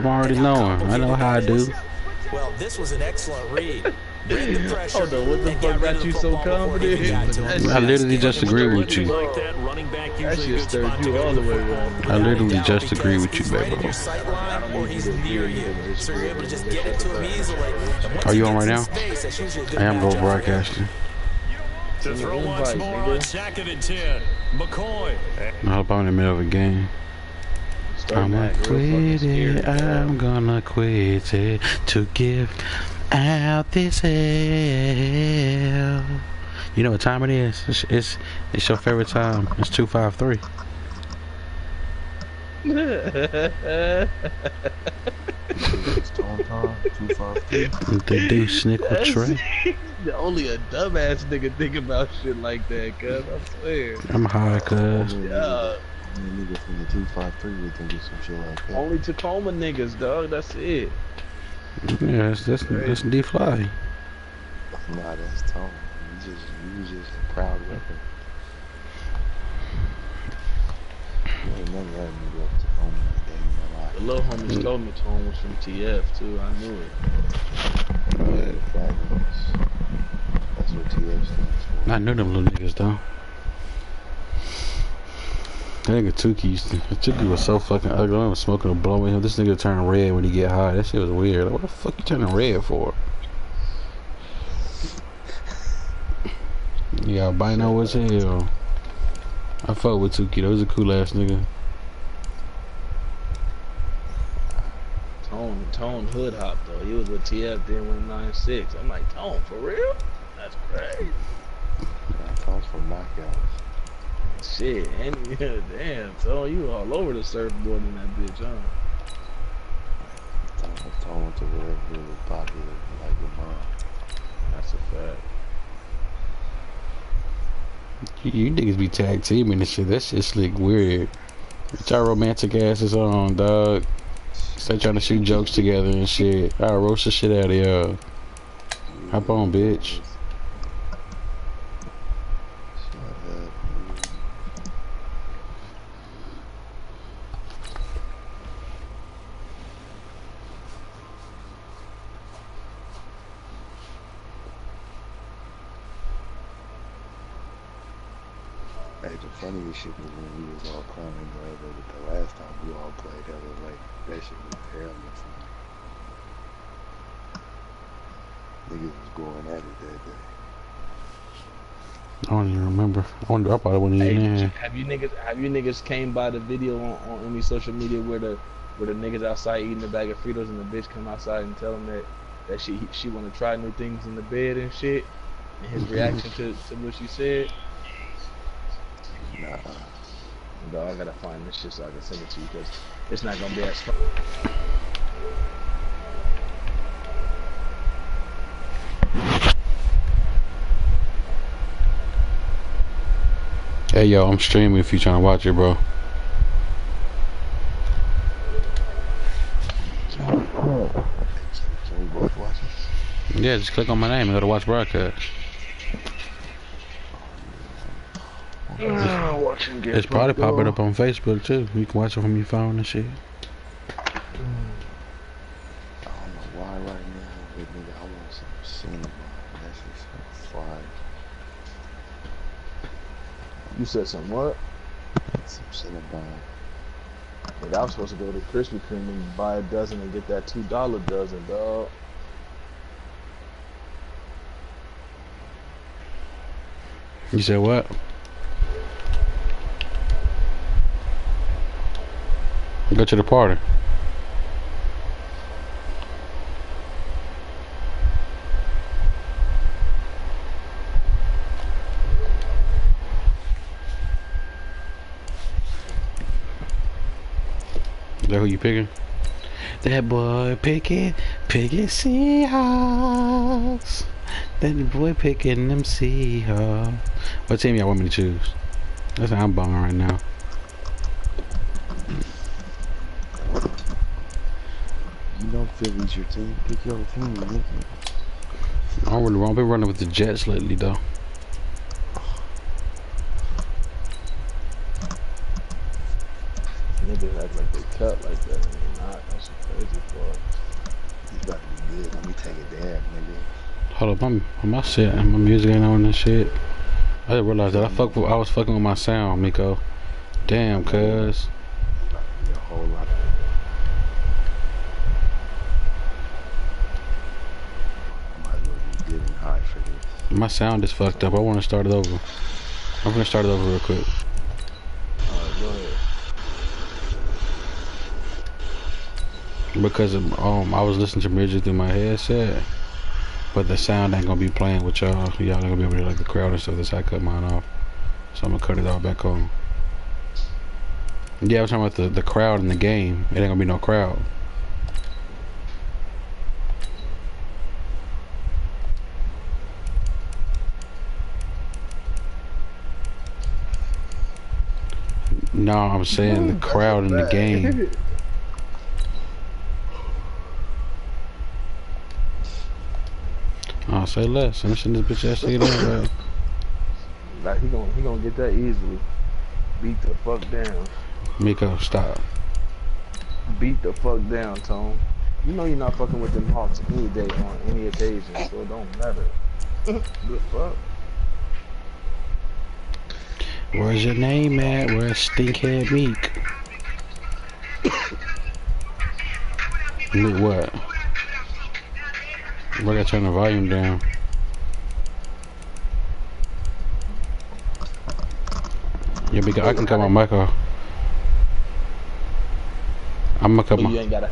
I'm already knowing. I know how I do. Well, this was an excellent read. Read the pressure. Hold on, what the fuck got you so confident? I literally just agree with you. That shit stirred you all the way around. I literally just agree with you, right in your baby. sight line or he's near you. So you're able to just get it to him easily. Are you on right now? I am go broadcasting. To throw once more on 2nd and 10. McCoy. I hope I'm in the middle of a game. I'm gonna quit it. I'm gonna quit it to give out this hell. You know what time it is? It's your favorite time. It's 2:53. It's tone time, 253. The deuce nickel tray. Only a dumbass nigga think about shit like that, cuz. I swear. I'm high, cuz. Yeah. Nigga from the 253 we can do some shit like that. Only Tacoma niggas, dog. That's it. Yeah, that's D-Fly. Nah, that's tone. You just a proud weapon. You ain't never had me go up to Tacoma that day in my life. The little homies told me Tone was from TF too. I knew it. Yeah, fabulous. That's what TF stands for. I knew them little niggas though. That nigga Tuki was so fucking ugly. I was smoking a blow with him. This nigga turned red when he get high. That shit was weird. Like, what the fuck you turning red for? Yeah, albino as hell. I fuck with Tuki. That was a cool ass nigga. Tone hood hop though. He was with TF then went 9-6. I'm like, Tone, for real? That's crazy. Yeah, Tone's from knockouts. Shit, and yeah, damn, Tone, you all over the surfboard in that bitch, huh? Tone went to wherever he was popular, like your mom. That's a fact. You niggas be tag teaming and shit. That shit's like weird. What y'all romantic asses on, dog? Start trying to shoot jokes together and shit. I'll roast the shit out of y'all. Hop on, bitch. Hey, the funniest shit was when we was all clowning the last time we all played. That was like, that shit was terrible funny. Niggas was going at it that day. I don't even remember. I probably wasn't even there. Have you niggas came by the video on any social media where the niggas outside eating a bag of Fritos and the bitch come outside and tell him that she want to try new things in the bed and shit, and his reaction to what she said? Nah. Dog, I gotta find this shit so I can send it to you because it's not gonna be as fun. Hey yo, I'm streaming if you trying to watch it, bro. Can we both watch it? Yeah, just click on my name and go to watch broadcast. It's probably popping up on Facebook too. You can watch it from your phone and shit. I don't know why right now, but nigga, I want some cinema. That shit's so fire. You said some what? Some Cinnabon. Like, I was supposed to go to Krispy Kreme and buy a dozen and get that $2 dozen, dog. You said what? Go to the party. Is that who you picking? That boy picking Seahawks. That boy picking them Seahawks. What team y'all want me to choose? That's how I'm bummed right now. You know Philly's your team. Pick your team, nigga. I don't really want to be running with the Jets lately, though. Niggas act like they cut like that and they not. That's crazy. He's about to be good. Let me take it down, nigga. Hold up, my shit, my music ain't on this shit. I didn't realize that I was fucking with my sound, Miko. Damn, cuz. About to be a whole lot. I might as well be good and high for this. My sound is fucked up. I want to start it over. I'm gonna start it over real quick. Alright, go ahead. Because I was listening to music through my headset, but the sound ain't gonna be playing with y'all. Y'all ain't gonna be able to hear like the crowd and stuff. That's how I cut mine off. So I'm gonna cut it all back on. Yeah, I was talking about the crowd in the game. It ain't gonna be no crowd. No, I'm saying the crowd in the game. Oh, say less. I'm sending this bitch ass nigga down, bro. Like he gonna get that easily. Beat the fuck down. Miko, stop. Beat the fuck down, Tone. You know you're not fucking with them Hawks any day on any occasion, so it don't matter. The fuck? Where's your name at? Where's Stinkhead Meek? Meek what? I gotta turn the volume down. Yeah, because I can cut my mic off. I'm gonna cut You my. ain't gotta.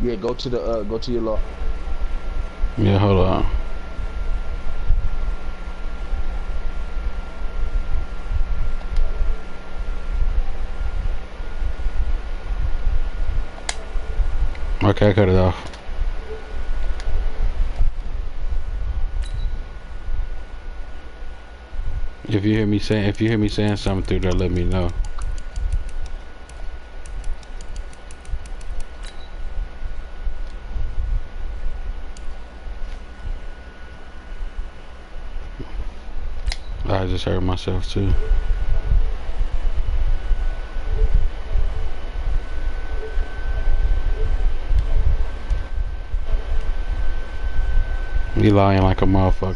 Yeah, go to your law. Yeah, hold on. Okay, I cut it off. If you hear me saying something through there, let me know. I just heard myself too. You lying like a motherfucker.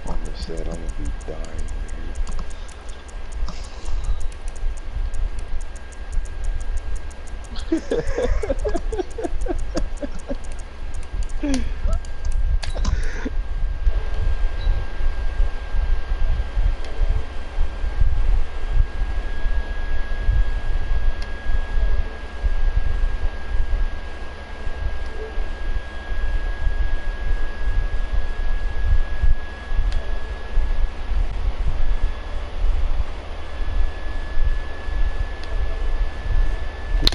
Almost said I'm gonna be dying.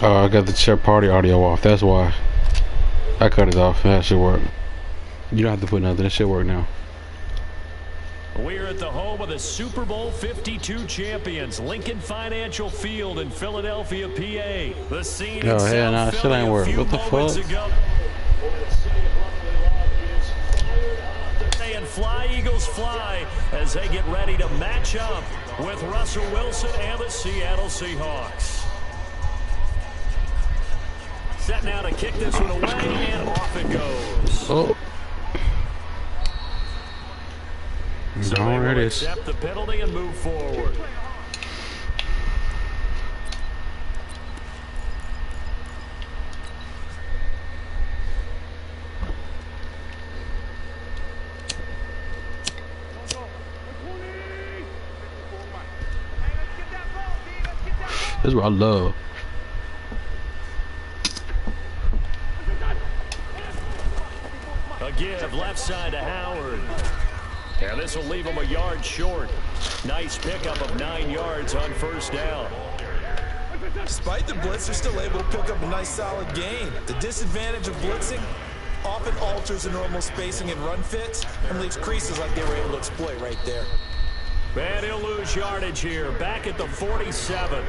Oh, I got the chair party audio off. That's why I cut it off. That should work. You don't have to put nothing. That should work now. We're at the home of the Super Bowl 52 champions, Lincoln Financial Field in Philadelphia, PA. The scene Oh, hell no, shit ain't work. What the fuck? And fly, Eagles fly, as they get ready to match up with Russell Wilson and the Seattle Seahawks. Set now to kick this one away, and off it goes. Oh. So they will accept the penalty and move forward. This is what I love. A give left side to Howard. And this will leave him a yard short. Nice pickup of 9 yards on first down. Despite the blitz, they're still able to pick up a nice solid gain. The disadvantage of blitzing, often alters the normal spacing and run fits and leaves creases like they were able to exploit right there. And he'll lose yardage here, back at the 47.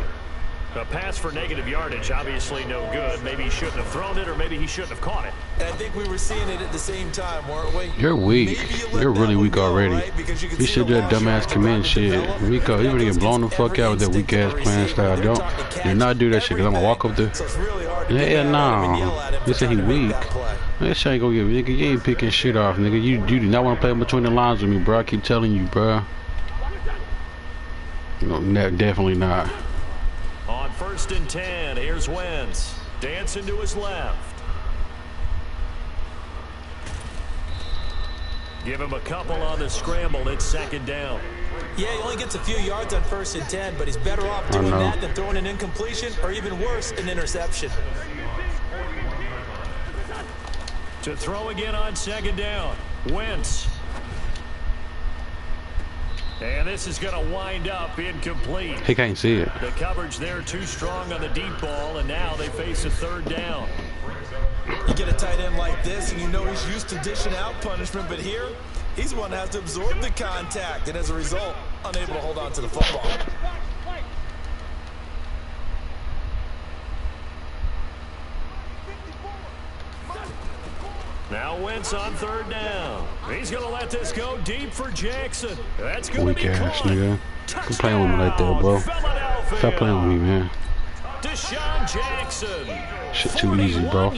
A pass for negative yardage, obviously no good. Maybe he shouldn't have thrown it, or maybe he shouldn't have caught it. And I think we were seeing it at the same time, weren't we? You're weak. You're really weak already. Right? You should do that dumbass command shit. Rico, you gonna get blown the fuck out with that weak ass playing style. Do not do that shit, because I'm gonna walk up there. Yeah, nah. You said he weak. That shit ain't gonna get, nigga, you ain't picking shit off, nigga. You do not want to play between the lines with me, bro. I keep telling you, bro. No, definitely not. On 1st and 10, here's Wentz. Dancing to his left. Give him a couple on the scramble. It's 2nd down. Yeah, he only gets a few yards on 1st and 10, but he's better off doing that than throwing an incompletion, or even worse, an interception. To throw again on 2nd down. Wentz. And this is going to wind up incomplete. He can't see it. The coverage there too strong on the deep ball, and now they face a 3rd down. You get a tight end like this, and you know he's used to dishing out punishment, but here, he's the one that has to absorb the contact, and as a result, unable to hold on to the football. Now Wentz on 3rd down. He's going to let this go deep for Jackson. That's going to be ass caught. nigga. Quit playing with me like that, bro. Stop playing with me, man. Deshaun Jackson. Shit too easy, bro.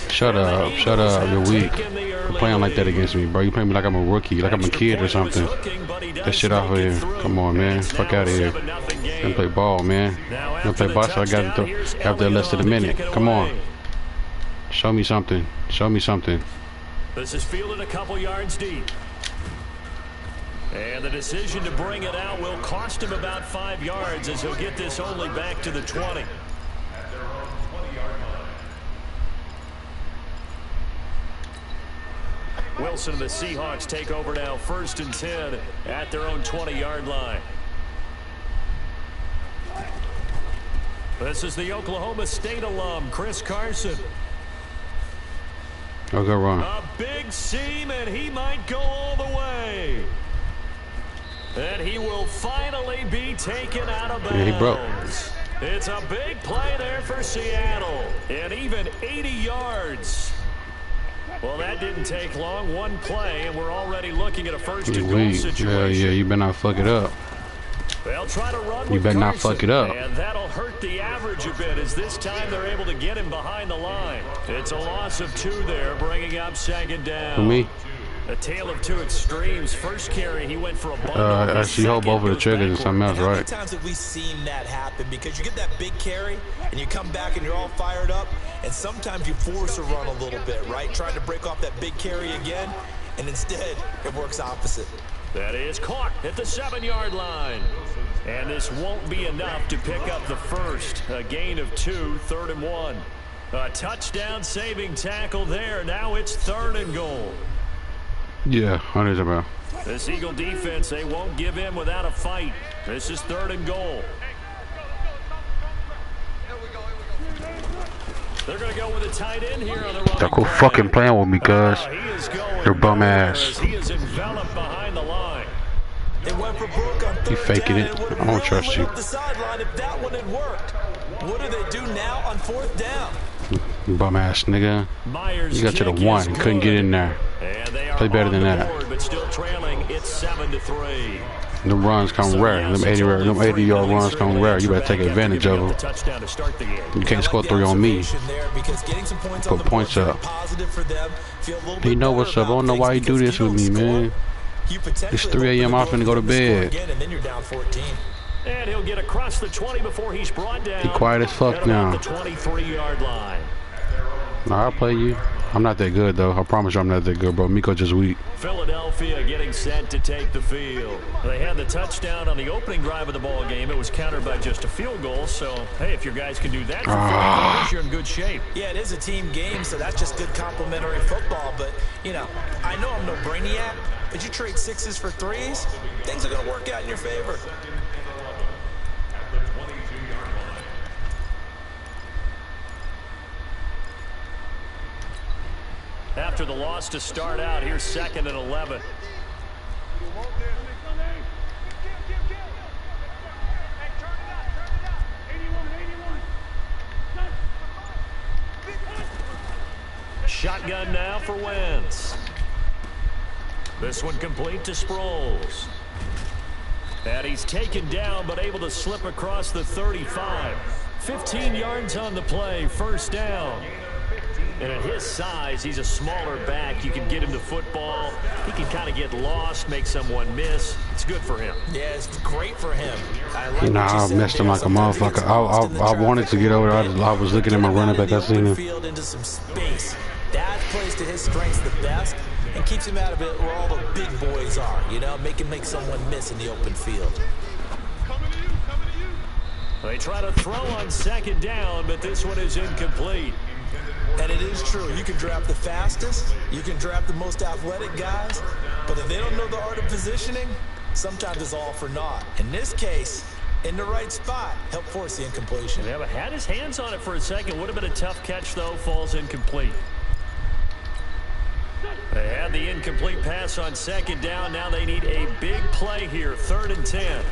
Shut up. Shut up. You're weak. Quit playing like that against me, bro. You playing me like I'm a rookie, like I'm a kid or something. That shit off of here. Come on, man. Fuck out of here. Gonna play ball, man. Gonna play ball, so I got to after less than a minute. Come on. Show me something. Show me something. This is fielded a couple yards deep. And the decision to bring it out will cost him about 5 yards, as he'll get this only back to the 20. Wilson and the Seahawks take over now, 1st and 10 at their own 20-yard line. This is the Oklahoma State alum, Chris Carson. I'll go wrong. A big seam, and he might go all the way. And he will finally be taken out of bounds. Yeah, he broke. It's a big play there for Seattle, and even 80 yards. Well, that didn't take long. One play, and we're already looking at a 1st and goal situation. Hell yeah, you better not fuck it up. They'll try to run You better not fuck it up. And that'll hurt the average a bit, as this time they're able to get him behind the line. It's a loss of 2 there, bringing up 2nd down. For me? A tale of two extremes. First carry, he went for a bundle. I see hold both of the triggers and something else, How many right? times have we seen that happen? Because you get that big carry, and you come back and you're all fired up, and sometimes you force a run a little bit, right? Trying to break off that big carry again, and instead, it works opposite. That is caught at the 7-yard line. And this won't be enough to pick up the first. A gain of 2, 3rd and 1. A touchdown saving tackle there. Now it's 3rd and goal. Yeah, what is it about? This Eagle defense, they won't give in without a fight. This is 3rd and goal. They're going to go with a tight end here on the right. They're cool fucking playing with me, cuz. They're bum ass. He is enveloped behind the line. They went for Brooke on 3rd You faking down, it. and I don't trust you. Up the sideline if that one had worked. What do they do now on 4th down? You bum ass nigga. You got to the 1 and couldn't get in there. Play better than that. But still trailing, it's 7-3. Them runs come rare. Them 80-yard runs come rare. You better take advantage of them. You can't score 3 on me. Put points up. He know what's up. I don't know why he do this with me, man. It's 3 a.m. I'm finna go to bed. And he'll get across the 20 before he's brought down. He quiet as fuck now. The 23-yard line. Nah, I'll play you. I'm not that good, though. I promise you I'm not that good, bro. Miko just weak. Philadelphia getting set to take the field. They had the touchdown on the opening drive of the ball game. It was countered by just a field goal. So, hey, if your guys can do that for 4 quarters, you're in good shape. Yeah, it is a team game, so that's just good complimentary football. But, you know, I know I'm no brainiac, but you trade 6s for 3s, things are going to work out in your favor. After the loss to start out, here's 2nd and 11. Shotgun now for Wentz. This one complete to Sproles. And he's taken down, but able to slip across the 35. 15 yards on the play, 1st down. And at his size, he's a smaller back. You can get him to football. He can kind of get lost, make someone miss. It's good for him. Yeah, it's great for him. I messed him like a motherfucker. I wanted to get over. I was looking at my running back. I seen him. Into some space. That plays to his strengths the best and keeps him out of it where all the big boys are, you know, make someone miss in the open field. They try to throw on 2nd down, but this one is incomplete. And it is true. You can draft the fastest, you can draft the most athletic guys, but if they don't know the art of positioning, sometimes it's all for naught. In this case, in the right spot, helped force the incompletion. Yeah, but had his hands on it for a second. Would have been a tough catch, though. Falls incomplete. They had the incomplete pass on 2nd down. Now they need a big play here. 3rd and 10.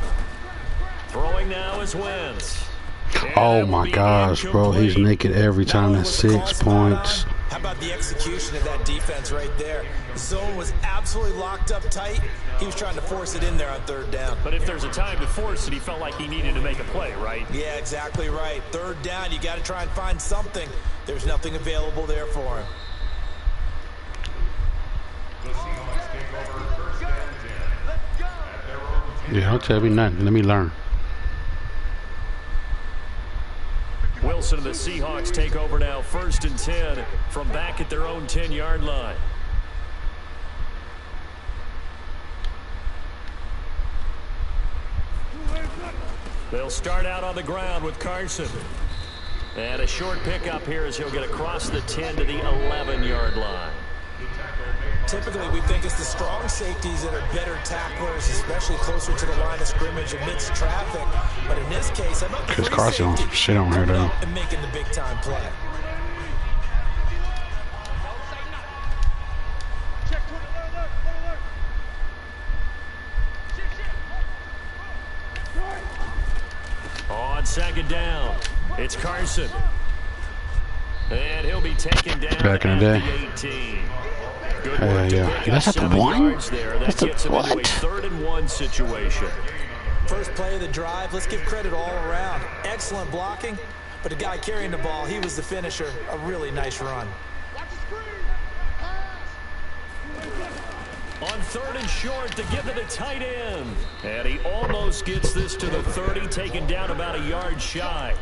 Throwing now is Wentz. Oh my gosh, bro. He's naked every time. That's 6 points. How about the execution of that defense right there? The zone was absolutely locked up tight. He was trying to force it in there on 3rd down. But if there's a time to force it, he felt like he needed to make a play, right? Yeah, exactly right. 3rd down, you got to try and find something. There's nothing available there for him. Yeah, don't tell me nothing. Let me learn. Wilson and the Seahawks take over now, 1st and 10 from back at their own 10-yard line. They'll start out on the ground with Carson. And a short pickup here as he'll get across the 10 to the 11-yard line. Typically, we think it's the strong safeties that are better tacklers, especially closer to the line of scrimmage amidst traffic. But in this case, I don't Because Carson on some shit on here, though. And making the big-time play. On 2nd down, it's Carson. And he'll be taken down back in the day. 18. Yeah. That's at the 1? That's the what? 3rd and 1 situation. First play of the drive, let's give credit all around. Excellent blocking, but the guy carrying the ball, he was the finisher. A really nice run. On 3rd and short to give it a tight end. And he almost gets this to the 30, taken down about a yard shy.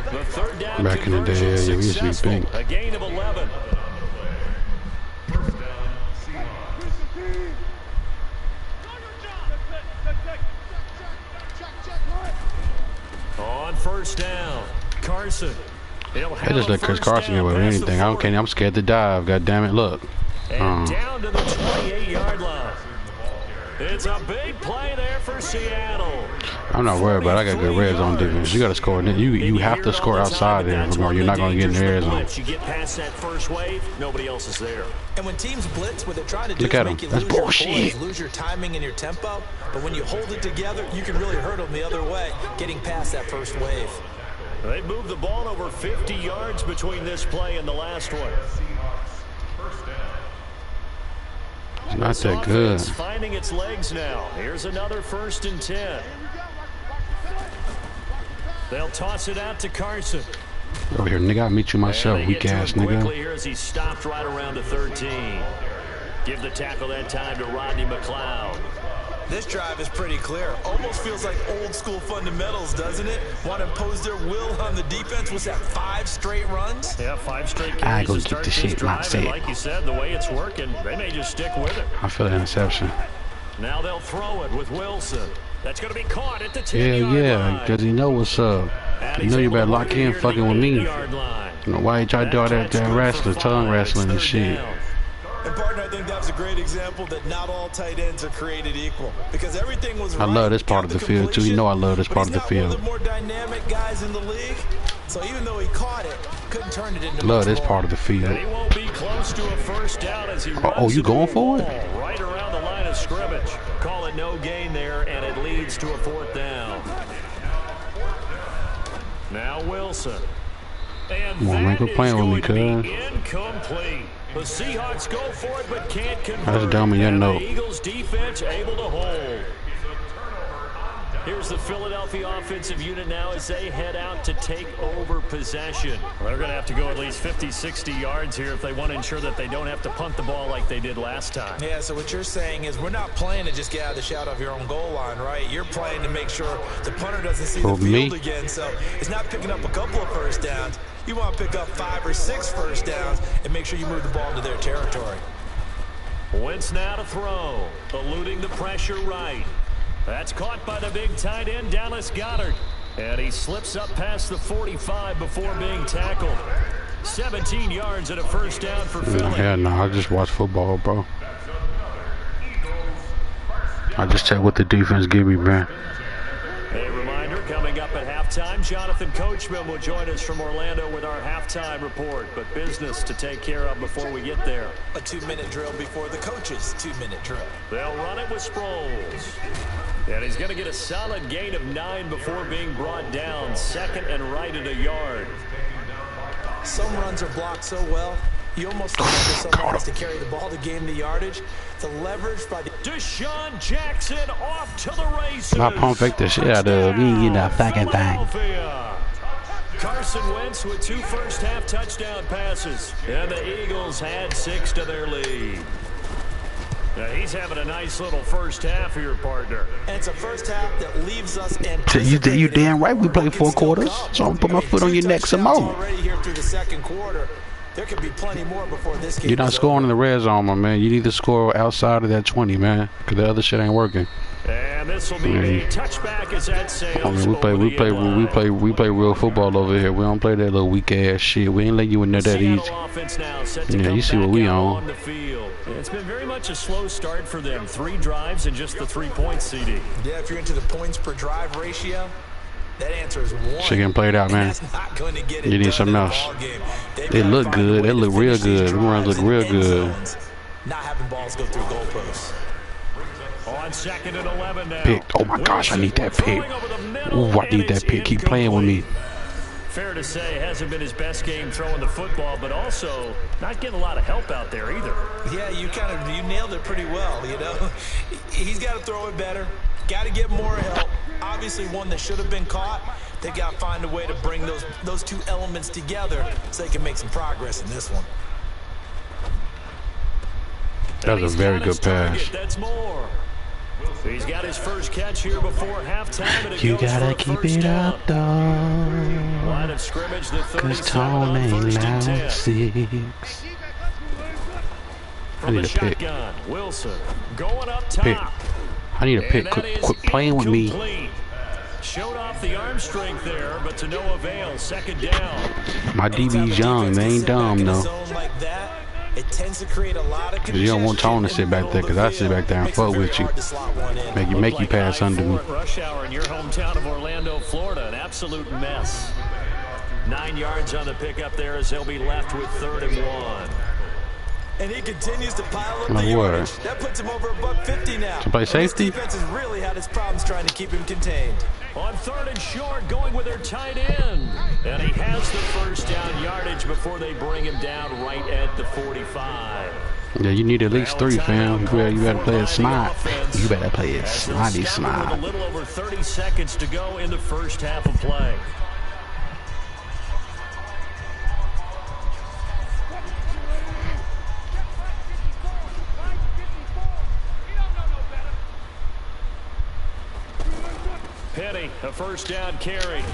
The 3rd down back in the day, yeah, we used to be big. A gain of 11. On 1st down, Carson. I just let Chris Carson get away with anything. I don't care. I'm scared to dive. God damn it! Look. And down to the 28-yard line. It's a big play there for Seattle. I'm not worried about it. I got good red zone defense. You got to score. You have to score outside there, or you're not going to get in the red zone. You get past that first wave, nobody else is there. And when teams blitz, what they're trying to do Look is at him. make you That's lose your bullshit. poise, lose your timing and your tempo. But when you hold it together, you can really hurt them the other way, getting past that first wave. They moved the ball over 50 yards between this play and the last one. It's not that good. Finding its legs now. Here's another 1st and 10. They'll toss it out to Carson. Over here, nigga. I'll meet you myself, weak ass nigga. Here as he stopped right around the 13. Give the tackle that time to Rodney McLeod. This drive is pretty clear. Almost feels like old school fundamentals, doesn't it? Want to impose their will on the defense. Was that 5 straight runs? Yeah, 5 straight carries. I go get the shit myself. Like you said, the way it's working, they may just stick with it. I feel the interception. Now they'll throw it with Wilson. That's going to be caught at the 10-yard line. Yeah, because he know what's up. You know you better lock in fucking with me. You know why he try to do all that wrestling, tongue wrestling and shit. And partner, I think that was a great example that not all tight ends are created equal, because everything was I love this part of the field too. You know I love this part of the field. One of the more dynamic guys in the league. So even though he caught it, couldn't turn it into Love much this more. part of the field. And he won't be close to a first down as he Oh, you going for it? Right around the line of scrimmage. Call it no gain there, and it leads to a 4th down. Now Wilson. And Come on, man, quit playing with me, cuz. Incomplete. The Seahawks go for it, but can't convert. That's dumb in your and note. the Eagles defense able to hold. Here's the Philadelphia offensive unit now as they head out to take over possession. Well, they're going to have to go at least 50, 60 yards here if they want to ensure that they don't have to punt the ball like they did last time. Yeah, so what you're saying is we're not playing to just get out of the shadow of your own goal line, right? You're playing to make sure the punter doesn't see the field again. So it's not picking up a couple of first downs. You want to pick up 5 or 6 first downs and make sure you move the ball into their territory. Wentz now to throw, eluding the pressure right. That's caught by the big tight end, Dallas Goedert. And he slips up past the 45 before being tackled. 17 yards and a first down for Philly. Hell no, I just watch football, bro. I just check what the defense give me, man. A reminder, coming up at halftime, Jonathan Coachman will join us from Orlando with our halftime report. But business to take care of before we get there. A 2-minute drill before the coach's 2-minute drill. They'll run it with Sproles. And he's going to get a solid gain of 9 before being brought down. 2nd and right at a yard. Some runs are blocked so well, you almost remember someone has to carry the ball to gain the yardage. The leverage by the Deshaun Jackson off to the races. I pump fake the shit out of we ain't getting that fucking thing. Carson Wentz with 2 first-half touchdown passes. And the Eagles had 6 to their lead. Now he's having a nice little first half here, partner. And it's a first half that leaves us You damn right we played 4 quarters. So I'm gonna put my foot on your neck some more. Already here through the 2nd quarter. There could be plenty more before this game. You're not scoring in the red zone, my man. You need to score outside of that 20, man, because the other shit ain't working. And this will be a touchback as that sails. I mean, we play real football over here. We don't play that little weak ass shit. We ain't let you in there that easy. Yeah, you see what we on. It's been very much a slow start for them. 3 drives and just the 3 points, CD. Yeah, if you're into the points per drive ratio, that answer is 1. Shit getting played out, man. You need something else. They look good. They look real good. The runs look real good. Not having balls go through goalposts. On 2nd and 11 now. Pick. Oh my gosh, I need that pick. Ooh, I need that pick. Keep playing with me. Fair to say, hasn't been his best game throwing the football, but also not getting a lot of help out there either. Yeah, you nailed it pretty well, you know. He's got to throw it better. Got to get more help. Obviously one that should have been caught. They got to find a way to bring those 2 elements together so they can make some progress in this one. That was a very good pass. That's more. He's got his first catch here before halftime. You gotta keep it up, though. Line of scrimmage, the 37 on first and 10. 6. I need a pick. Wilson going up top. Pick. I need a pick. Quit playing with me. Showed off the arm strength there, but to no avail. 2nd down. My DB's young. They ain't dumb, though. It tends to create a lot of you don't want Tone to sit back there, because I sit back there and fuck with you. Make you pass under me. Rush hour in your hometown of Orlando, Florida. An absolute mess. 9 yards on the pickup there as they'll be left with 3rd and 1. And he continues to pile up the yardage. That puts him over $150 now. To play safety? This defense has really had its problems trying to keep him contained. On 3rd and short, going with their tight end. And he has the first down yardage before they bring him down right at the 45. Yeah, you need at least 3, fam. You better play it smart. You better play it smart. A little over 30 seconds to go in the first half of play. Penny, a first down carry.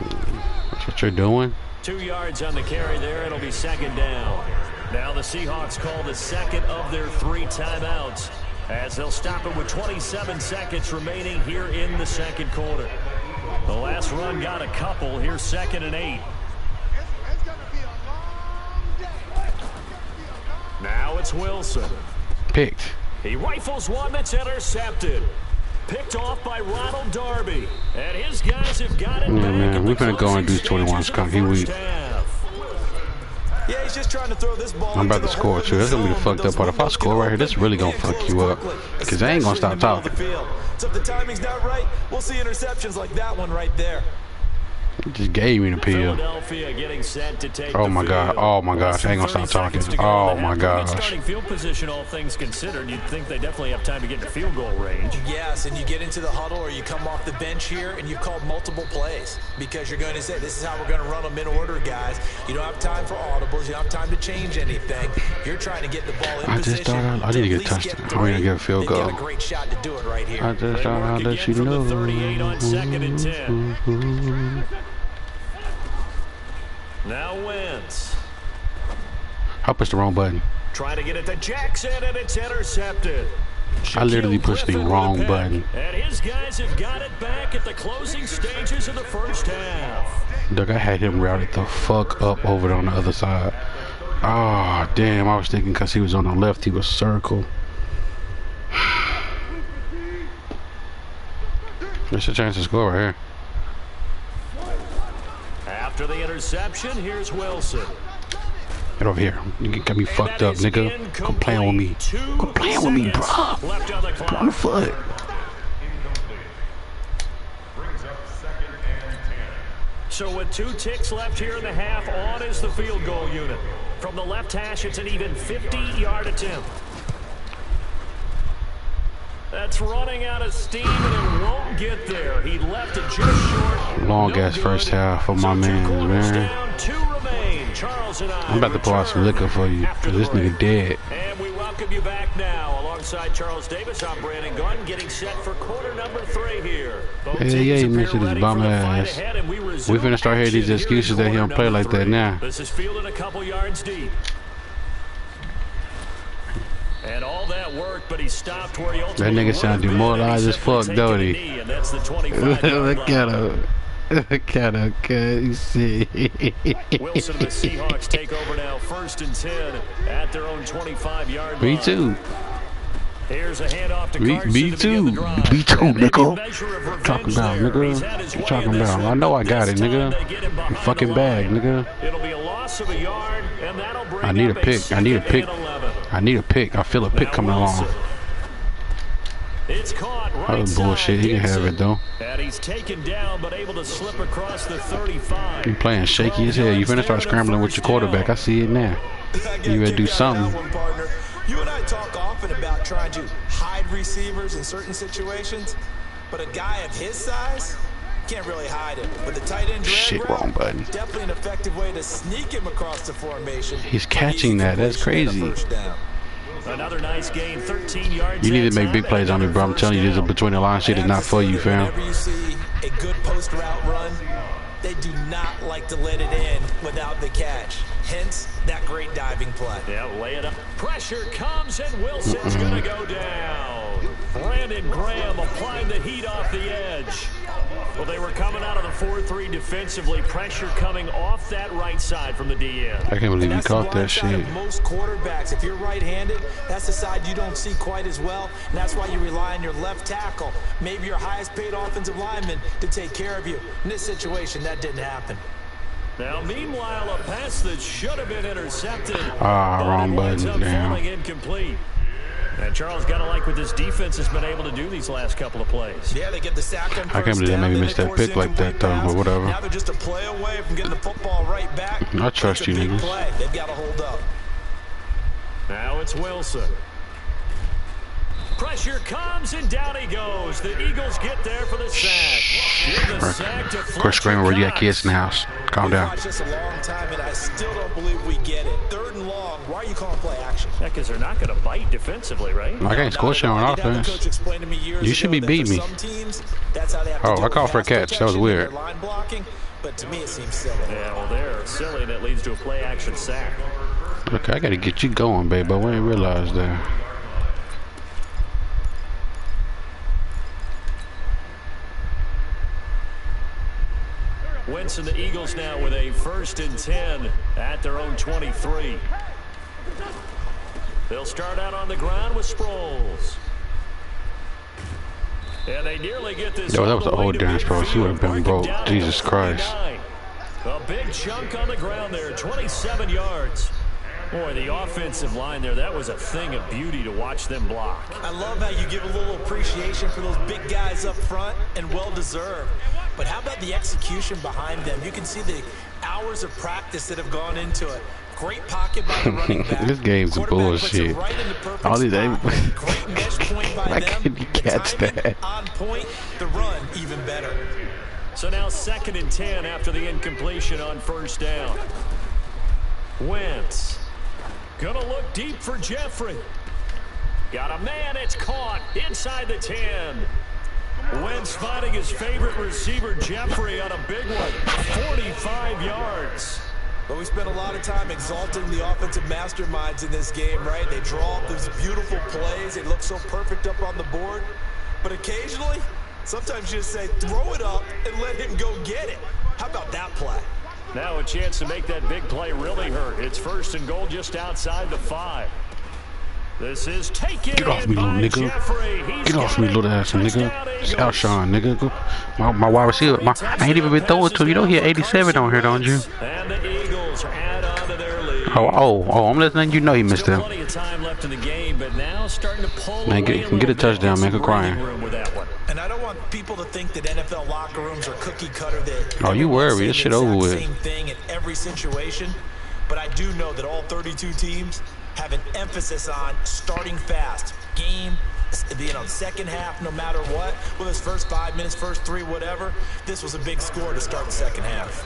That's what you're doing. 2 yards on the carry there. It'll be 2nd down. Now the Seahawks call the 2nd of their 3 timeouts as they'll stop it with 27 seconds remaining here in the 2nd quarter. The last run got a couple. Here's 2nd and 8. Now it's Wilson. Picked. He rifles one that's intercepted. Picked off by Ronald Darby. And his guys have got it back. Man, we're gonna go and do 21 skunk. Here we. Yeah, he's just trying to throw this ball. I'm about to score too. That's gonna be the fucked up part. If I score right here, this really gonna fuck you up. Cause I ain't gonna stop talking. So if the timing's not right, we'll see interceptions like that one right there. Just gave me the pill. Oh my god. Oh my gosh. I ain't gonna stop talking. Oh my gosh. Starting field position, all things considered, you'd think they definitely have time to get in field goal range. Yes, and you get into the huddle or you come off the bench here and you've called multiple plays because you're going to say, this is how we're going to run them in order, guys. You don't have time for audibles. You don't have time to change anything. You're trying to get the ball in position. I just thought I need to get a touchdown. I'm going to get a field goal. Got a great shot to do it right here. I just thought I'd let you know. 38 on 2nd and 10. Now Wentz. I pushed the wrong button. Trying to get it to Jackson, and it's intercepted. I literally pushed the wrong button. And his guys have got it back at the closing stages of the first half. Doug, I had him routed the fuck up over on the other side. Oh, damn. I was thinking because he was on the left, he was circle. There's a chance to score right here. After the interception, here's Wilson. Get over here. You got me fucked up, nigga. Quit playing with me. Quit playing with me, bro. Put on the foot. So with 2 ticks left here in the half, on is the field goal unit. From the left hash, it's an even 50-yard attempt. That's running out of steam, and it won't get there. He left it just short. Long ass first half for my man, man. I'm about to pour out some liquor for you, cause this nigga dead. And we welcome you back now. Alongside Charles Davis, I'm Brandon Gunn, getting set for quarter number 3 here. Yeah, he mentioned his bum ass. We finna start hearing these excuses that he don't play like that now. This is fielded a couple yards deep. And all that work, but he stopped where he ultimately that nigga sound demoralized as fuck, don't he? Look at him. Look at him, cuz. Wilson and the Seahawks take over now, 1st and 10 at their own 25-yard line. Me too. Here's a handoff to Carson. Me too. Me too, nigga. Talking about, nigga. Talking about. I know I got it, nigga. Fucking bag, nigga. It'll be a loss of a yard, and that'll bring I need a pick. I need a pick. I need a pick. I feel a pick coming along. It's caught right That was bullshit. He can have it though. And he's taken down, but able to slip across the 35. You playing shaky as hell. You finna start scrambling with your quarterback. I see it now. You better do something. You and I talk often about trying to hide receivers in certain situations, but a guy of his size can't really hide him. With the tight end shit, wrong button. Definitely an effective way to sneak him across the formation. He's catching that. That's crazy. Another nice gain, 13 yards. You need to make big plays on me, bro. I'm telling you, this between the line shit is not for you, fam. Whenever you see a good post route run, they do not like to let it in without the catch. Hence, that great diving play. Yeah, lay it up. Pressure comes, and Wilson's going to go down. Brandon Graham applying the heat off the edge. Well, they were coming out of the 4-3 defensively. Pressure coming off that right side from the DN. I can't believe you caught that shit. Most quarterbacks, if you're right-handed, that's the side you don't see quite as well, and that's why you rely on your left tackle, maybe your highest-paid offensive lineman, to take care of you. In this situation, that didn't happen. Now, meanwhile, a pass that should have been intercepted. Wrong button. Damn. Incomplete. And Charles got to like what this defense has been able to do these last couple of plays. Yeah, they get the sack on first I can't believe they made me miss that pick like that, though, but whatever. Now they're just a play away from getting the football right back. I trust you, niggas. They've got to hold up. Now it's Wilson. Pressure comes, and down he goes. The Eagles get there for the sack. Chris Kramer, where you got kids in the house. Calm down. We've watched this a long time, and I still don't believe we get it. 3rd and long. Why are you calling play action? Yeah, because they're not going to bite defensively, right? I can't score shit on offense. You should be beating me. Oh, I called for a catch. That was weird. But to me, it seems silly. Yeah, well, they're silly, and it leads to a play-action sack. Okay, I got to get you going, babe, but we ain't realized that. Wentz and the Eagles now with a 1st and 10 at their own 23. They'll start out on the ground with Sproles. And they nearly get this. Yo, that was an old dance, bro. She would have been broke. Jesus Christ. A big chunk on the ground there, 27 yards. Boy, the offensive line there, that was a thing of beauty to watch them block. I love how you give a little appreciation for those big guys up front, and well-deserved. But how about the execution behind them? You can see the hours of practice that have gone into it. Great pocket by the running back. This game's bullshit. Right All these great mesh point by I them. couldn't catch that. On point, the run even better. So now 2nd and 10 after the incompletion on 1st down. Wentz. Gonna look deep for Jeffrey. Got a man, it's caught inside the 10. Wentz finding his favorite receiver, Jeffrey, on a big one. 45 yards. But we spent a lot of time exalting the offensive masterminds in this game, right? They draw up those beautiful plays. They look so perfect up on the board. But occasionally, sometimes you just say, throw it up and let him go get it. How about that play? Now a chance to make that big play really hurt. It's 1st and goal just outside the 5. This is taken. Get off me, little nigga. Get off me, little ass nigga. It's Alshon, nigga. My wide receiver. I ain't even been throwing to him. You know he had 87 on here, don't you? And the Eagles add on to their lead. Oh, I'm listening. You know he missed him. Plenty of time left in the game, but now starting to pull Man, get a touchdown, man. Quit crying. And I don't want people to think that NFL locker rooms are cookie cutter. Oh, you worry. This shit over with. Same thing in every situation. But I do know that all 32 teams have an emphasis on starting fast. Game, second half, no matter what. Whether it's first 5 minutes, first 3, whatever. This was a big score to start the second half.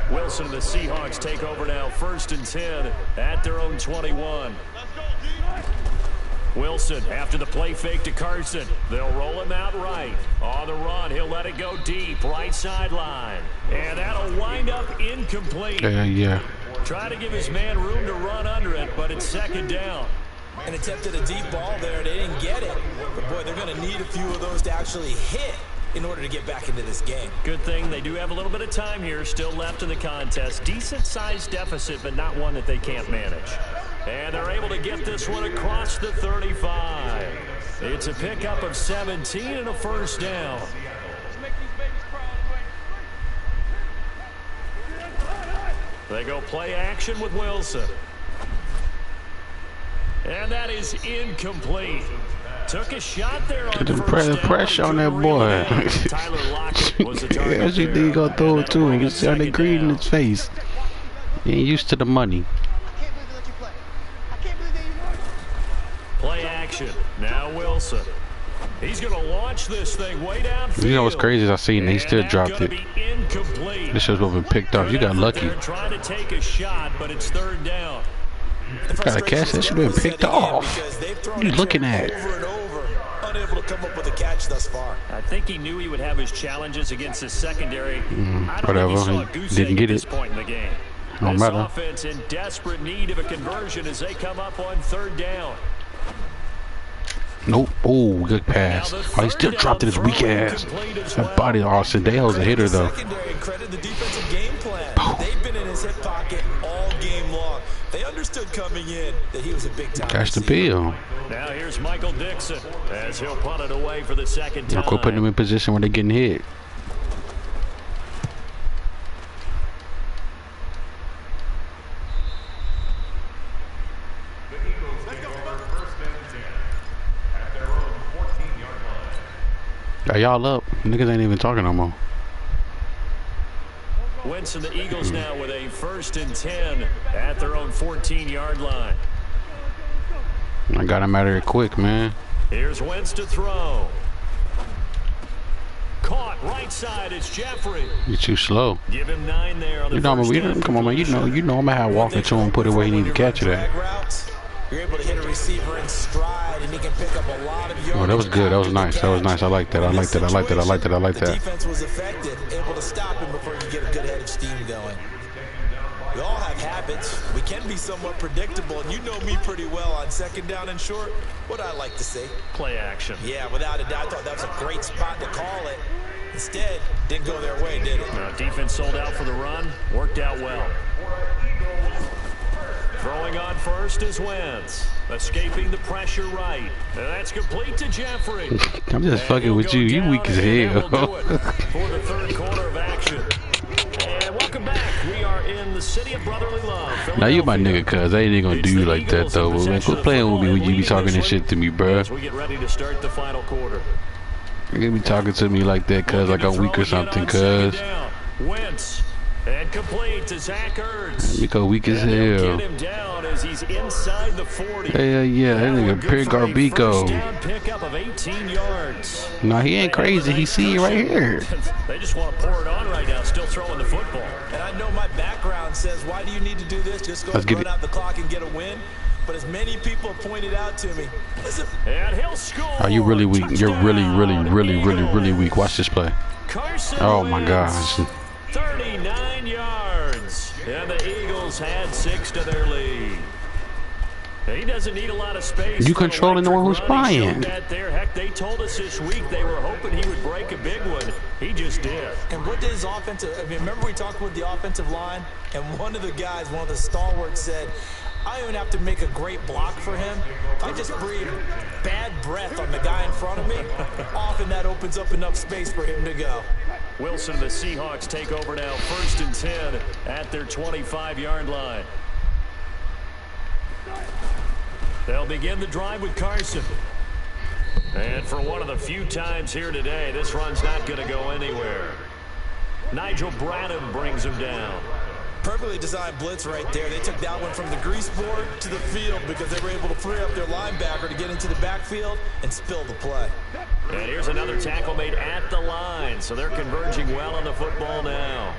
Wilson and the Seahawks take over now, 1st and 10 at their own 21. Wilson after the play fake to Carson. They'll roll him out right. On the run, he'll let it go deep, right sideline. And that'll wind up incomplete. Yeah. Try to give his man room to run under it, but it's 2nd down. And attempted a deep ball there. They didn't get it. But, boy, they're going to need a few of those to actually hit in order to get back into this game. Good thing they do have a little bit of time here still left in the contest. Decent-sized deficit, but not one that they can't manage. And they're able to get this one across the 35. It's a pickup of 17 and a 1st down. They go play action with Wilson. And that is incomplete. Took a shot there on the pressure on that boy. Tyler Lockett was the target. As you think you gonna throw it to him, it's on the green in his face. He ain't used to the money. Play action. Now Wilson. He's going to launch this thing way downfield. You know what's crazy is I seen he still dropped it. This show's what been picked off. You got lucky. Trying to take a shot, but it's 3rd down. Gotta catch that. Should have been picked off. What are you looking at? Unable to come up with a catch thus far. I think he knew he would have his challenges against his secondary. Whatever. He didn't get it. Point in the game. No matter. Offense in desperate need of a conversion as they come up on 3rd down. Nope. Oh, good pass. Oh, he still dropped it his weak ass. That body, Austin Dale's a hitter though. Credit the defensive game plan. They've been in his hip pocket all game long. They understood coming in that he was a big time. Catch the bill. Now here's Michael Dixon as he'll punt it away for the 2nd time. Now quit putting him in position where they're getting hit. Are y'all up? Niggas ain't even talking no more. Wentz and the Eagles now with a 1st and 10 at their own 14-yard line. I got him out of here quick, man. Here's Wentz to throw. Caught right side. It's Jeffrey. You're too slow. Give him 9 there on the come on, man. You know I'm gonna have walk into him, put it where he need to catch it at. You're able to hit a receiver in stride, and he can pick up a lot of yards. Oh, that was good. That was nice. That was nice. I like that. I like that. I like that. I like that. I like The that. defense was effective, able to stop him before you get a good head of steam going. We all have habits. We can be somewhat predictable, and you know me pretty well on 2nd down and short. What I like to see. Play action. Yeah, without a doubt. I thought that was a great spot to call it. Instead, didn't go their way, did it? Defense sold out for the run. Worked out well. Throwing on first is Wentz. Escaping the pressure right. And that's complete to Jeffrey. I'm just fucking with you. You weak as hell. For the third quarter of action. And welcome back. We are in the city of brotherly love. Now you my nigga, cuz I ain't even gonna do you like that though. But man, quit playing with me when you be talking this shit to me, bruh. As we get ready to start the final quarter. You gonna be talking to me like that, cuz like I'm weak or something, cuz. Wentz. And complete to Zach Ertz. We go weak as hell. Get him down as he's inside the 40. Hell yeah, that nigga Pure Garbico. Pickup of 18 yards. Nah, he ain't crazy. He see you right here. They just want to pour it on right now, still throwing the football. And I know my background says, why do you need to do this? Just go run out the clock and get a win. But as many people have pointed out to me, listen. And he'll score. Oh, you really weak. You're really weak. Watch this play. Oh my gosh. 39 yards. And the Eagles had 6 to their lead. He doesn't need a lot of space. You controlling the one who's flying. Heck, they told us this week they were hoping he would break a big one. He just did. And what did his offensive... I mean, remember we talked with the offensive line? And one of the guys, one of the stalwarts said, I don't even have to make a great block for him. I just breathe bad breath on the guy in front of me. Often that opens up enough space for him to go. Wilson, the Seahawks take over now, 1st and 10 at their 25-yard line. They'll begin the drive with Carson. And for one of the few times here today, this run's not going to go anywhere. Nigel Bradham brings him down. Perfectly designed blitz right there. They took that one from the grease board to the field because they were able to free up their linebacker to get into the backfield and spill the play. And here's another tackle made at the line, so they're converging well on the football now.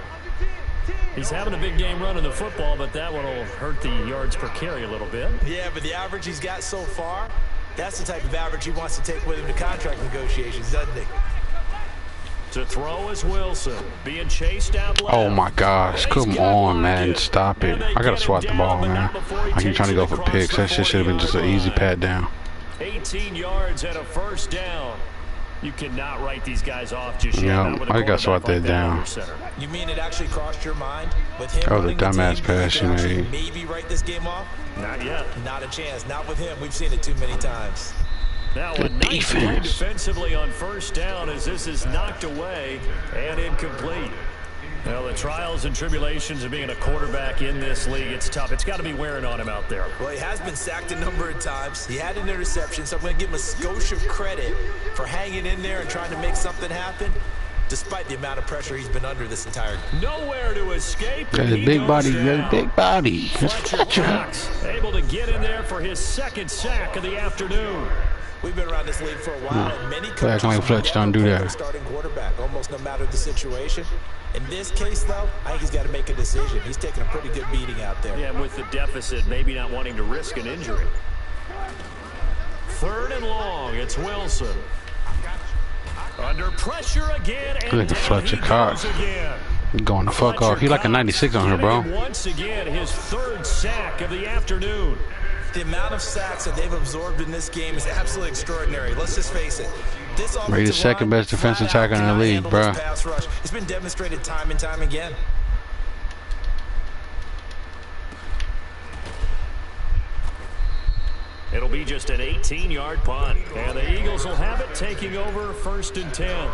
He's having a big game running the football, but that one will hurt the yards per carry a little bit. Yeah, but the average he's got so far, that's the type of average he wants to take with him to contract negotiations, doesn't he? To throw is Wilson, being chased out left. Oh my gosh, come on, man, stop it. I gotta swat the ball, man. I keep trying to go for picks. That shit should have been just an easy pat down. 18 yards and a first down. You cannot write these guys off just yet. Yeah, I gotta swat that down. You mean it actually crossed your mind with him? Oh, the dumbass pass you made. Maybe write this game off? Not yet. Not a chance. Not with him. We've seen it too many times. Now a nice play defensively on first down as this is knocked away and incomplete. Well, the trials and tribulations of being a quarterback in this league, it's tough. It's got to be wearing on him out there. Well, he has been sacked a number of times. He had an interception, so I'm going to give him a skosh of credit for hanging in there and trying to make something happen, despite the amount of pressure he's been under this entire... Nowhere to escape. Got a big body, got a big body. That's Fletcher. Able to get in there for his 2nd sack of the afternoon. We've been around this league for a while, and many coaches like Fletch don't do that. Starting quarterback, almost no matter the situation. In this case, though, I think he's got to make a decision. He's taking a pretty good beating out there. Yeah, with the deficit, maybe not wanting to risk an injury. 3rd and long, it's Wilson. Under pressure again, and look at Fletcher Cox. Going the fuck off. He like a 96 on her, bro. Once again, his 3rd sack of the afternoon. The amount of sacks that they've absorbed in this game is absolutely extraordinary. Let's just face it. This Rated 2nd best defensive tackle in the league, bro. It's been demonstrated time and time again. It'll be just an 18-yard punt. And the Eagles will have it, taking over 1st and 10.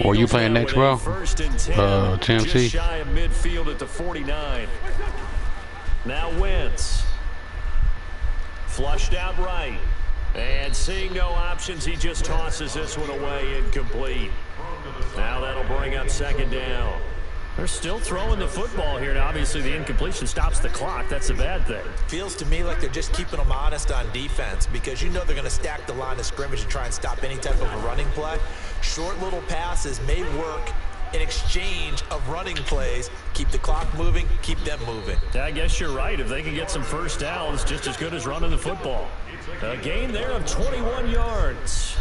Or you playing next, bro? TMC. Just shy of midfield at the 49. Now Wentz. Flushed out right. And seeing no options, he just tosses this one away, incomplete. Now that'll bring up 2nd down. They're still throwing the football here. Now, obviously, the incompletion stops the clock. That's a bad thing. Feels to me like they're just keeping them honest on defense because you know they're going to stack the line of scrimmage and try and stop any type of a running play. Short little passes may work in exchange of running plays. Keep the clock moving, keep them moving. I guess you're right. If they can get some first downs, just as good as running the football. A gain there of 21 yards.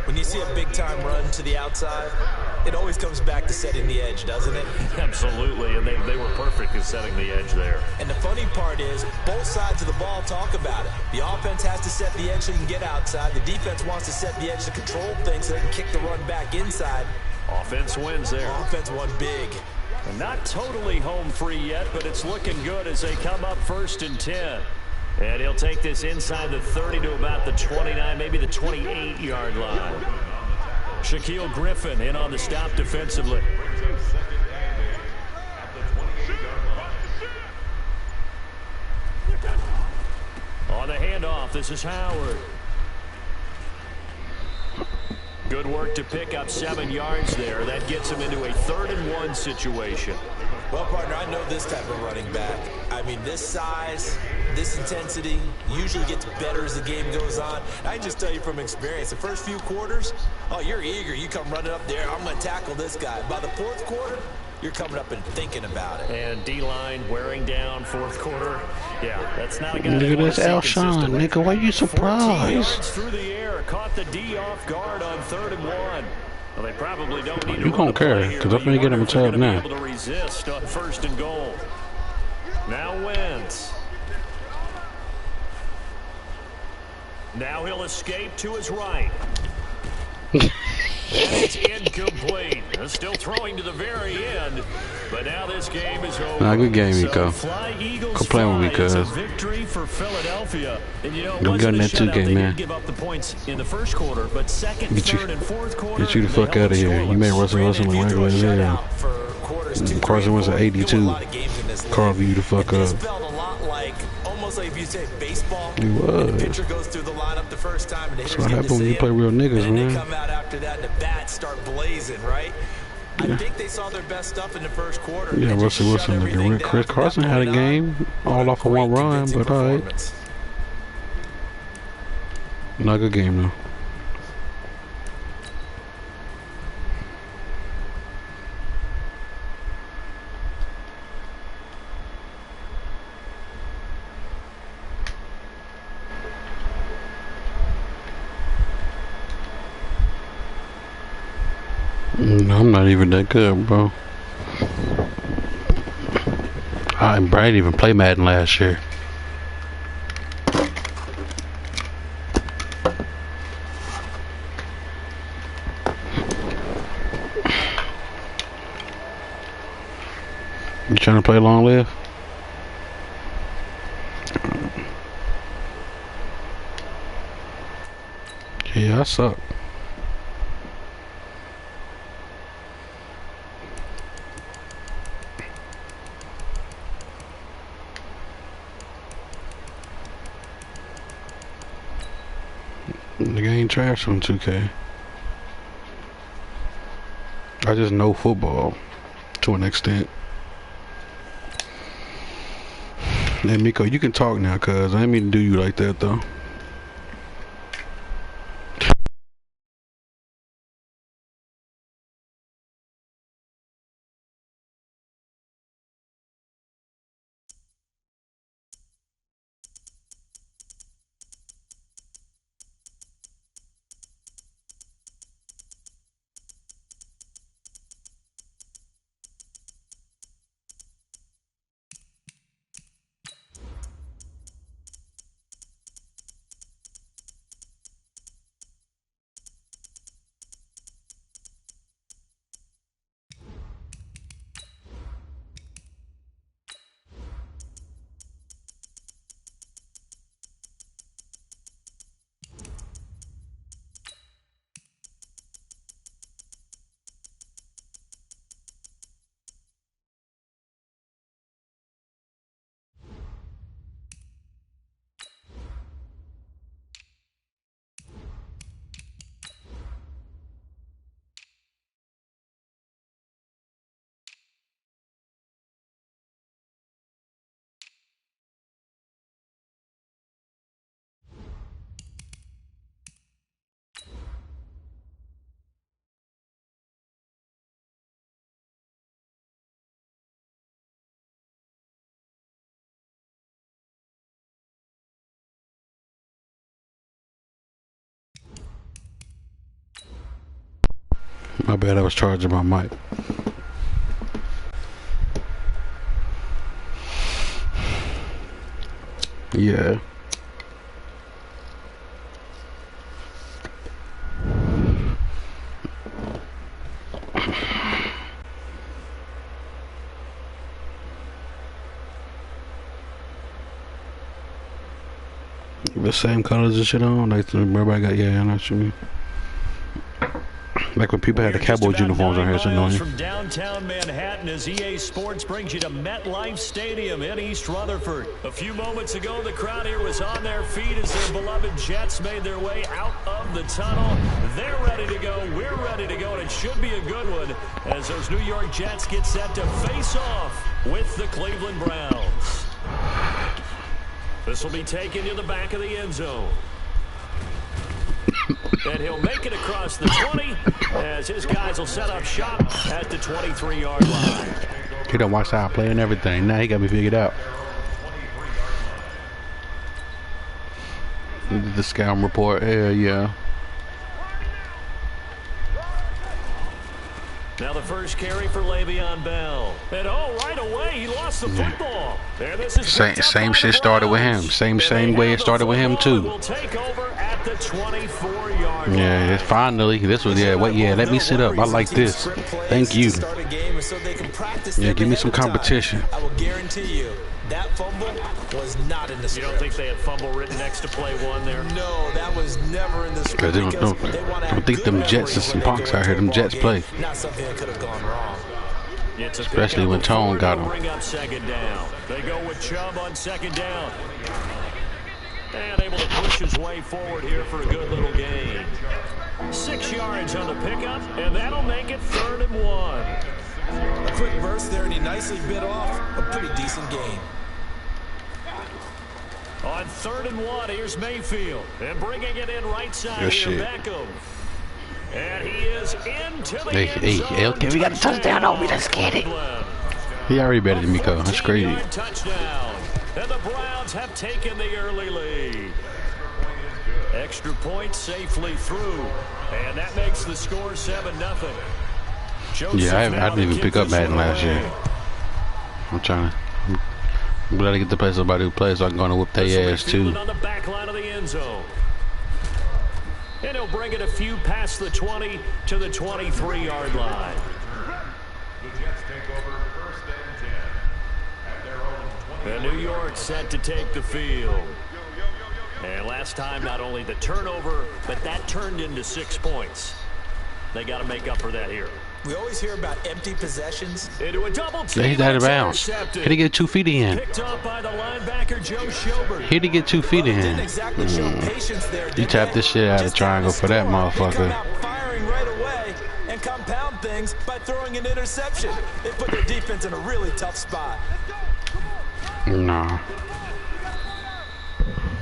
When you see a big-time run to the outside, it always comes back to setting the edge, doesn't it? Absolutely, and they were perfect in setting the edge there. And the funny part is, both sides of the ball talk about it. The offense has to set the edge so you can get outside. The defense wants to set the edge to control things so they can kick the run back inside. Offense wins there. Offense won big. Not totally home free yet, but it's looking good as they come up 1st and 10. And he'll take this inside the 30 to about the 29, maybe the 28-yard line. Shaquille Griffin in on the stop defensively. On the handoff, this is Howard. Good work to pick up 7 yards there. That gets him into a 3rd and 1 situation. Well, partner, I know this type of running back. I mean, this size, this intensity usually gets better as the game goes on. I can just tell you from experience, the first few quarters, oh, you're eager. You come running up there, I'm going to tackle this guy. By the 4th quarter, you're coming up and thinking about it. And D-line wearing down 4th quarter. Yeah, that's not a guy. Look at this Alshon, nigga. Why you surprised? Through the air, caught the D off guard on 3rd and 1. Well, they probably don't need you gonna care, because I'm gonna get him a tub now. Able to resist on 1st and goal. Now Wentz. Now he'll escape to his right. And it's incomplete. Still throwing to the very end, but now this game is over. Nah, good game, Nico. Go play with me, cuz. Victory for Philadelphia. And you know, don't get in that 2K, man. Give up the points in the 1st quarter, but 2nd, 3rd, and 4th quarter. Get you the fuck out of here. You made Russell Wilson look regular as hell. Carson was at 82. Carve you the fuck up. Almost like if you say baseball, he was. The pitcher goes through the lineup the first time, and the that's what happens when you play real niggas, and man. They come out after that, and the bats start blazing, right? Yeah. I think they saw their best stuff in the 1st quarter. Yeah, Russell Wilson looking. Chris Carson had a game all off of one run, but alright. Not a good game though. I'm not even that good, bro. I didn't even play Madden last year. You trying to play long live? Yeah, I suck. The game trash on 2K. I just know football to an extent. Hey Miko, you can talk now, cuz I didn't mean to do you like that though. My bad, I was charging my mic. Yeah. The same colors and shit on. Like everybody got, yeah, I know what you mean. Like when people had the Cowboys uniforms on here, it's annoying. From downtown Manhattan as EA Sports brings you to MetLife Stadium in East Rutherford. A few moments ago, the crowd here was on their feet as their beloved Jets made their way out of the tunnel. They're ready to go. We're ready to go, and it should be a good one as those New York Jets get set to face off with the Cleveland Browns. This will be taken to the back of the end zone. And he'll make it across the 20 as his guys will set up shop at the 23-yard line. He done watched how I play and everything. Now he got me figured out. The scam report. Hell yeah. Now the first carry for Le'Veon Bell. And right away he lost the football. And this is same shit started with him. Same way it started with him too. Will take over at the 24-yard line. Yeah, it's finally this was let me sit up. I like this. Thank you. Yeah, give me some competition. I will guarantee you that fumble was not in the script. You don't think they had fumble written next to play one there? No, that was never in the script. Because don't think them Jets is some punks out here. Them Jets play. Not something that could have gone wrong. Especially when Tone got him. Bring up second down. They go with Chubb on second down. And able to push his way forward here for a good little gain. 6 yards on the pickup, and that'll make it 3rd and 1. A quick burst there, and he nicely bit off a pretty decent gain. On 3rd and 1, here's Mayfield. And bringing it in right side here, Beckham. And he is into the end zone. Okay, we got a touchdown on me. Let's get it. He already better than me, Cole. That's crazy. Touchdown. And the Browns have taken the early lead. Extra point safely through. And that makes the score 7-0. Yeah, I didn't even pick up Madden last year. I'm glad to get to play somebody who plays so I can go and whoop their ass too. On the back line of the end zone. And he'll bring it a few past the 20 to the 23-yard line. And New York set to take the field. And last time, not only the turnover, but that turned into 6 points. They got to make up for that here. We always hear about empty possessions. Into a double team. Yeah, he's out of bounds. Hit to get 2 feet in. Picked up by the linebacker Joe Schobert. Hit to get 2 feet in. You tap this shit out of the triangle for that motherfucker. Firing right away and compound things by throwing an interception. They put their defense in a really tough spot. Nah.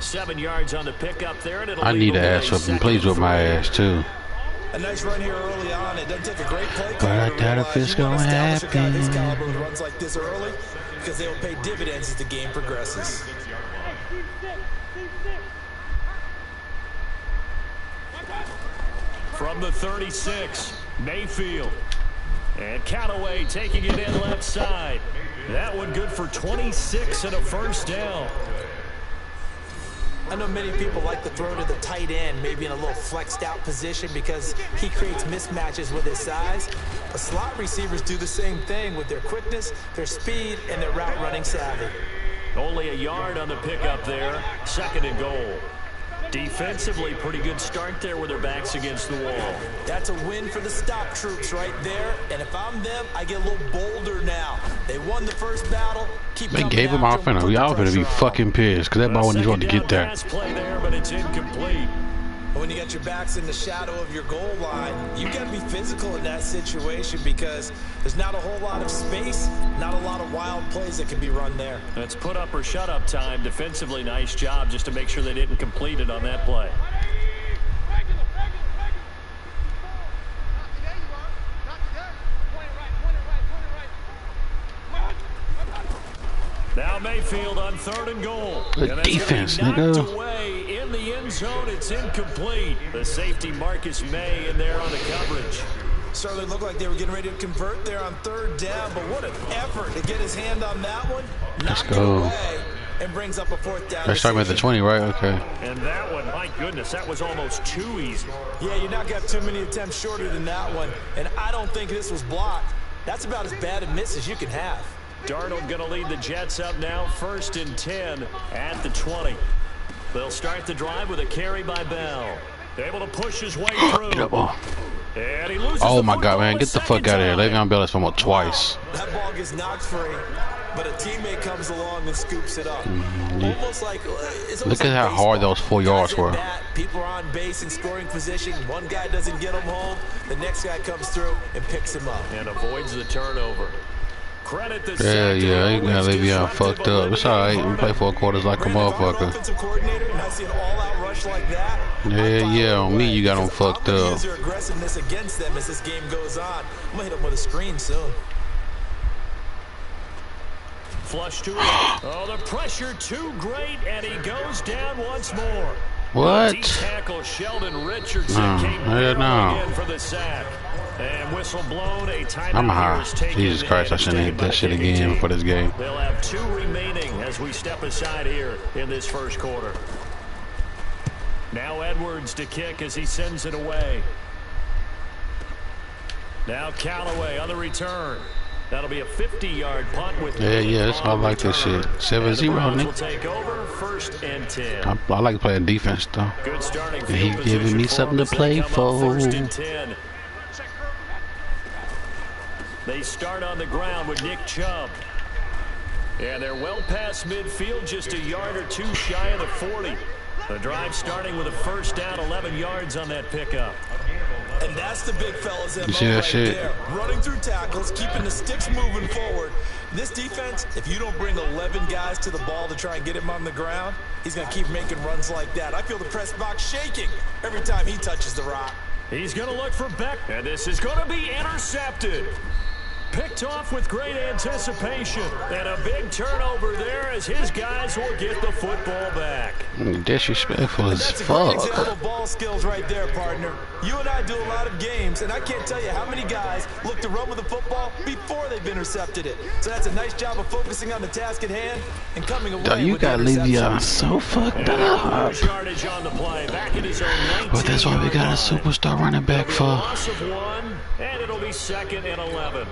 7 yards on the pickup there, and it'll I need to ass up and plays with my ass too. A nice run here early on. It doesn't take a great play. But I doubt if it's gonna happen. This caliber with runs like this early because they will pay dividends as the game progresses. From the 36, Mayfield. And Callaway taking it in left side. That one good for 26 and a first down. I know many people like to throw to the tight end, maybe in a little flexed out position because he creates mismatches with his size. But slot receivers do the same thing with their quickness, their speed, and their route running savvy. Only a yard on the pickup there. 2nd and goal. Defensively, pretty good start there with their backs against the wall. That's a win for the stop troops right there. And if I'm them, I get a little bolder now. They won the first battle. They gave him our finna. We all better be fucking pissed because that ball wasn't going to get there. Play there, but it's incomplete. When you got your backs in the shadow of your goal line, you got to be physical in that situation because there's not a whole lot of space, not a lot of wild plays that can be run there. That's put up or shut up time. Defensively, nice job just to make sure they didn't complete it on that play. Now Mayfield on 3rd and goal. The defense, nigga. Away in the end zone, it's incomplete. The safety Marcus May in there on the coverage. Certainly looked like they were getting ready to convert there on 3rd down, but what an effort to get his hand on that one. Let's go. And brings up a 4th down. They're starting at the 20, right? Okay. And that one, my goodness, that was almost too easy. Yeah, you're not going to have too many attempts shorter than that one, and I don't think this was blocked. That's about as bad a miss as you can have. Darnold going to lead the Jets up now, 1st and 10 at the 20. They'll start the drive with a carry by Bell. Able to push his way through. Get up, ball. And he loses Oh the my God, man! football Get the fuck out of here. They're gonna be able to come up twice. That ball gets knocked free, but a teammate comes along and scoops it up. Almost like it's Look at how hard those 4 yards were. People are on base in scoring position. One guy doesn't get him home. The next guy comes through and picks him up and avoids the turnover. Credit the Yeah, ain't gonna leave you fucked up. It's alright. We play 4 quarters like a motherfucker. Yeah, on me, you got them fucked up. Use your aggressiveness against them as this game goes on. I'm gonna hit them with a screen soon. Flush to it. Oh, the pressure too great, and he goes down once more. What? Tackle Sheldon Richardson came again for the sack. And whistle blown, a timeout. I'm high. Jesus Christ, I shouldn't hit that shit again for this game. They'll have 2 remaining as we step aside here in this first quarter. Now Edwards to kick as he sends it away. Now Callaway on the return. That'll be a 50-yard punt with yeah, that's why I like this shit. 7-0, Nick. Will take over, 1st and 10. I like playing defense though. Good starting and he giving me something to play for. 1st and 10. They start on the ground with Nick Chubb. And they're well past midfield, just a yard or 2 shy of the 40. The drive starting with a first down, 11 yards on that pickup. And that's the big fella's MO you see that right shit? there. Running through tackles, keeping the sticks moving forward. This defense, if you don't bring 11 guys to the ball to try and get him on the ground, he's going to keep making runs like that. I feel the press box shaking every time he touches the rock. He's going to look for Beck, and this is going to be intercepted. Picked off with great anticipation, and a big turnover there as his guys will get the football back. Disrespectful as That's fuck. a great example of ball skills right there, partner. You and I do a lot of games, and I can't tell you how many guys look to run with the football before they've intercepted it. So that's a nice job of focusing on the task at hand and coming away You with gotta the leave y'all interception. so fucked up. Yardage on the play, back in his own 19. But that's why we got a superstar running back for. Loss of 1, and it'll be 2nd and 11.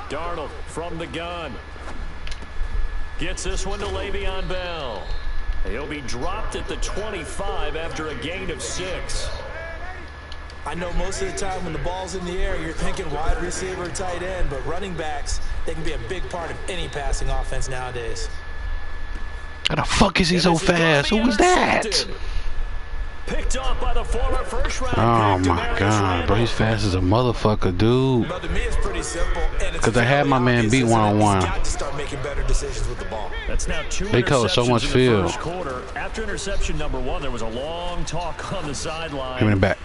Darnold from the gun. Gets this one to Le'Veon Bell. He'll be dropped at the 25 after a gain of 6. I know most of the time when the ball's in the air, you're thinking wide receiver, tight end, but running backs, they can be a big part of any passing offense nowadays. How the fuck is he so fast? Who was that? Picked off by the former first-round Oh my God, bro, he's fast as a motherfucker, dude. But to me, it's pretty simple. Because I had my man beat one-on-one. Got to start making better decisions with the ball. That's now 2 They cover so much interceptions in the field. first quarter. After interception number 1, there was a long talk on the sideline. Give me the back.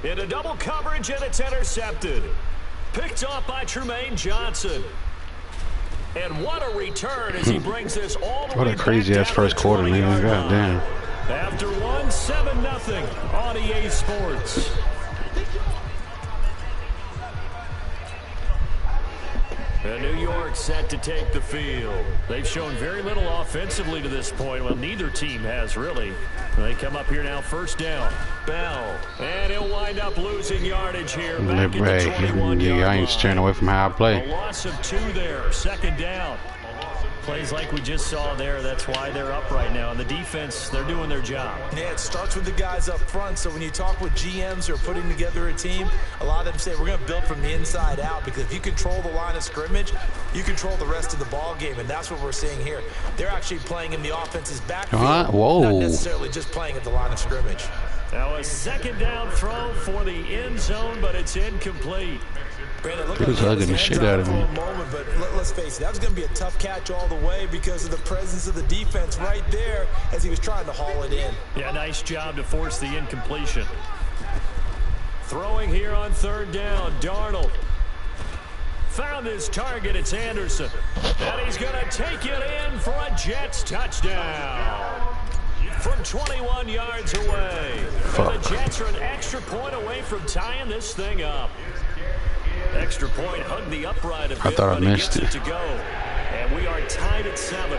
Into double coverage, and it's intercepted. Picked off by Tremaine Johnson. And what a return as he brings this all the way What a crazy ass first quarter, man. God damn. After 7-0 on EA Sports. And New York set to take the field. They've shown very little offensively to this point. Well, neither team has really. They come up here now, first down. Bell. And he'll wind up losing yardage here. Back at the 21-yard I ain't steering away from how I play. A loss of 2 there. 2nd down. Plays like we just saw there. That's why they're up right now. And the defense, they're doing their job. Yeah, it starts with the guys up front. So when you talk with GMs who are putting together a team, a lot of them say we're going to build from the inside out, because if you control the line of scrimmage, you control the rest of the ball game, and that's what we're seeing here. They're actually playing in the offense's backfield, not necessarily just playing at the line of scrimmage. Now a 2nd down throw for the end zone, but it's incomplete. Brandon, He was hugging the shit out of me. But let's face it, that was going to be a tough catch all the way because of the presence of the defense right there as he was trying to haul it in. Yeah, nice job to force the incompletion. Throwing here on 3rd down, Darnold. Found his target, it's Anderson. And he's going to take it in for a Jets touchdown. From 21 yards away. And the Jets are an extra point away from tying this thing up. Extra point hugged the upright a bit, I thought I but he missed gets it. to go. And we are tied at 7.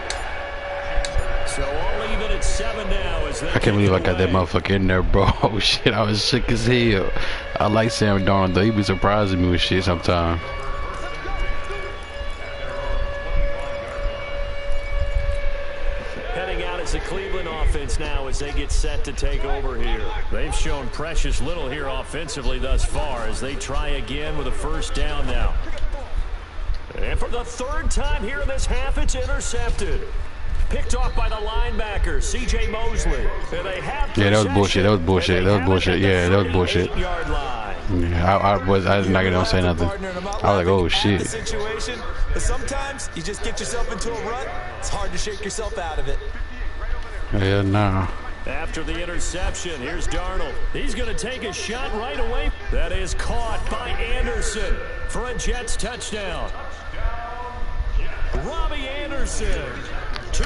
So all even at 7 now as they I can't believe I got that away. motherfucker in there, bro. Oh shit, I was sick as hell. I like Sam Darnold though. He be surprising me with shit sometimes. Heading out as the Cleveland offense now as they get set to take over here. They've shown precious little here offensively thus far as they try again with a first down now. And for the 3rd time here in this half, it's intercepted. Picked off by the linebacker, C.J. Mosley. And they have Yeah, that was bullshit. That was bullshit. That was bullshit. Yeah, that was bullshit. Yeah, I did not get on say nothing. I was like, oh shit. Situation, but sometimes you just get yourself into a rut. It's hard to shake yourself out of it. Yeah, nah. After the interception, here's Darnold. He's going to take a shot right away. That is caught by Anderson for a Jets touchdown. Robbie Anderson.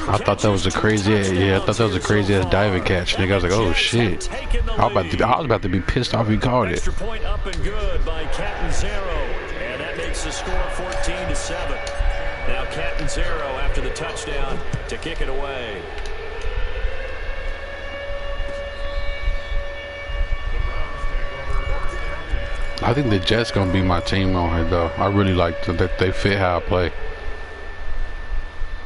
I thought that was a crazy, yeah, I thought that was a crazy ass diving catch, nigga. I was like, oh shit. I was about to be pissed off he caught it. Extra point up and good by Catanzaro, and that makes the score 14-7. Now Catanzaro after the touchdown to kick it away. I think the Jets gonna be my team on here though. I really like that they fit how I play.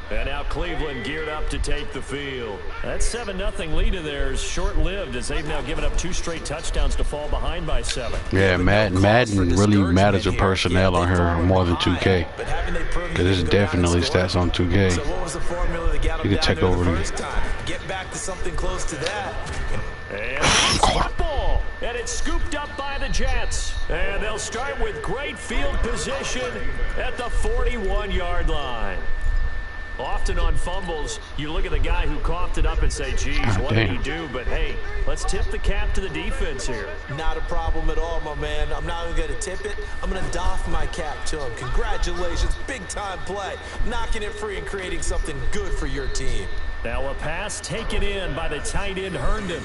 And now Cleveland geared up to take the field. That 7-0 lead of theirs short-lived as they've now given up 2 straight touchdowns to fall behind by 7. Yeah, Madden really matters with personnel on here more than 2K. Because there's definitely stats on 2K. So what was the formula to get You can take over the first time? Get back to something close to that. And football, and it's scooped up by the Jets. And they'll start with great field position at the 41-yard line. Often on fumbles, you look at the guy who coughed it up and say, geez, what did he do? But, hey, let's tip the cap to the defense here. Not a problem at all, my man. I'm not even going to tip it. I'm going to doff my cap to him. Congratulations. Big-time play. Knocking it free and creating something good for your team. Now a pass taken in by the tight end Herndon.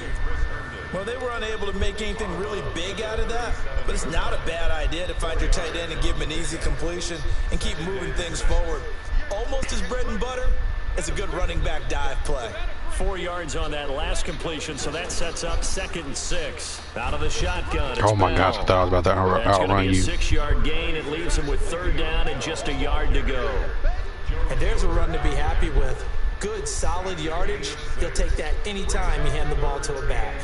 Well, they were unable to make anything really big out of that, but it's not a bad idea to find your tight end and give him an easy completion and keep moving things forward. Almost his bread and butter. It's a good running back dive play. 4 yards on that last completion, so that sets up 2nd and 6. Out of the shotgun. Oh my gosh, I thought I was about to outrun you. That's going to be a 6-yard gain. It leaves him with 3rd down and just a yard to go. And there's a run to be happy with. Good, solid yardage. He'll take that anytime you hand the ball to a back.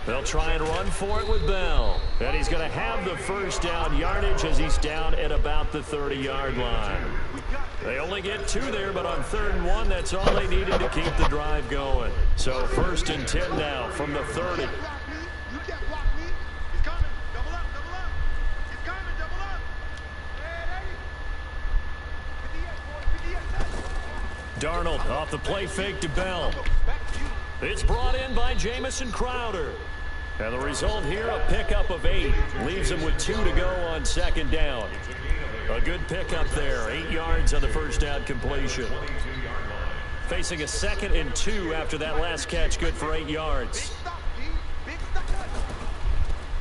They'll try and run for it with Bell. And he's going to have the first down yardage as he's down at about the 30-yard line. They only get 2 there, but on 3rd and 1, that's all they needed to keep the drive going. So 1st and 10 now from the 30. Darnold off the play fake to Bell. It's brought in by Jamison Crowder. And the result here, a pickup of 8. Leaves him with 2 to go on 2nd down. A good pickup there. 8 yards on the first down completion. Facing a 2nd and 2 after that last catch. Good for 8 yards.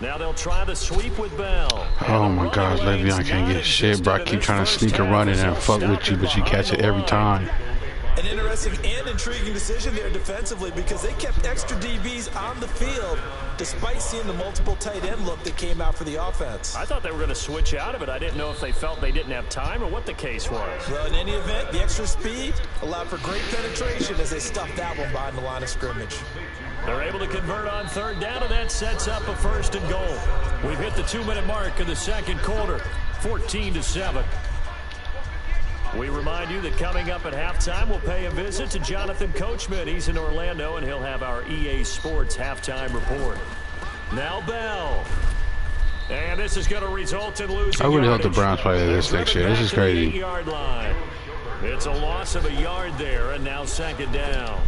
Now they'll try the sweep with Bell. Oh my gosh, Le'Veon can't get shit, bro. I keep trying to sneak a run in and fuck with you, but you catch it every time. An interesting and intriguing decision there defensively because they kept extra DBs on the field despite seeing the multiple tight end look that came out for the offense. I thought they were going to switch out of it. I didn't know if they felt they didn't have time or what the case was. Well, in any event, the extra speed allowed for great penetration as they stuffed that one behind the line of scrimmage. They're able to convert on 3rd down, and that sets up a 1st and goal. We've hit the 2-minute mark in the 2nd quarter, 14-7. We remind you that coming up at halftime, we'll pay a visit to Jonathan Coachman. He's in Orlando, and he'll have our EA Sports halftime report. Now Bell. And this is going to result in losing. I really hope yardage. the Browns play this next year. This is crazy. 8-yard line. It's a loss of a yard there, and now 2nd down.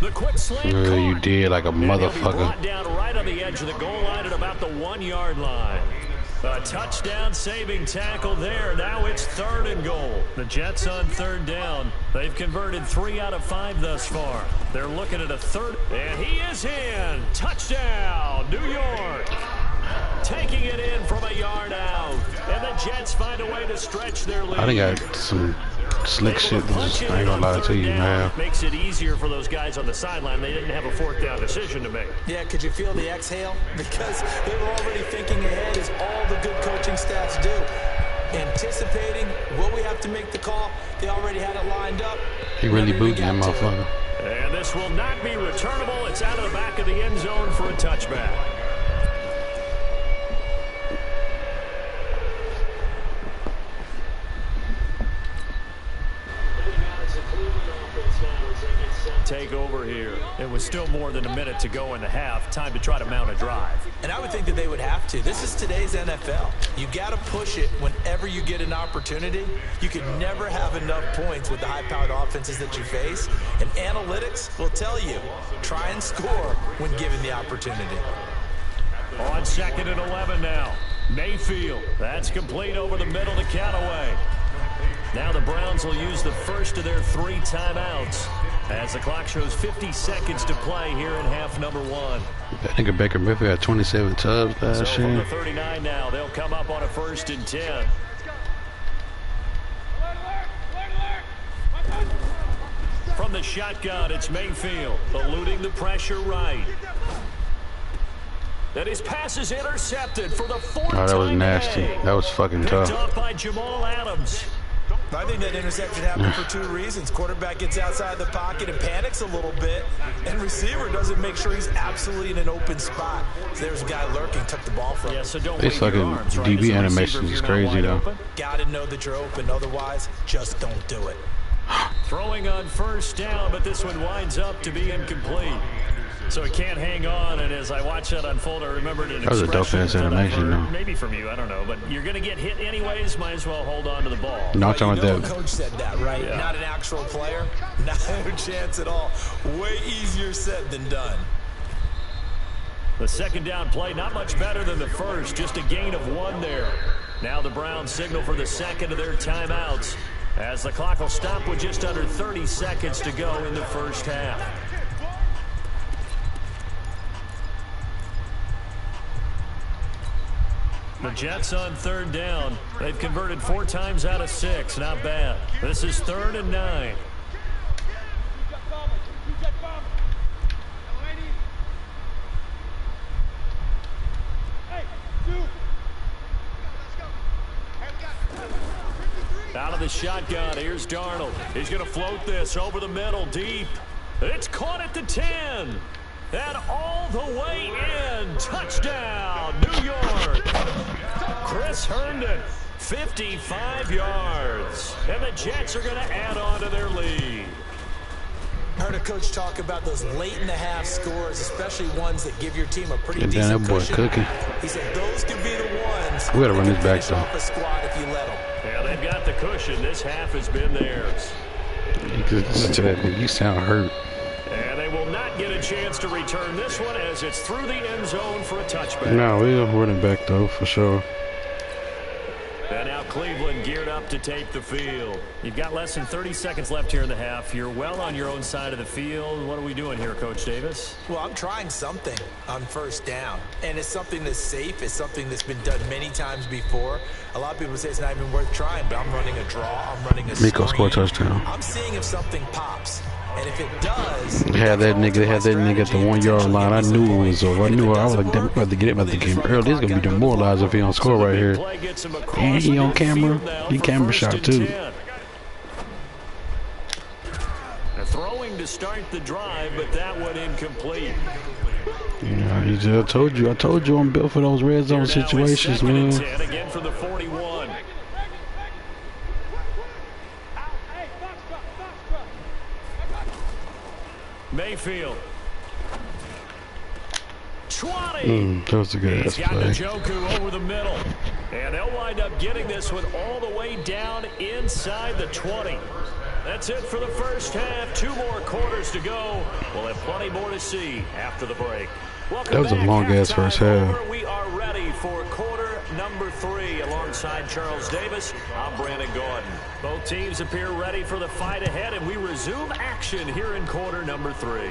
The quick slant You did like a and he'll be motherfucker. brought down right on the edge of the goal line at about the 1-yard line. A touchdown saving tackle there. Now it's 3rd and goal. The Jets on 3rd down. They've converted 3 out of 5 thus far. They're looking at a 3rd. And he is in. Touchdown, New York. Taking it in from a yard out. And the Jets find a way to stretch their lead. I think I got some slick shit. I ain't gonna lie to you, man. Makes it easier for those guys on the sideline. They didn't have a 4th down decision to make. Yeah, could you feel the exhale? Because they were already thinking ahead, as all the good coaching staffs do. Anticipating, will we have to make the call? They already had it lined up. He really booted that motherfucker. And this will not be returnable. It's out of the back of the end zone for a touchback. Take over here. It was still more than a minute to go in the half. Time to try to mount a drive. And I would think that they would have to. This is today's NFL. You got to push it whenever you get an opportunity. You can never have enough points with the high-powered offenses that you face. And analytics will tell you, try and score when given the opportunity. On 2nd and 11 now. Mayfield. That's complete over the middle to Callaway. Now the Browns will use the first of their 3 timeouts as the clock shows 50 seconds to play here in half number 1. That nigga Baker Mayfield had 27 tubs last year. So from the year. 39 now, they'll come up on a 1st and 10. From the shotgun, it's Mayfield, eluding the pressure right. And his pass is intercepted for the 4th time. Oh, that was nasty. Today. That was fucking tough. Picked off by Jamal Adams. I think that interception happened for 2 reasons. Quarterback gets outside the pocket and panics a little bit, and receiver doesn't make sure he's absolutely in an open spot. So there's a guy lurking, took the ball from him. So don't this fucking arms, right? DB animation is crazy, though. Got to know that you're open, otherwise, just don't do it. Throwing on 1st down, but this one winds up to be incomplete. So he can't hang on, and as I watch that unfold, I remembered an expression. That was a dope-ass animation, though. Maybe from you, I don't know, but you're going to get hit anyways, might as well hold on to the ball. No, I'm talking about that. Coach said that, right? Yeah. Not an actual player, not a chance at all. Way easier said than done. The 2nd down play, not much better than the first, just a gain of 1 there. Now the Browns signal for the 2nd of their timeouts, as the clock will stop with just under 30 seconds to go in the 1st half. The Jets on 3rd down. They've converted 4 times out of 6. Not bad. This is 3rd and 9. Out of the shotgun, here's Darnold. He's going to float this over the middle, deep. It's caught at the 10. And all the way in. Touchdown, New York. Chris Herndon, 55 yards. And the Jets are going to add on to their lead. I heard a coach talk about those late-in-the-half scores, especially ones that give your team a pretty and decent that boy cushion. cooking. He said those could be the ones. We gotta run this back, though. Off a squad if you let them. Yeah, they've got the cushion. This half has been theirs. You sound hurt. And they will not get a chance to return this one as it's through the end zone for a touchback. No, we're running back, though, for sure. And now Cleveland geared up to take the field. You've got less than 30 seconds left here in the half. You're well on your own side of the field. What are we doing here, Coach Davis? Well, I'm trying something on 1st down. And it's something that's safe. It's something that's been done many times before. A lot of people say it's not even worth trying, but I'm running a draw. I'm running a screen. Miko scored a touchdown. I'm seeing if something pops. And if it does, They had that nigga at the 1 yard line. I knew it was over. I was like, damn, about to get him out the game early. This is gonna be demoralized if he don't score right here. And he on camera. He camera shot too. Throwing to start the drive, but that one incomplete. Yeah, I told you I'm built for those red zone situations, man. Again for the 41. Mayfield. 20. That was a good ass He's got play. Njoku over the middle. And they'll wind up getting this one all the way down inside the 20. That's it for the first half. 2 more quarters to go. We'll have plenty more to see after the break. That was a long-ass first half. We are ready for quarter number 3. Alongside Charles Davis, I'm Brandon Gordon. Both teams appear ready for the fight ahead, and we resume action here in quarter number 3.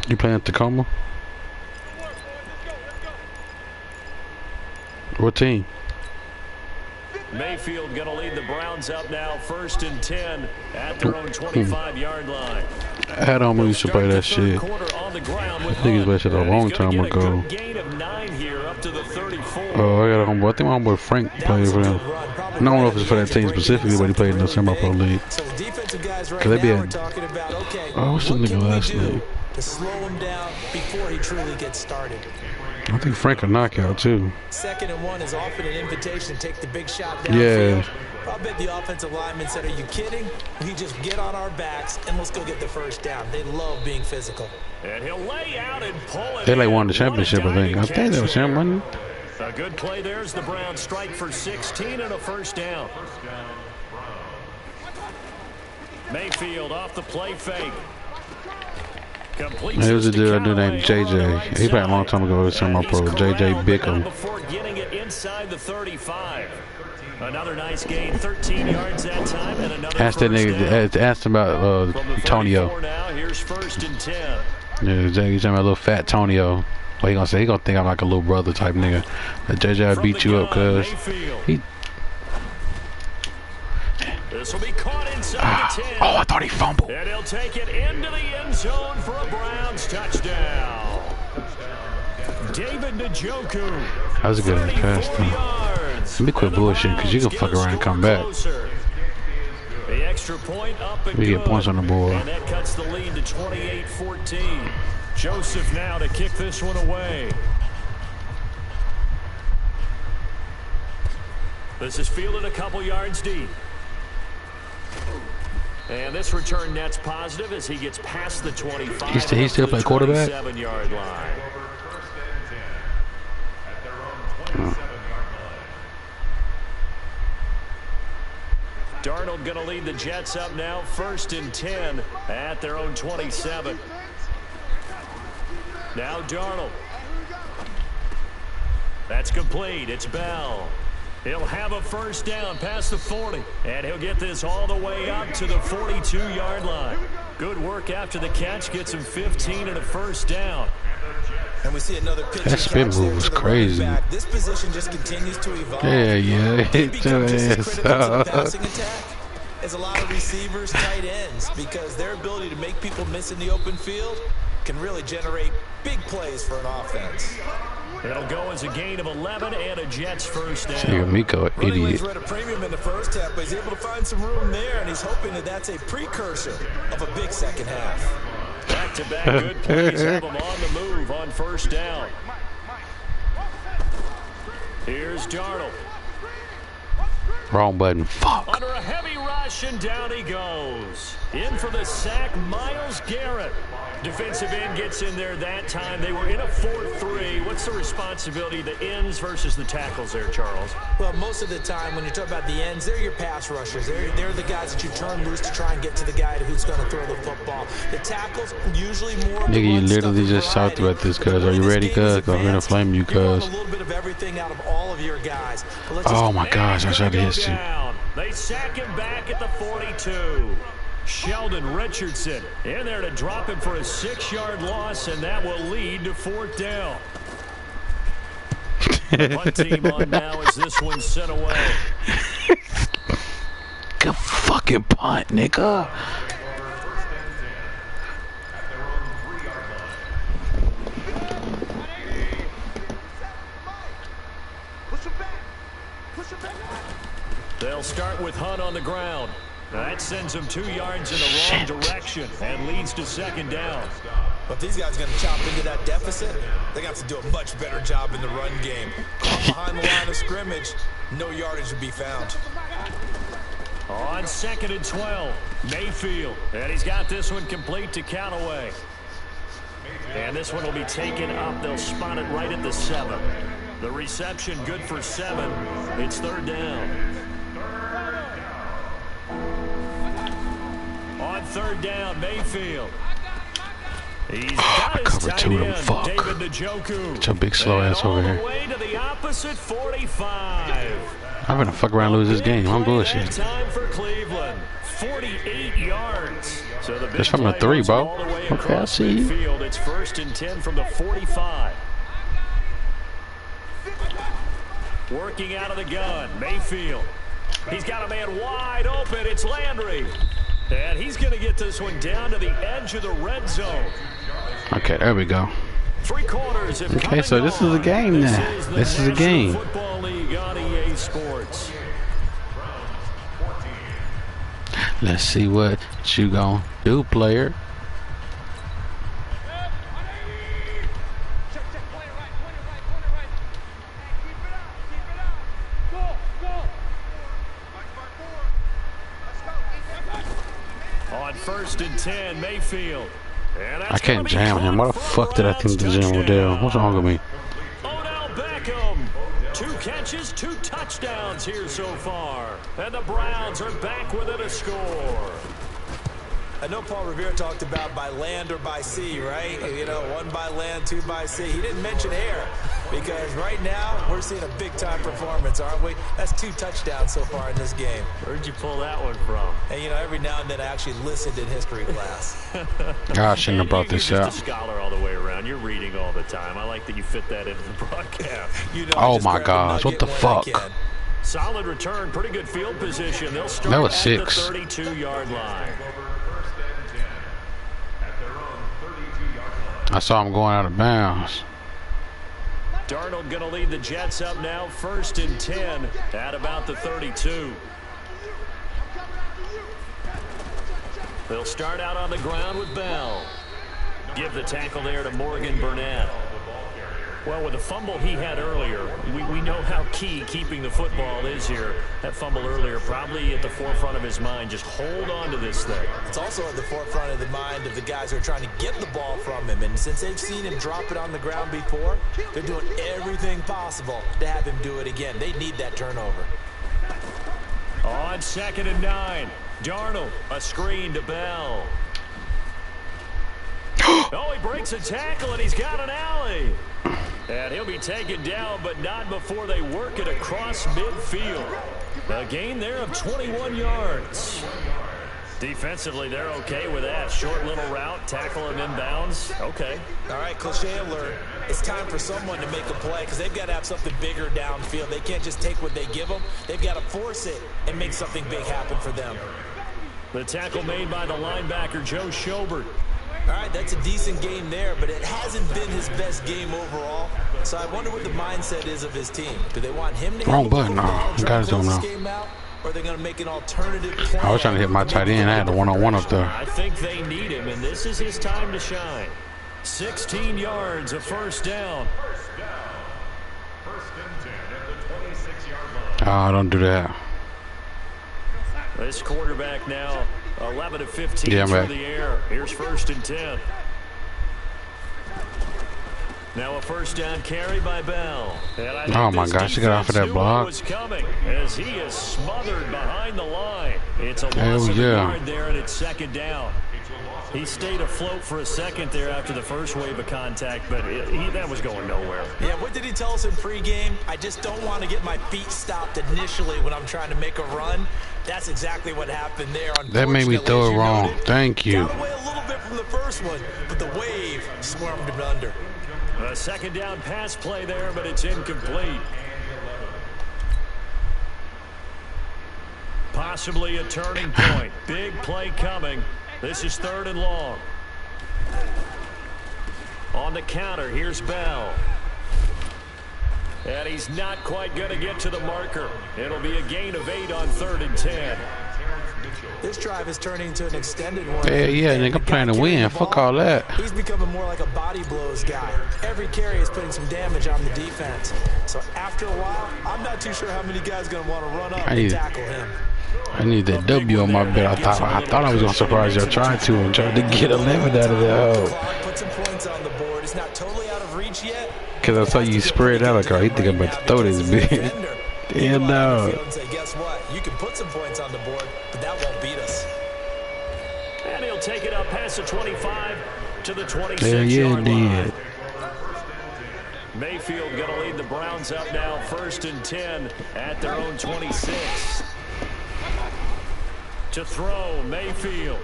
You playing at Tacoma? What team? Mayfield going to lead the Browns up now, 1st and 10 at their own 25-yard line. I had on when we used to play that shit. I think it's played it a long time ago. Oh, I got a homeboy. I think my homeboy Frank played for him. I don't know if it's for that team specifically, but he played in the semi-pro league. Cause they be at, oh, what's the nigga last name? To slow him down before he truly gets started. I think Frank a knockout too. 2nd and 1 is often an invitation to take the big shot downfield. Yeah. I bet the offensive lineman said, "Are you kidding? We just get on our backs and let's go get the first down." They love being physical. And he'll lay out and pull it. They like won the championship, I think. I think that was him, wasn't it? A good play. There's the Browns strike for 16 and a first down. Mayfield off the play fake. There was a dude I knew named JJ. He played a long time ago with semi-pro. JJ Bickham. Before getting it inside the 35. Another nice gain, 13 yards that time, and another. Ask that nigga. Ask him about Tonio. Now, here's 1st and 10. Yeah, Jay, you talking about little fat Tonio. What he gonna say? He gonna think I'm like a little brother type nigga. But JJ, I beat you up, cuz he. This will be caught inside the 10. Oh, I thought he fumbled. And he'll take it into the end zone for a Browns touchdown. David Njoku. That was a good pass, though. Let me quit bullshitting, because you can fuck around and come back. The extra point up and we get points on the board. And that cuts the lead to 28-14. Joseph now to kick this one away. This is fielded a couple yards deep. And this return net's positive as he gets past the 25. He still play quarterback? 7-yard line. Darnold going to lead the Jets up now, 1st and 10 at their own 27. Now Darnold. That's complete. It's Bell. He'll have a first down past the 40, and he'll get this all the way up to the 42-yard line. Good work after the catch, gets him 15 and a first down. And we see another pitch. That spin move was crazy. This position just continues to evolve. Yeah. Hit your ass. As a lot of receivers, tight ends, because their ability to make people miss in the open field can really generate big plays for an offense. It'll go as a gain of 11 and a Jets first down. See, Miko, idiot. He's read a premium in the first half, but he's able to find some room there, and he's hoping that that's a precursor of a big second half. Back-to-back good plays have him on the move on first down. Here's Darnold. Wrong button. Fuck. Under a heavy rush, and down he goes. In for the sack, Myles Garrett. Defensive end gets in there that time. They were in a 4-3. What's the responsibility of the ends versus the tackles there, Charles? Well, most of the time when you talk about the ends, they're your pass rushers. They're the guys that you turn loose to try and get to the guy who's going to throw the football. The tackles, usually more. Nigga, you literally just shouted about this, cuz. Are you ready, cuz? I'm going to flame you, cuz. Oh my gosh, I tried to hit you. They sack him back at the 42. Sheldon Richardson in there to drop him for a 6-yard loss, and that will lead to 4th down. The punt team on now as this one's sent away. Good fucking punt, nigga. They'll start with Hunt on the ground. That sends them 2 yards in the wrong direction and leads to 2nd down. But these guys are going to chop into that deficit. They're going to have to do a much better job in the run game. Caught behind the line of scrimmage, no yardage to be found. On 2nd and 12, Mayfield. And he's got this one complete to Callaway. And this one will be taken up. They'll spot it right at the 7. The reception good for 7. It's 3rd down. On 3rd down, Mayfield. He's got his cover tight two of them. end, Fuck. David Njoku. Get your big slow And ass over all here. the way to the opposite 45. I'm gonna fuck around and lose this game. I'm bullshit. Time for Cleveland. 48 yards. So the big It's from the play 3, was bro. all the way Okay, I across see you. midfield. It's 1st and 10 from the 45. Working out of the gun, Mayfield. He's got a man wide open. It's Landry. And he's going to get this one down to the edge of the red zone. Okay, there we go. 3 quarters. Okay, so this is a game now. This is a game. Football League on EA Sports. Let's see what you gonna do, player. On 1st and 10, Mayfield. And I can't jam him. Why the fuck did I think the jam was there? What's wrong with me? Odell Beckham. 2 catches, 2 touchdowns here so far. And the Browns are back within a score. I know Paul Revere talked about by land or by sea, right? You know, 1 by land, 2 by sea. He didn't mention air because right now we're seeing a big-time performance, aren't we? That's 2 touchdowns so far in this game. Where'd you pull that one from? And, you know, every now and then I actually listened in history class. I shouldn't have brought this You're out. just a scholar all the way around. You're reading all the time. I like that you fit that into the broadcast. You know, Oh just my grab a gosh, what nugget the when I fuck? can. Solid return, pretty good field position. They'll start That was at 6. the 32-yard line. I saw him going out of bounds. Darnold going to lead the Jets up now, 1st and 10 at about the 32. They'll start out on the ground with Bell. Give the tackle there to Morgan Burnett. Well, with the fumble he had earlier, we know how key keeping the football is here. That fumble earlier probably at the forefront of his mind. Just hold on to this thing. It's also at the forefront of the mind of the guys who are trying to get the ball from him. And since they've seen him drop it on the ground before, they're doing everything possible to have him do it again. They need that turnover. On 2nd and 9, Darnold, a screen to Bell. Oh, he breaks a tackle, and he's got an alley. And he'll be taken down, but not before they work it across midfield. A gain there of 21 yards. Defensively, they're okay with that. Short little route, tackle him inbounds. Okay. All right, cliche alert. It's time for someone to make a play because they've got to have something bigger downfield. They can't just take what they give them. They've got to force it and make something big happen for them. The tackle made by the linebacker, Joe Schobert. All right, that's a decent game there, but it hasn't been his best game overall. So I wonder what the mindset is of his team. Do they want him to Wrong button. No, you guys don't know. Or are they going to make an alternative plan? I was trying to hit my tight end. I had a one-on-one up there. I think they need him, and this is his time to shine. 16 yards, a 1st down. Oh, don't do that. This quarterback now 11 of 15 Yeah, through man. the air. Here's 1st and 10. Now a 1st down carry by Bell. And I think Oh my this gosh, he got off of that defense knew what block. was coming as he is smothered behind the line. It's a Hell loss of a yeah. yard there, and it's 2nd down. He stayed afloat for a second there after the first wave of contact, but that was going nowhere. Yeah, what did he tell us in pregame? I just don't want to get my feet stopped initially when I'm trying to make a run. That's exactly what happened there. That made me throw it wrong. Thank you. Got away a little bit from the first one, but the wave swarmed him under. A 2nd down pass play there, but it's incomplete. Possibly a turning point. Big play coming. This is 3rd and long. On the counter, here's Bell. And he's not quite going to get to the marker. It'll be a gain of 8 on 3rd and 10. This drive is turning into an extended one. Yeah, yeah, nigga, I'm playing to win. Fuck all that. He's becoming more like a body blows guy. Every carry is putting some damage on the defense. So after a while, I'm not too sure how many guys going to want to run up and tackle him. I need that W on my belt. I thought I was gonna surprise you. I tried to and tried to get 11 out of that. Put some points on the board. It's not totally out of reach yet. Cause I saw you spread out like, oh, he think I'm about to throw this bitch. Damn, no. Say, guess what? You can put some points on the board, but that won't beat us. And he'll take it up past the 25. to the Hell 26-yard yeah, line. it did. Mayfield going to lead the Browns up now, 1st and 10 at their own 26. To throw, Mayfield.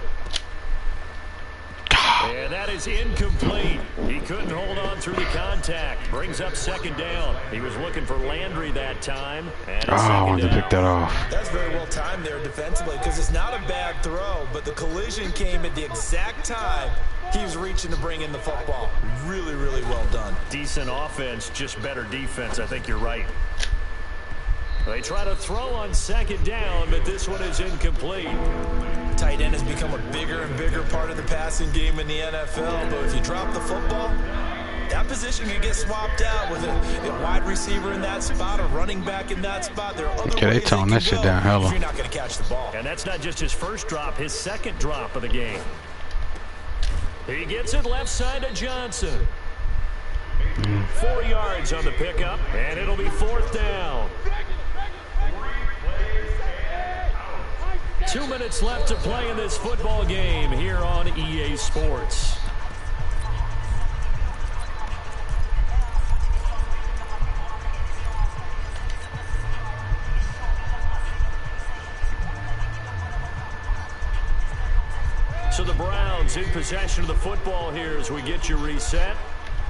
And that is incomplete. He couldn't hold on through the contact. Brings up 2nd down. He was looking for Landry that time. And I wanted to pick that off. That's very well timed there defensively because it's not a bad throw, but the collision came at the exact time he was reaching to bring in the football. Really, really well done. Decent offense, just better defense. I think you're right. They try to throw on 2nd down, but this one is incomplete. Tight end has become a bigger and bigger part of the passing game in the NFL, but if you drop the football, that position can get swapped out with a wide receiver in that spot, a running back in that spot. There are other Okay, they ways tone that shit down hella. if you're not going to catch the ball. And that's not just his first drop, his 2nd drop of the game. He gets it left side to Johnson. 4 yards on the pickup, and it'll be 4th down. 2 minutes left to play in this football game here on EA Sports. So the Browns in possession of the football here as we get you reset.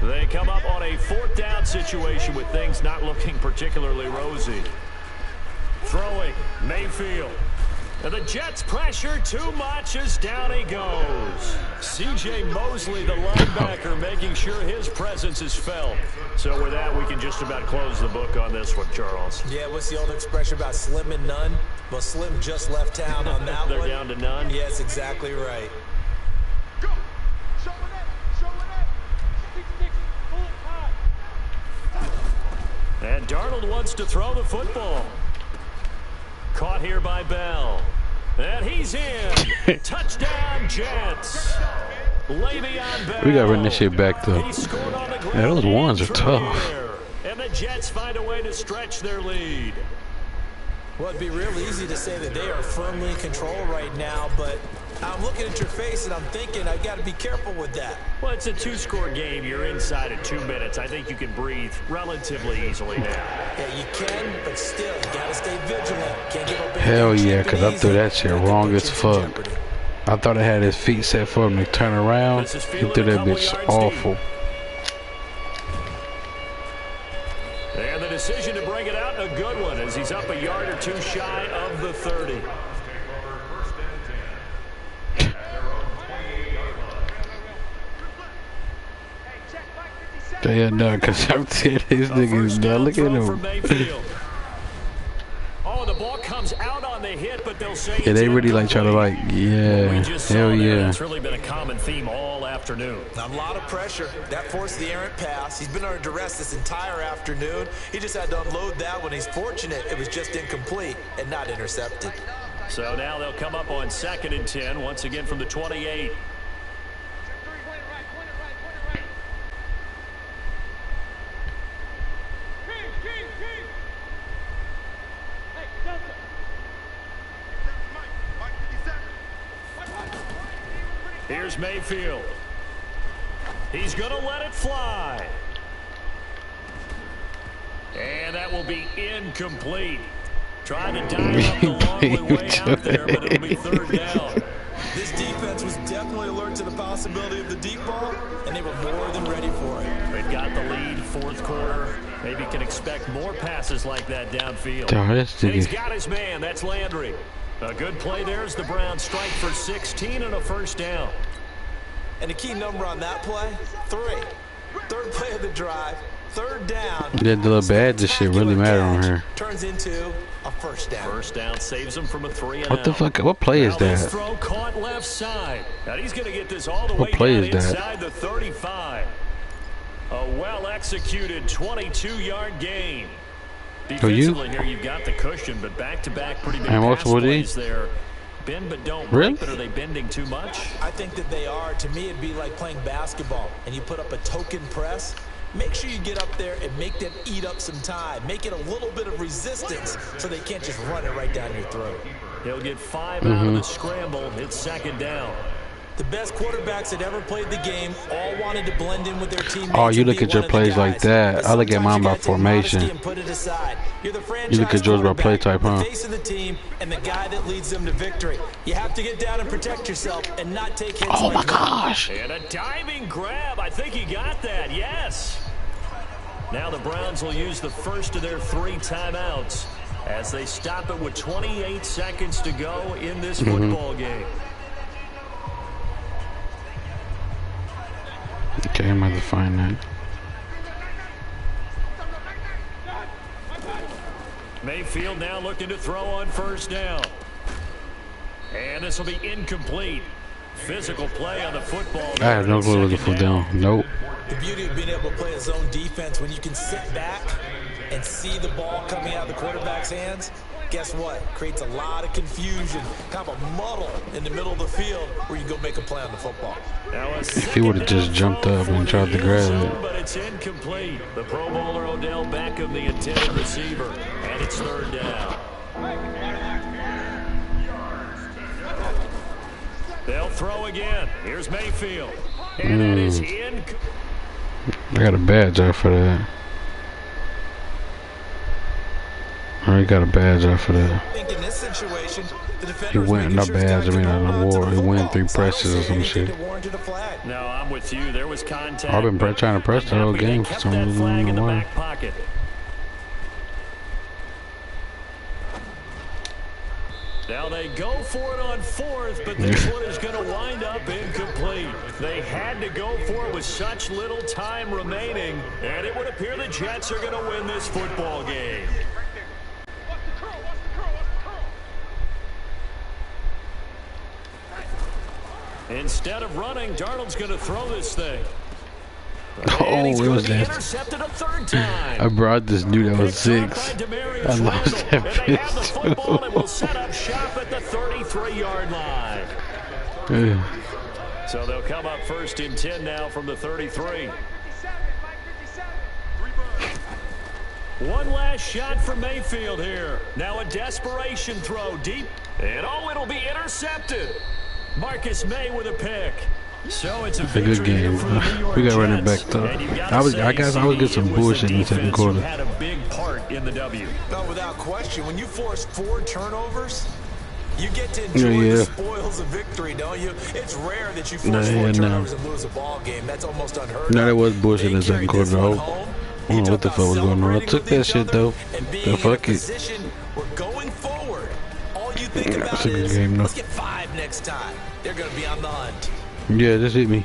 They come up on a 4th down situation with things not looking particularly rosy. Throwing, Mayfield. And the Jets pressure too much as down he goes. C.J. Mosley, the linebacker, making sure his presence is felt. So with that, we can just about close the book on this one, Charles. Yeah, what's the old expression about slim and none? Well, Slim just left town on that They're one. down to none? Yes, exactly right. And Darnold wants to throw the football. Caught here by Bell. And he's in. Touchdown, Jets. Le'Veon Bell. We got to run this shit back, though. Yeah, those ones are tough. And the Jets find a way to stretch their lead. Well, it'd be real easy to say that they are firmly in control right now, but I'm looking at your face and I'm thinking I got to be careful with that. Well, it's a 2-score game. You're inside of 2 minutes. I think you can breathe relatively easily now. Yeah, you can, but still, you got to stay vigilant. Can't give up. Hell yeah, because I threw that shit wrong as fuck. I thought I had his feet set for him to turn around. He threw that bitch awful. And the decision to bring it out, a good one, as he's up a yard or two shy of the 30. Yeah, no, because I'm saying these niggas, now look at him. Oh, the ball comes out on the hit, but they'll say Yeah, they really like try to like, yeah, hell yeah. It's really been a common theme all afternoon. A lot of pressure. That forced the errant pass. He's been under duress this entire afternoon. He just had to unload that when he's fortunate. It was just incomplete and not intercepted. So now they'll come up on 2nd and 10, once again from the 28. Here's Mayfield. He's going to let it fly. And that will be incomplete. Trying to dive up the long way out there, but it'll be 3rd down. This defense was definitely alert to the possibility of the deep ball, and they were more than ready for it. They've got the lead, 4th quarter. Maybe can expect more passes like that downfield. And he's got his man. That's Landry. A good play there as the Browns strike for 16 and a 1st down. And the key number on that play, 3. 3rd play of the drive, 3rd down. Yeah, the little bad, this shit really matter on here. Turns into a 1st down. 1st down saves him from a 3 and What the fuck? What play is that? Throw caught left side. Now he's going to get this all the What way play down is that? inside the 35. A well-executed 22-yard gain. Defensively here, you've got the cushion, but back-to-back pretty big pass plays there. Bend but don't break, but are they bending too much? I think that they are. To me, it'd be like playing basketball, and you put up a token press. Make sure you get up there and make them eat up some time. Make it a little bit of resistance so they can't just run it right down your throat. He'll get 5 out of the scramble. It's 2nd down. The best quarterbacks that ever played the game all wanted to blend in with their teammates. Oh, you look at your plays like that. I look at mine by formation. You're the You look at yours by play type, the huh? face of the team, and the guy that leads them to victory. You have to get down and protect yourself and not take hits. Oh like my that. gosh! And a diving grab. I think he got that. Yes. Now the Browns will use the first of their 3 timeouts as they stop it with 28 seconds to go in this football game. Okay, I'm about to find that. Mayfield now looking to throw on first down. And this will be incomplete. Physical play on the football. I have no clue what the full down. Nope. The beauty of being able to play a zone defense when you can sit back and see the ball coming out of the quarterback's hands, guess what? Creates a lot of confusion, kind of a muddle in the middle of the field where you go make a play on the football. If he would have just jumped up and tried to grab it. But it's incomplete. The Pro Bowler Odell Beckham, the intended receiver, and it's third down. They'll throw again. Here's Mayfield. And that is in. I got a badge out for that. I already got a badge out for that. I think in this situation, the He defender went, not badge, I mean an award. He won 3 presses or some shit. No, I'm with you. There was contact. I've been trying to press the whole game for some reason. I don't know why. Pocket. Now they go for it on 4th, but this one is going to wind up incomplete. They had to go for it with such little time remaining, and it would appear the Jets are going to win this football game. Instead of running, Darnold's going to throw this thing. Oh, it was that. I brought this dude that was 6. I lost that bitch too. Will set up shop at the 33-yard line. So they'll come up first and 10 now from the 33. One last shot for Mayfield here. Now a desperation throw deep. And oh, it'll be intercepted. Marcus May with a pick. So it's a good game. We got running back though. I guess I would get some bullshit in the second quarter. Had a big part in the W. No, without question. When you force 4 turnovers, you get to enjoy the spoils of victory, don't you? It's rare that you force 4 turnovers and lose a ball game. That's almost unheard of. No, that was bullshit in the second quarter though. I don't know what the fuck was going on. I took that shit though. The fuck it. We're going forward. All you think about is let's get 5 next time. They're going to be on the hunt. Yeah, just hit me.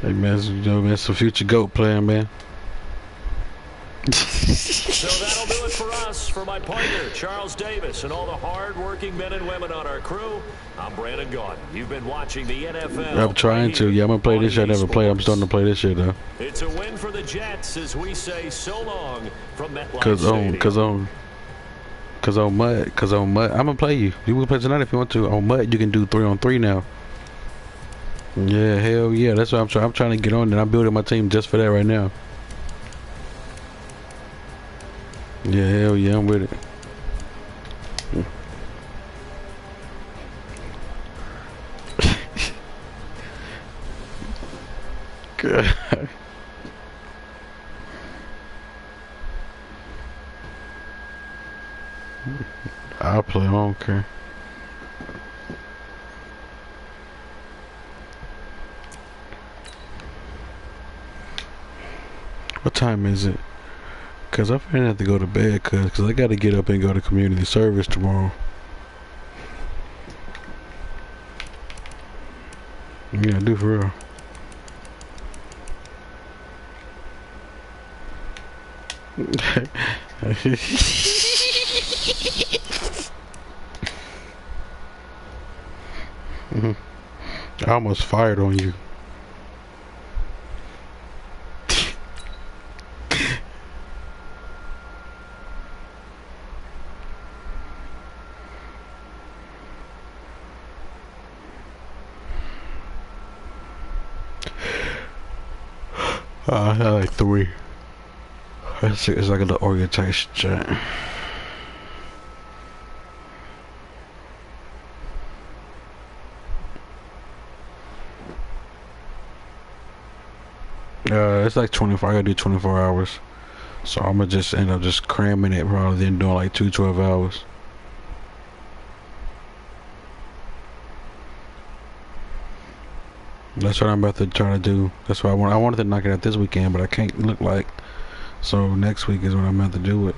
Hey man, man, some future GOAT playing, man. So that'll do it for us. For my partner, Charles Davis, and all the hard-working men and women on our crew, I'm Brandon Gaudin. You've been watching the NFL. I'm trying to. Yeah, I'm going to play this shit. I never played. I'm starting to play this shit, though. It's a win for the Jets as we say so long from MetLife Stadium. Cause on Mud, I'm going to play you. You can play tonight if you want to. On Mud, you can do 3-on-3 now. Yeah, hell yeah. That's what I'm trying. I'm trying to get on, and I'm building my team just for that right now. Yeah, hell yeah, I'm with it. God. I'll play, I don't care. What time is it? Cause I'm gonna have to go to bed, cause I gotta get up and go to community service tomorrow. Yeah, I do for real. I almost fired on you. I had like 3. It's like a little orientation chat. It's like 24. I gotta do 24 hours. So I'm gonna just end up just cramming it rather than doing like 2 12 hours. That's what I'm about to try to do. That's why I wanted to knock it out this weekend, but I can't look like. So next week is when I'm about to do it.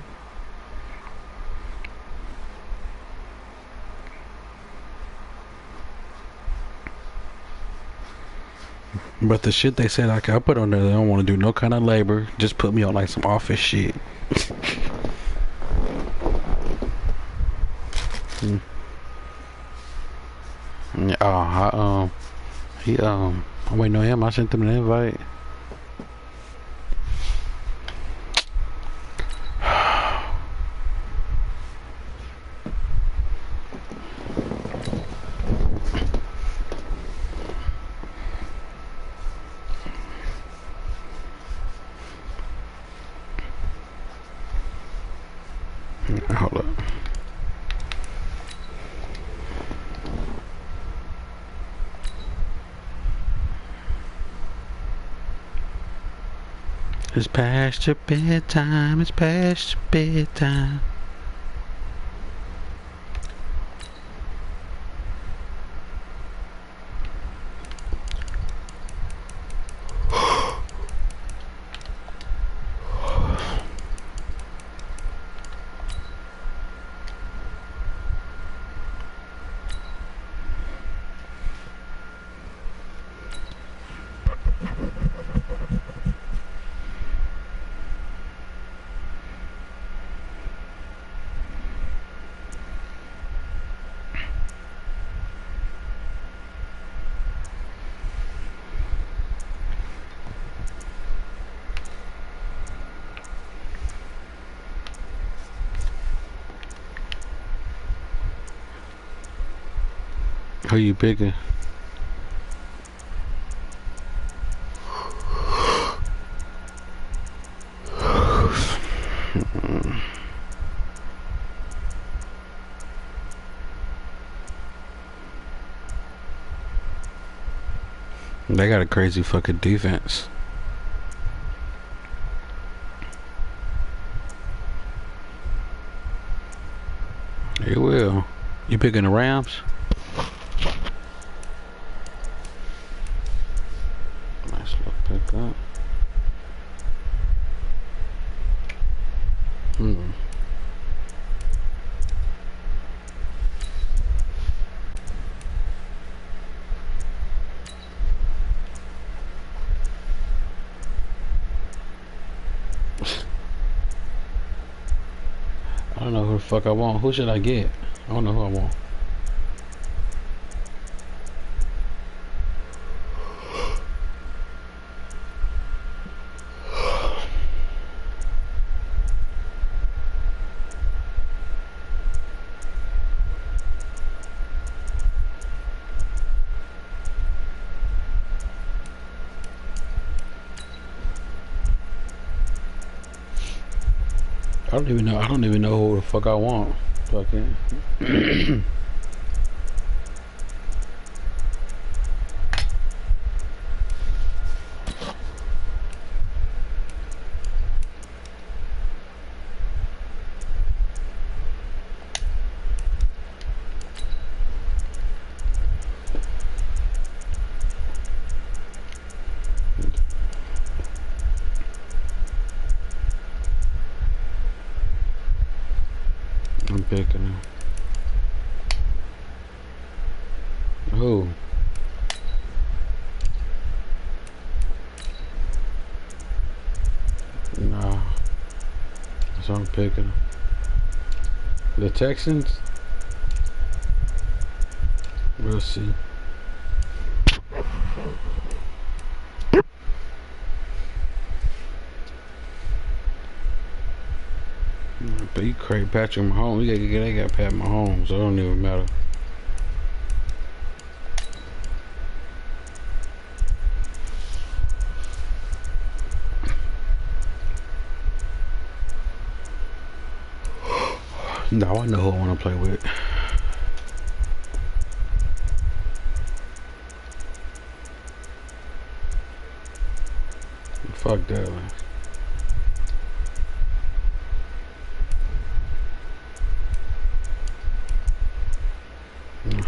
But the shit they said I put on there, they don't want to do no kind of labor. Just put me on like some office shit. Yeah, I'm waiting on him. I sent him an invite. Hold up. It's past your bedtime. It's past your bedtime. Who you picking? They got a crazy fucking defense. You will. You picking the Rams? Nice little pickup. I don't know who the fuck I want. Who should I get? I don't know who I want. I don't even know who the fuck I want. Fucking. I'm picking him. Who? Nah. So I'm picking him. The Texans? We'll see. But you crazy Patrick Mahomes. They got Pat Mahomes, so it don't even matter. No, I know who I want to play with. Fuck that one.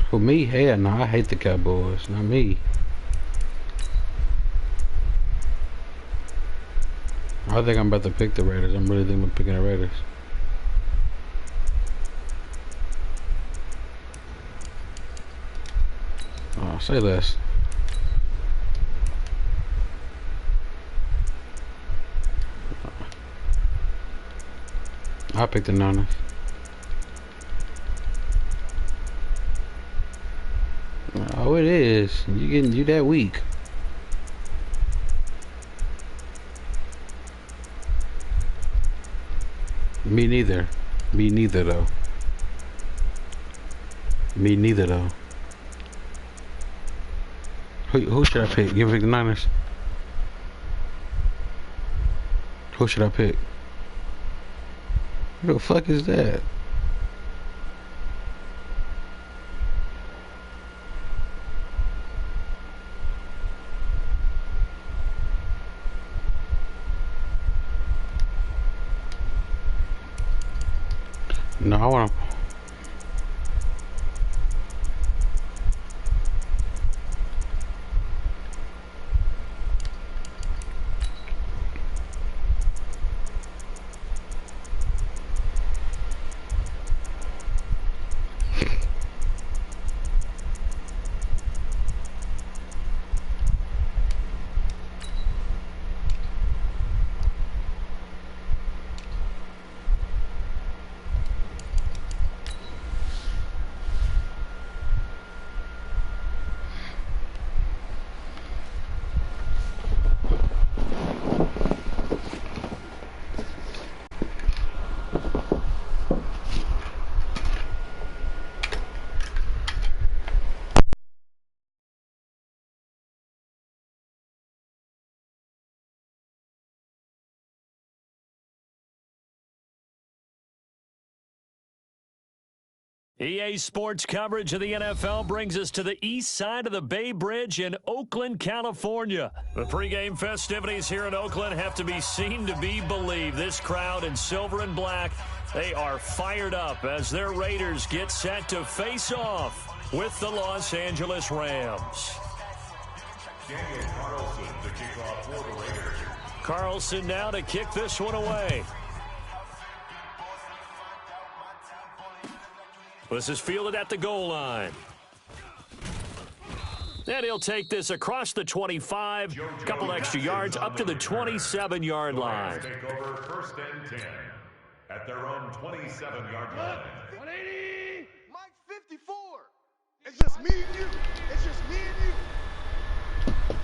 For me, hell no, I hate the Cowboys. Not me. I think I'm about to pick the Raiders. I'm really thinking of picking the Raiders. Oh, say less. I picked the Niners. Oh, it is. You that weak. Me neither. Me neither though. Me neither though. Who should I pick? You pick the Niners? Who should I pick? Who the fuck is that? No, I want to. EA Sports coverage of the NFL brings us to the east side of the Bay Bridge in Oakland, California. The pregame festivities here in Oakland have to be seen to be believed. This crowd in silver and black, they are fired up as their Raiders get set to face off with the Los Angeles Rams. Daniel Carlson to kick off for the Raiders. Carlson now to kick this one away. This is fielded at the goal line. And he'll take this across the 25, a couple extra yards up to the 27-yard line. Take over first and 10 at their own 27-yard line. 180! Mike 54! It's just me and you. It's just me and you.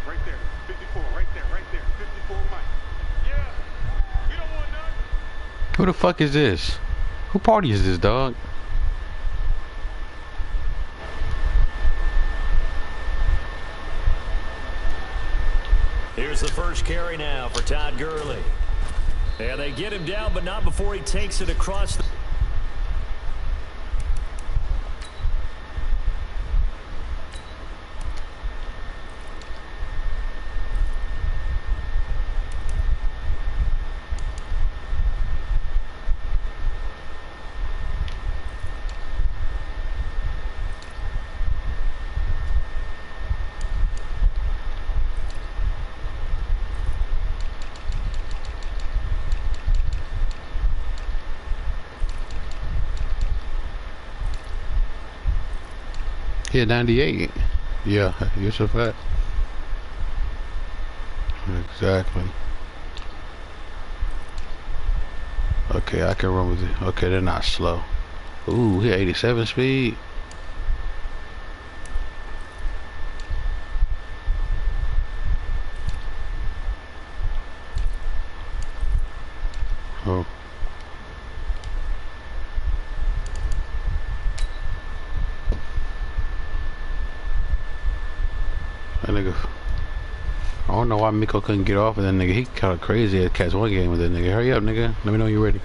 Right there, 54, right there, 54 Mike. Yeah, we don't want none. Who the fuck is this? Who party is this, dog? Here's the first carry now for Todd Gurley. And they get him down, but not before he takes it across the... Yeah, 98. Yeah, you're so fat. Exactly. Okay, I can run with it. Okay, they're not slow. Ooh, he 87 speed. Oh. That nigga, I don't know why Miko couldn't get off of that nigga. He kind of crazy at catch one game with that nigga. Hurry up, nigga. Let me know when you're ready.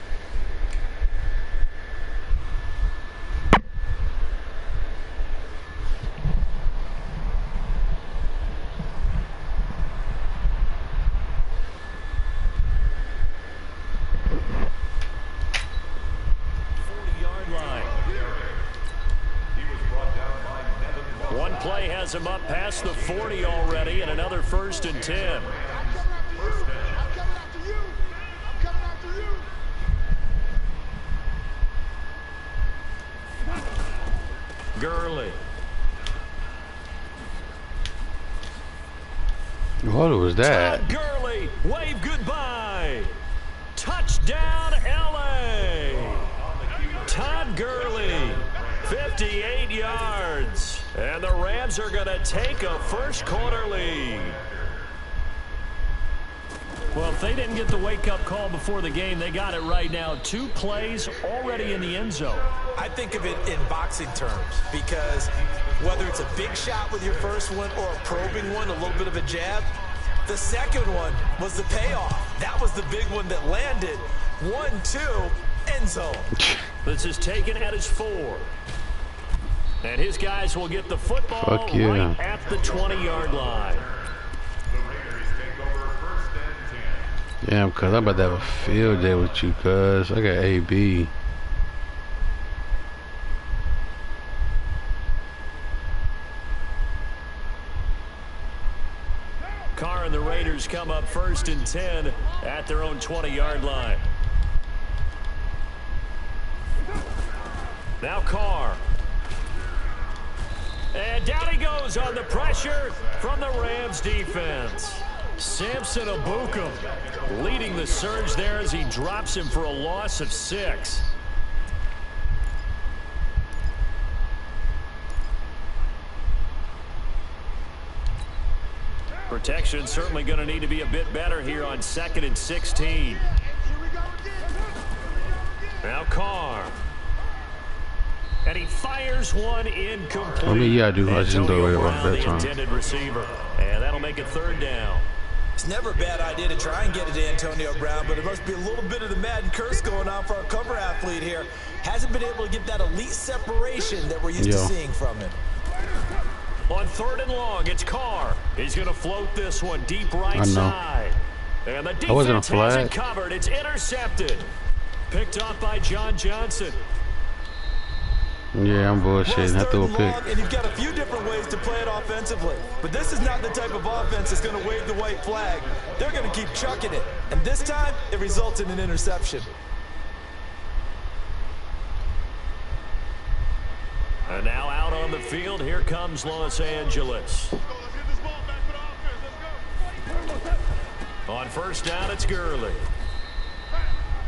has him up past the 40 already, and another 1st and 10. Gurley. What was that? Todd Gurley, wave goodbye. Touchdown, LA. Todd Gurley, 58 yards. And the Rams are going to take a first-quarter lead. Well, if they didn't get the wake-up call before the game, they got it right now. 2 plays already in the end zone. I think of it in boxing terms because whether it's a big shot with your first one or a probing one, a little bit of a jab, the second one was the payoff. That was the big one that landed. 1-2, end zone. This is taken at his 4. And his guys will get the football right at the 20-yard line. Damn, cuz I'm about to have a field day with you, cuz I got AB. Carr and the Raiders come up 1st and 10 at their own 20-yard line. Now Carr. And down he goes on the pressure from the Rams defense. Samson Abukum leading the surge there as he drops him for a loss of 6. Protection certainly going to need to be a bit better here on 2nd and 16. Now Carr. And he fires one incomplete. I mean, yeah, I do. I just enjoy it Brown, that the time. intended receiver. And that'll make it 3rd down. It's never a bad idea to try and get it to Antonio Brown, but it must be a little bit of the Madden curse going on for our cover athlete here. Hasn't been able to get that elite separation that we're used to seeing from him. On 3rd and long, it's Carr. He's going to float this one deep right side. And the defense has it covered. It's intercepted. Picked off by John Johnson. Yeah, I'm bullshitting. I threw a pick. And you've got a few different ways to play it offensively. But this is not the type of offense that's going to wave the white flag. They're going to keep chucking it. And this time, it results in an interception. And now out on the field, here comes Los Angeles. On 1st down, it's Gurley.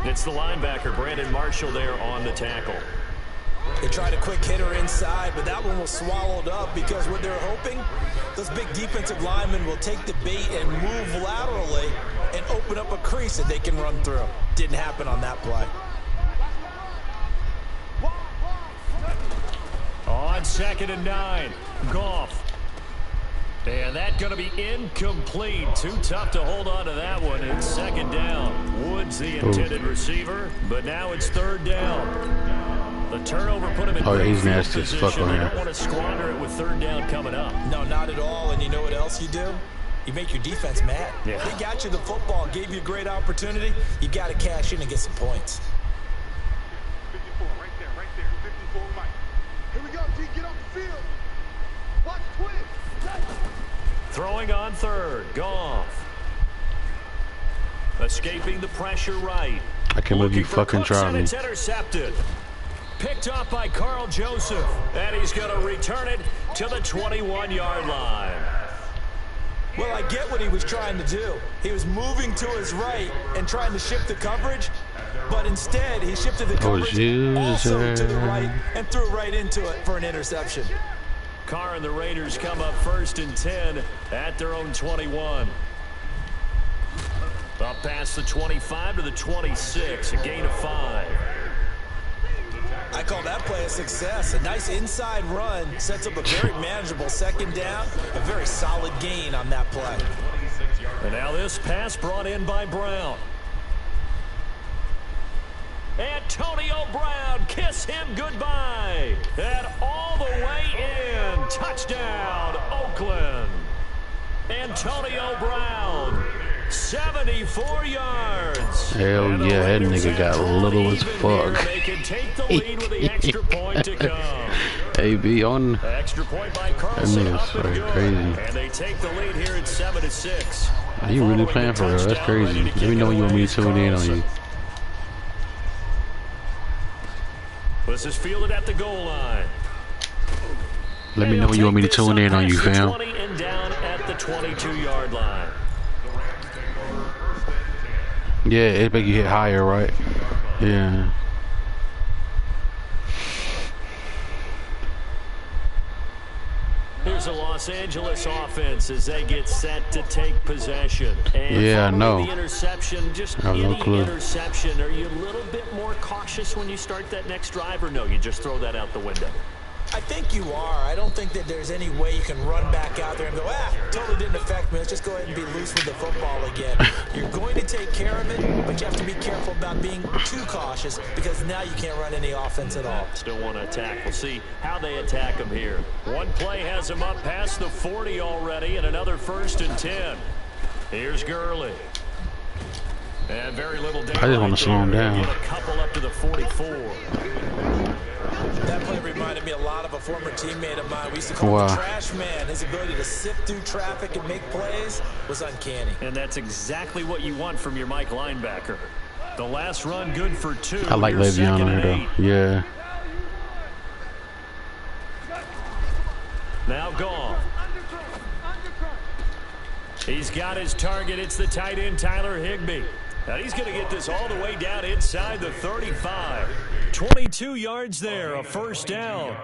It's the linebacker, Brandon Marshall, there on the tackle. They tried a quick hitter inside, but that one was swallowed up because what they're hoping, those big defensive linemen will take the bait and move laterally and open up a crease that they can run through. Didn't happen on that play. On 2nd and 9, Goff. And that's going to be incomplete. Too tough to hold on to that one. It's 2nd down. Woods the intended receiver, but now it's 3rd down. The turnover put him in he's nasty as fuck on here. here. Don't want to squander it with 3rd down coming up. No, not at all. And you know what else you do? You make your defense mad. Yeah. They got you the football, gave you a great opportunity. You got to cash in and get some points. 54, right there, 54, Mike. Here we go, G, get off the field. Watch twist. Throwing on 3rd, Goff. Escaping the pressure right. I can't believe you fucking tried me. It's intercepted. Picked off by Carl Joseph. And he's going to return it to the 21-yard line. Well, I get what he was trying to do. He was moving to his right and trying to shift the coverage, but instead he shifted the coverage also to the right and threw right into it for an interception. Carr and the Raiders come up 1st and 10 at their own 21. Up past the 25 to the 26, a gain of 5. I call that play a success. A nice inside run sets up a very manageable 2nd down. A very solid gain on that play. And now this pass brought in by Brown. Antonio Brown, kiss him goodbye. And all the way in. Touchdown, Oakland. Antonio Brown, 74 yards. Hell yeah, that nigga got little as fuck. They can take the lead with the extra point to come. AB on. Extra point by That Carlson. nigga's Up and fucking good. crazy. And they take the lead here at 7-6. Are you really playing for real? That's crazy. Let me know when you want me to tune in on you. This is fielded at the goal line. Let me know when you want me to tune in on you, fam. 20 and down at the 22-yard line. Yeah, it make you hit higher, right? Yeah. Here's a Los Angeles offense as they get set to take possession. And Yeah, I know. The interception, just I have no any clue. interception. Are you a little bit more cautious when you start that next drive, or no, you just throw that out the window? I think you are. I don't think that there's any way you can run back out there and go, totally didn't affect me. Let's just go ahead and be loose with the football again. You're going to take care of it, but you have to be careful about being too cautious because now you can't run any offense at all. Still want to attack. We'll see how they attack them here. One play has them up past the 40 already, and another 1st and 10. Here's Gurley. And very little daylight. I just want to slow him down. Get a couple up to the 44. That play reminded me a lot of a former teammate of mine. We used to call him the trash man. His ability to sift through traffic and make plays was uncanny. And that's exactly what you want from your Mike linebacker. The last run good for 2. I like Le'Veon there, though. Yeah. Now gone. He's got his target. It's the tight end, Tyler Higbee. Now he's going to get this all the way down inside the 35. 22 yards there, a 1st down.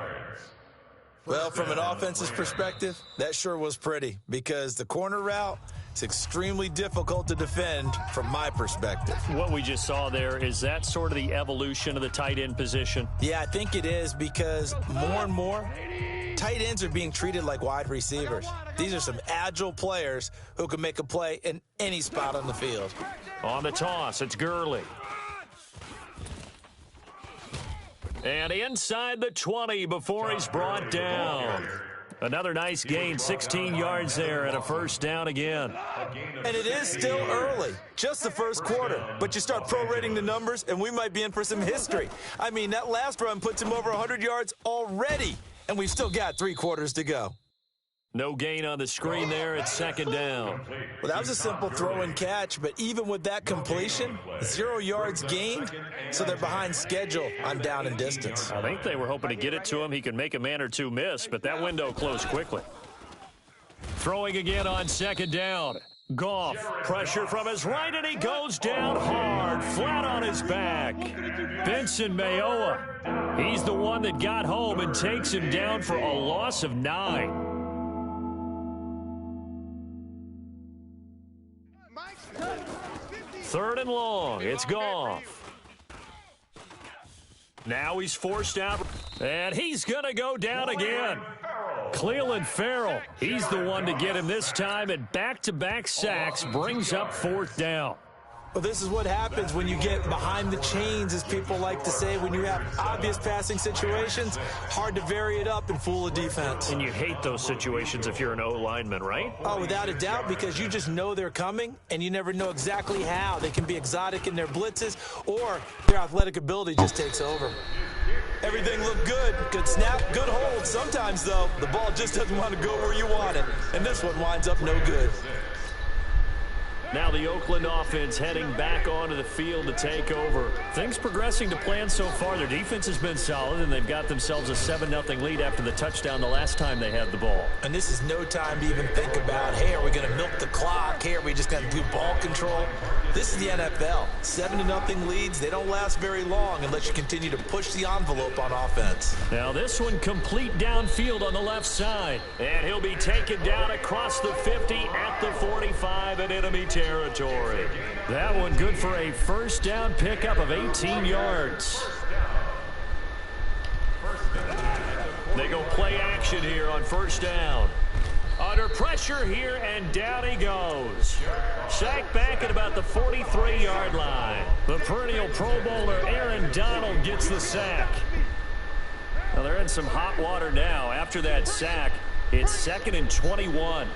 Well, from an offense's perspective, that sure was pretty because the corner route is extremely difficult to defend from my perspective. What we just saw there, is that sort of the evolution of the tight end position? Yeah, I think it is because more and more tight ends are being treated like wide receivers. These are some agile players who can make a play in any spot on the field. On the toss, it's Gurley. And inside the 20 before he's brought down. Another nice gain, 16 yards there and a 1st down again. And it is still early, just the 1st quarter. But you start prorating the numbers, and we might be in for some history. I mean, that last run puts him over 100 yards already, and we've still got 3 quarters to go. No gain on the screen there. It's 2nd down. Well, that was a simple throw and catch, but even with that completion, 0 yards gained, so they're behind schedule on down and distance. I think they were hoping to get it to him. He could make a man or two miss, but that window closed quickly. Throwing again on 2nd down. Goff, pressure from his right, and he goes down hard, flat on his back. Benson Mayowa, he's the one that got home and takes him down for a loss of 9. 3rd and long. It's Goff. Now he's forced out, and he's going to go down again. Cleveland Farrell, he's the one to get him this time, and back-to-back sacks brings up 4th down. Well, this is what happens when you get behind the chains, as people like to say. When you have obvious passing situations, hard to vary it up and fool a defense. And you hate those situations if you're an O-lineman, right? Oh, without a doubt, because you just know they're coming, and you never know exactly how. They can be exotic in their blitzes, or their athletic ability just takes over. Everything looked good. Good snap, good hold. Sometimes, though, the ball just doesn't want to go where you want it, and this one winds up no good. Now the Oakland offense heading back onto the field to take over. Things progressing to plan so far. Their defense has been solid, and they've got themselves a 7-0 lead after the touchdown the last time they had the ball. And this is no time to even think about, hey, are we going to milk the clock? Hey, are we just going to do ball control? This is the NFL. 7-0 leads, they don't last very long unless you continue to push the envelope on offense. Now this one complete downfield on the left side. And he'll be taken down across the 50 at the 45 at enemy territory. That one good for a 1st down pickup of 18 yards. They go play action here on 1st down. Under pressure here, and down he goes. Sacked back at about the 43-yard line. The perennial Pro Bowler Aaron Donald gets the sack. Now they're in some hot water now. After that sack, it's 2nd and 21.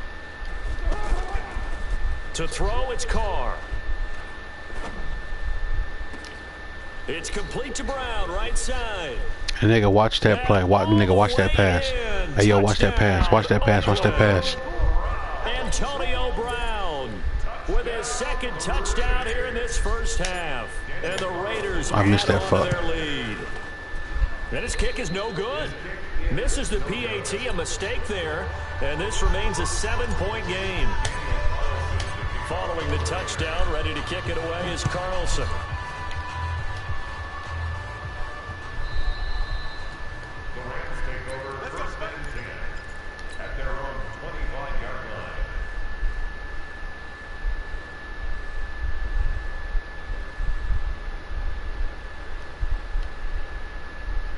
To throw, it's Carr. It's complete to Brown, right side. And nigga, watch that play. Nigga, watch that pass. Hey, yo, watch that pass. Watch that pass. Watch that pass. Antonio Brown with his second touchdown here in this first half. And the Raiders I missed that fuck. their lead. And his kick is no good. Misses the PAT, a mistake there. And this remains a 7-point game. Following the touchdown, ready to kick it away is Carlson.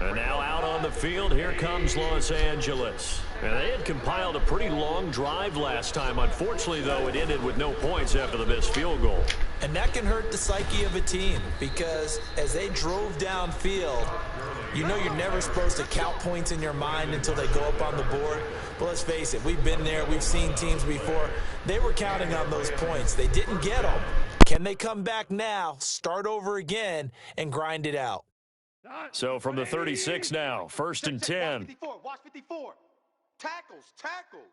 And now out on the field, here comes Los Angeles. And they had compiled a pretty long drive last time. Unfortunately, though, it ended with no points after the missed field goal. And that can hurt the psyche of a team because as they drove downfield, you know you're never supposed to count points in your mind until they go up on the board. But let's face it, we've been there. We've seen teams before. They were counting on those points. They didn't get them. Can they come back now, start over again, and grind it out? So from the 36 now, 1st and 10. Watch 54. Watch 54. Tackles. Tackles.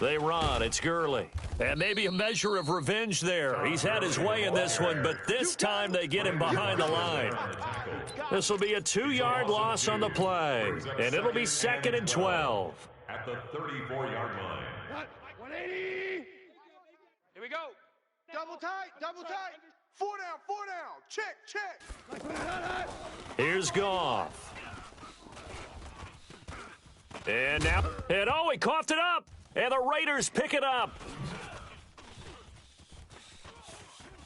They run. It's Gurley. And maybe a measure of revenge there. He's had his way in this one, but this time they get him behind the line. This will be a 2-yard loss on the play, and it'll be 2nd and 12. At the 34-yard line. 180. Here we go. Double tight. Double tight. 4 down. 4 down. Check. Check. Here's Goff. And now, and oh, he coughed it up. And the Raiders pick it up.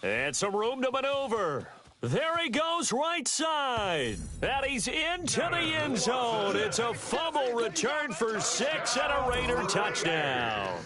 And some room to maneuver. There he goes, right side. And he's into the end zone. It's a fumble return for 6 and a Raider touchdown.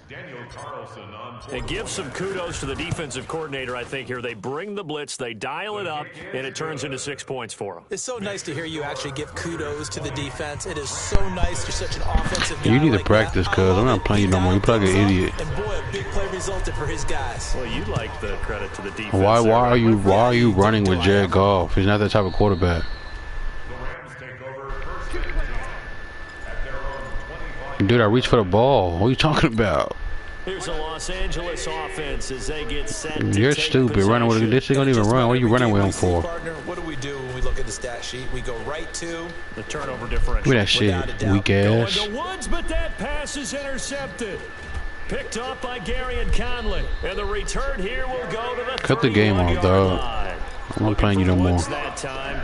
Daniel Carlson on point. And give some kudos to the defensive coordinator, I think, here. They bring the blitz, they dial it up, and it turns into 6 points for them. It's so nice to hear you actually give kudos to the defense. It is so nice. You're such an offensive guy. You need to like practice, cuz. I'm not playing you no more. You probably an idiot. And boy, a big play resulted for his guys. Well, you like the credit to the defense. Why are you running with Jared Goff? He's not that type of quarterback. The Rams take over 1st and 10 at their own 25. Dude, I reached for the ball. What are you talking about? Here's a Los Angeles offense as they get set to You're take stupid. possession. Running with this thing don't even run. What are you running with him for? Partner, what do we do when we look at the stat sheet? We go right to The turnover differential. Look at that shit. Weak ass. Going to Woods, but that pass is intercepted. Picked off by Gary and Conley. And the return here will go to the Cut the game off, dog. I'm not playing you no more. That time.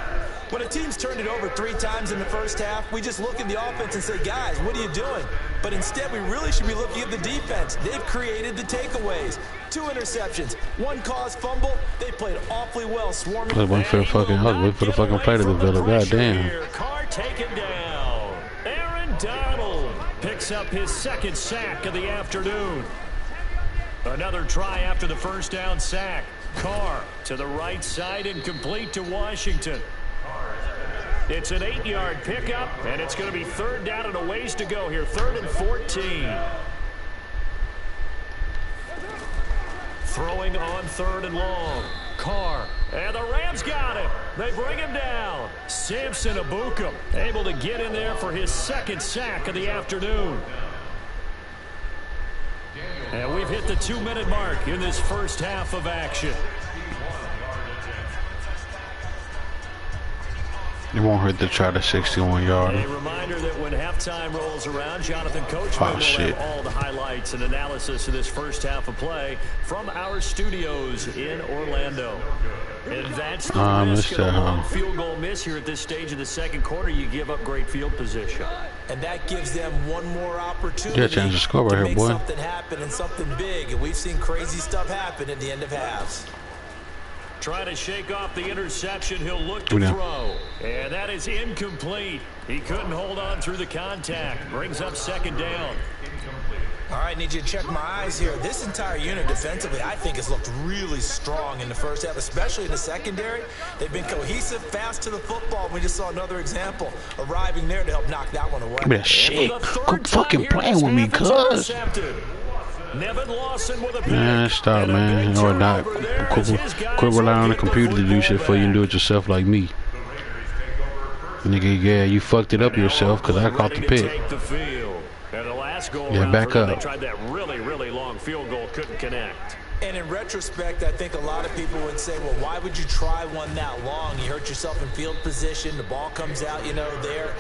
when a team's turned it over 3 times in the first half, we just look at the offense and say, guys, what are you doing? But instead, we really should be looking at the defense. They've created the takeaways. 2 interceptions, 1 caused fumble. They played awfully well, swarming. I was waiting for the fucking play to develop. Goddamn. Carr taken down. Aaron Donald picks up his 2nd sack of the afternoon. Another try after the first down sack. Carr to the right side and complete to Washington. It's an 8-yard pickup, and it's going to be 3rd down and a ways to go here. 3rd and 14. Throwing on 3rd and long. Carr. And the Rams got him. They bring him down. Samson Abukum able to get in there for his 2nd sack of the afternoon. And we've hit the 2-minute mark in this first half of action. It won't hurt to try the 61-yard. A reminder that when halftime rolls around, Jonathan Coachman will have all the highlights and analysis of this first half of play from our studios in Orlando. And that's the risk of a long field goal miss here at this stage of the 2nd quarter. You give up great field position. And that gives them one more opportunity Yeah, change the score right to here, make boy. something happen and something big. And we've seen crazy stuff happen at the end of halves. Trying to shake off the interception. He'll look to throw. And that is incomplete. He couldn't hold on through the contact. Brings up 2nd down. All right, need you to check my eyes here. This entire unit defensively, I think, has looked really strong in the first half, especially in the secondary. They've been cohesive, fast to the football. We just saw another example arriving there to help knock that one away. Man, shit. Quit fucking playing with me, cuz. Nevin Lawson with a pick. Man, stop, man. Or not. Quit relying on the computer to do shit for you and do it yourself like me. Nigga, yeah, you fucked it up yourself because I caught the pick. Yeah, back up. They tried that really long field goal, couldn't connect. And in retrospect, I think a lot of people would say, well, why would you try one that long? You hurt yourself in field position. The ball comes out, there.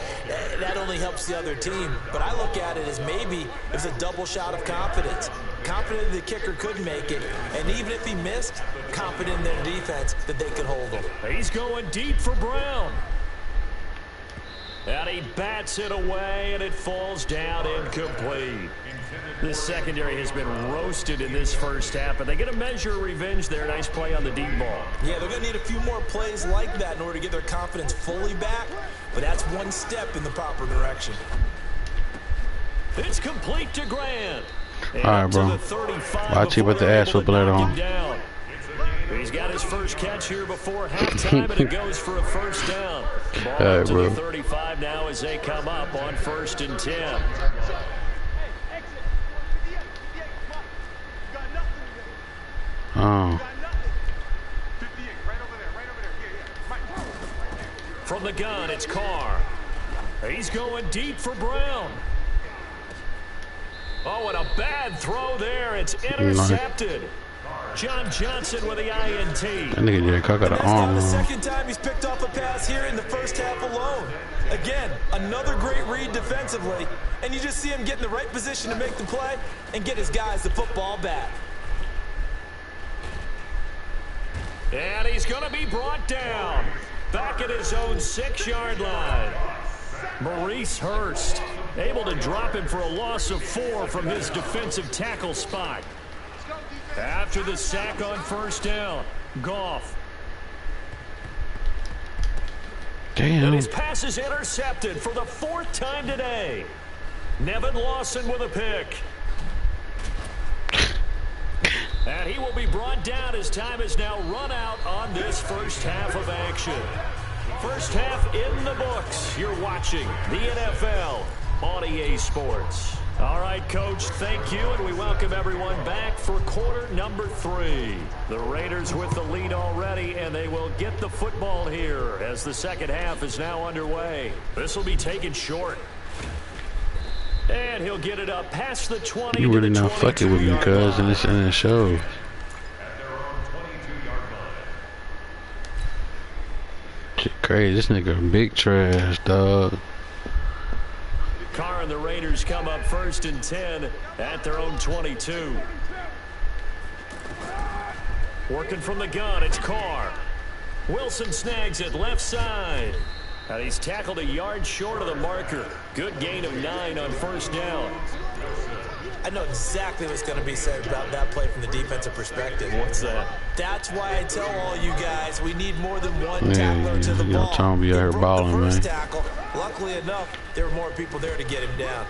That only helps the other team. But I look at it as maybe it's a double shot of confidence. Confident the kicker could make it. And even if he missed, confident in their defense that they could hold him. He's going deep for Brown. And he bats it away, and it falls down incomplete. This secondary has been roasted in this first half, but they get a measure of revenge there. Nice play on the deep ball. Yeah, they're going to need a few more plays like that in order to get their confidence fully back, but that's one step in the proper direction. It's complete to Grant. All right, bro. Watch you about the ass whip later on. He's got his first catch here before halftime, and it goes for a first down. Ball All right, to bro. the 35 now as they come up on 1st and 10. Oh. From the gun, it's Carr. He's going deep for Brown. Oh, and a bad throw there. It's intercepted. John Johnson with the INT. That nigga Jerry Cock got an arm. The second time he's picked off a pass here in the first half alone. Again, another great read defensively, and you just see him get in the right position to make the play and get his guys the football back. And he's going to be brought down. Back at his own 6-yard line. Maurice Hurst able to drop him for a loss of 4 from his defensive tackle spot. After the sack on first down, Goff. Damn. And his pass is intercepted for the 4th time today. Nevin Lawson with a pick. And he will be brought down as time is now run out on this first half of action. First half in the books. You're watching the NFL on EA Sports. All right, Coach, thank you, and we welcome everyone back for quarter number 3. The Raiders with the lead already, and they will get the football here as the second half is now underway. This will be taken short. And he'll get it up past the 20. You really not fucking with me, cuz, in the show. Shit crazy. This nigga big trash, dog. Carr and the Raiders come up 1st and 10 at their own 22. Working from the gun, it's Carr. Wilson snags it left side. And he's tackled a yard short of the marker. Good gain of 9 on first down. I know exactly what's going to be said about that play from the defensive perspective. What's that? That's why I tell all you guys we need more than one tackler to the ball. Tom be out here balling, man. Tackle. Luckily enough, there were more people there to get him down.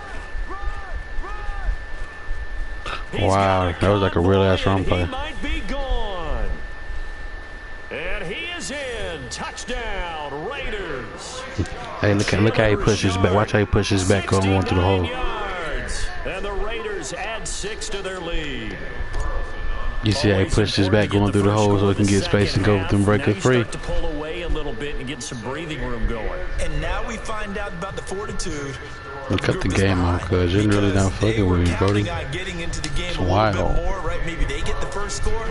Wow, that was like a real ass run play. He might be gone. And he is in. Touchdown, Raiders. Hey, look how he pushes back. Watch how he pushes back going through the hole. And the Raiders add 6 to their lead. You see how he pushes back going through the hole so he can get space and go with them break it free. To pull away a little bit and get some breathing room going. And now we find out about the fortitude. Cut the game off, cuz you're really not fucking with me, Brody. It's wild. Maybe they get the first score.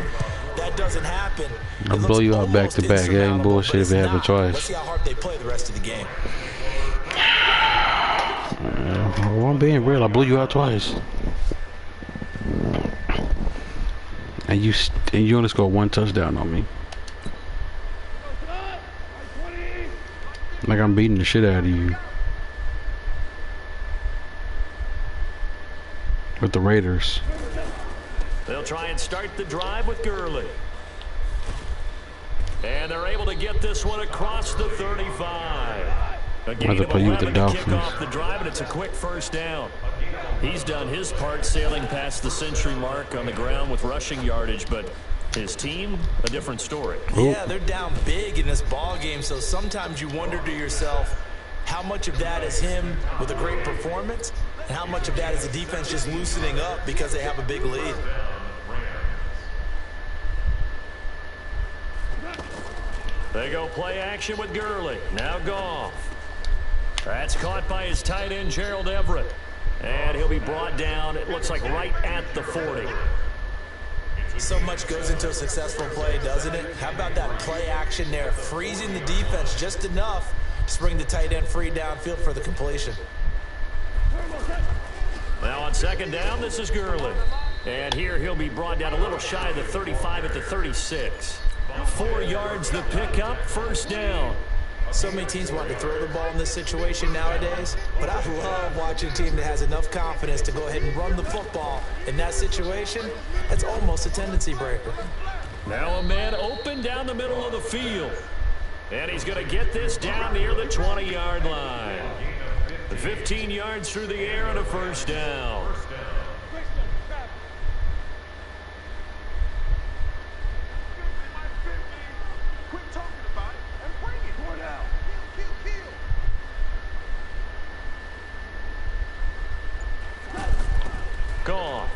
That doesn't happen. I'll blow you out back to back. It ain't bullshit if it happens twice. Let's see how hard they play the rest of the game. Well, I'm being real. I blew you out twice. And you only scored 1 touchdown on me. Like I'm beating the shit out of you. With the Raiders. They'll try and start the drive with Gurley. And they're able to get this one across the 35. A gain of 11 to kick off the drive, and it's a quick first down. He's done his part sailing past the century mark on the ground with rushing yardage, but his team, a different story. Yeah, they're down big in this ball game, so sometimes you wonder to yourself, how much of that is him with a great performance, And how much of that is the defense just loosening up because they have a big lead? They go play action with Gurley. Now Goff. That's caught by his tight end, Gerald Everett. And he'll be brought down, it looks like right at the 40. So much goes into a successful play, doesn't it? How about that play action there? Freezing the defense just enough to bring the tight end free downfield for the completion. Now on second down, this is Gurley. And here he'll be brought down a little shy of the 35 at the 36. 4 yards the pickup, first down. So many teams want to throw the ball in this situation nowadays, but I love watching a team that has enough confidence to go ahead and run the football. In that situation, that's almost a tendency breaker. Now a man open down the middle of the field. And he's going to get this down near the 20-yard line. 15 yards through the air and a first down. Gone.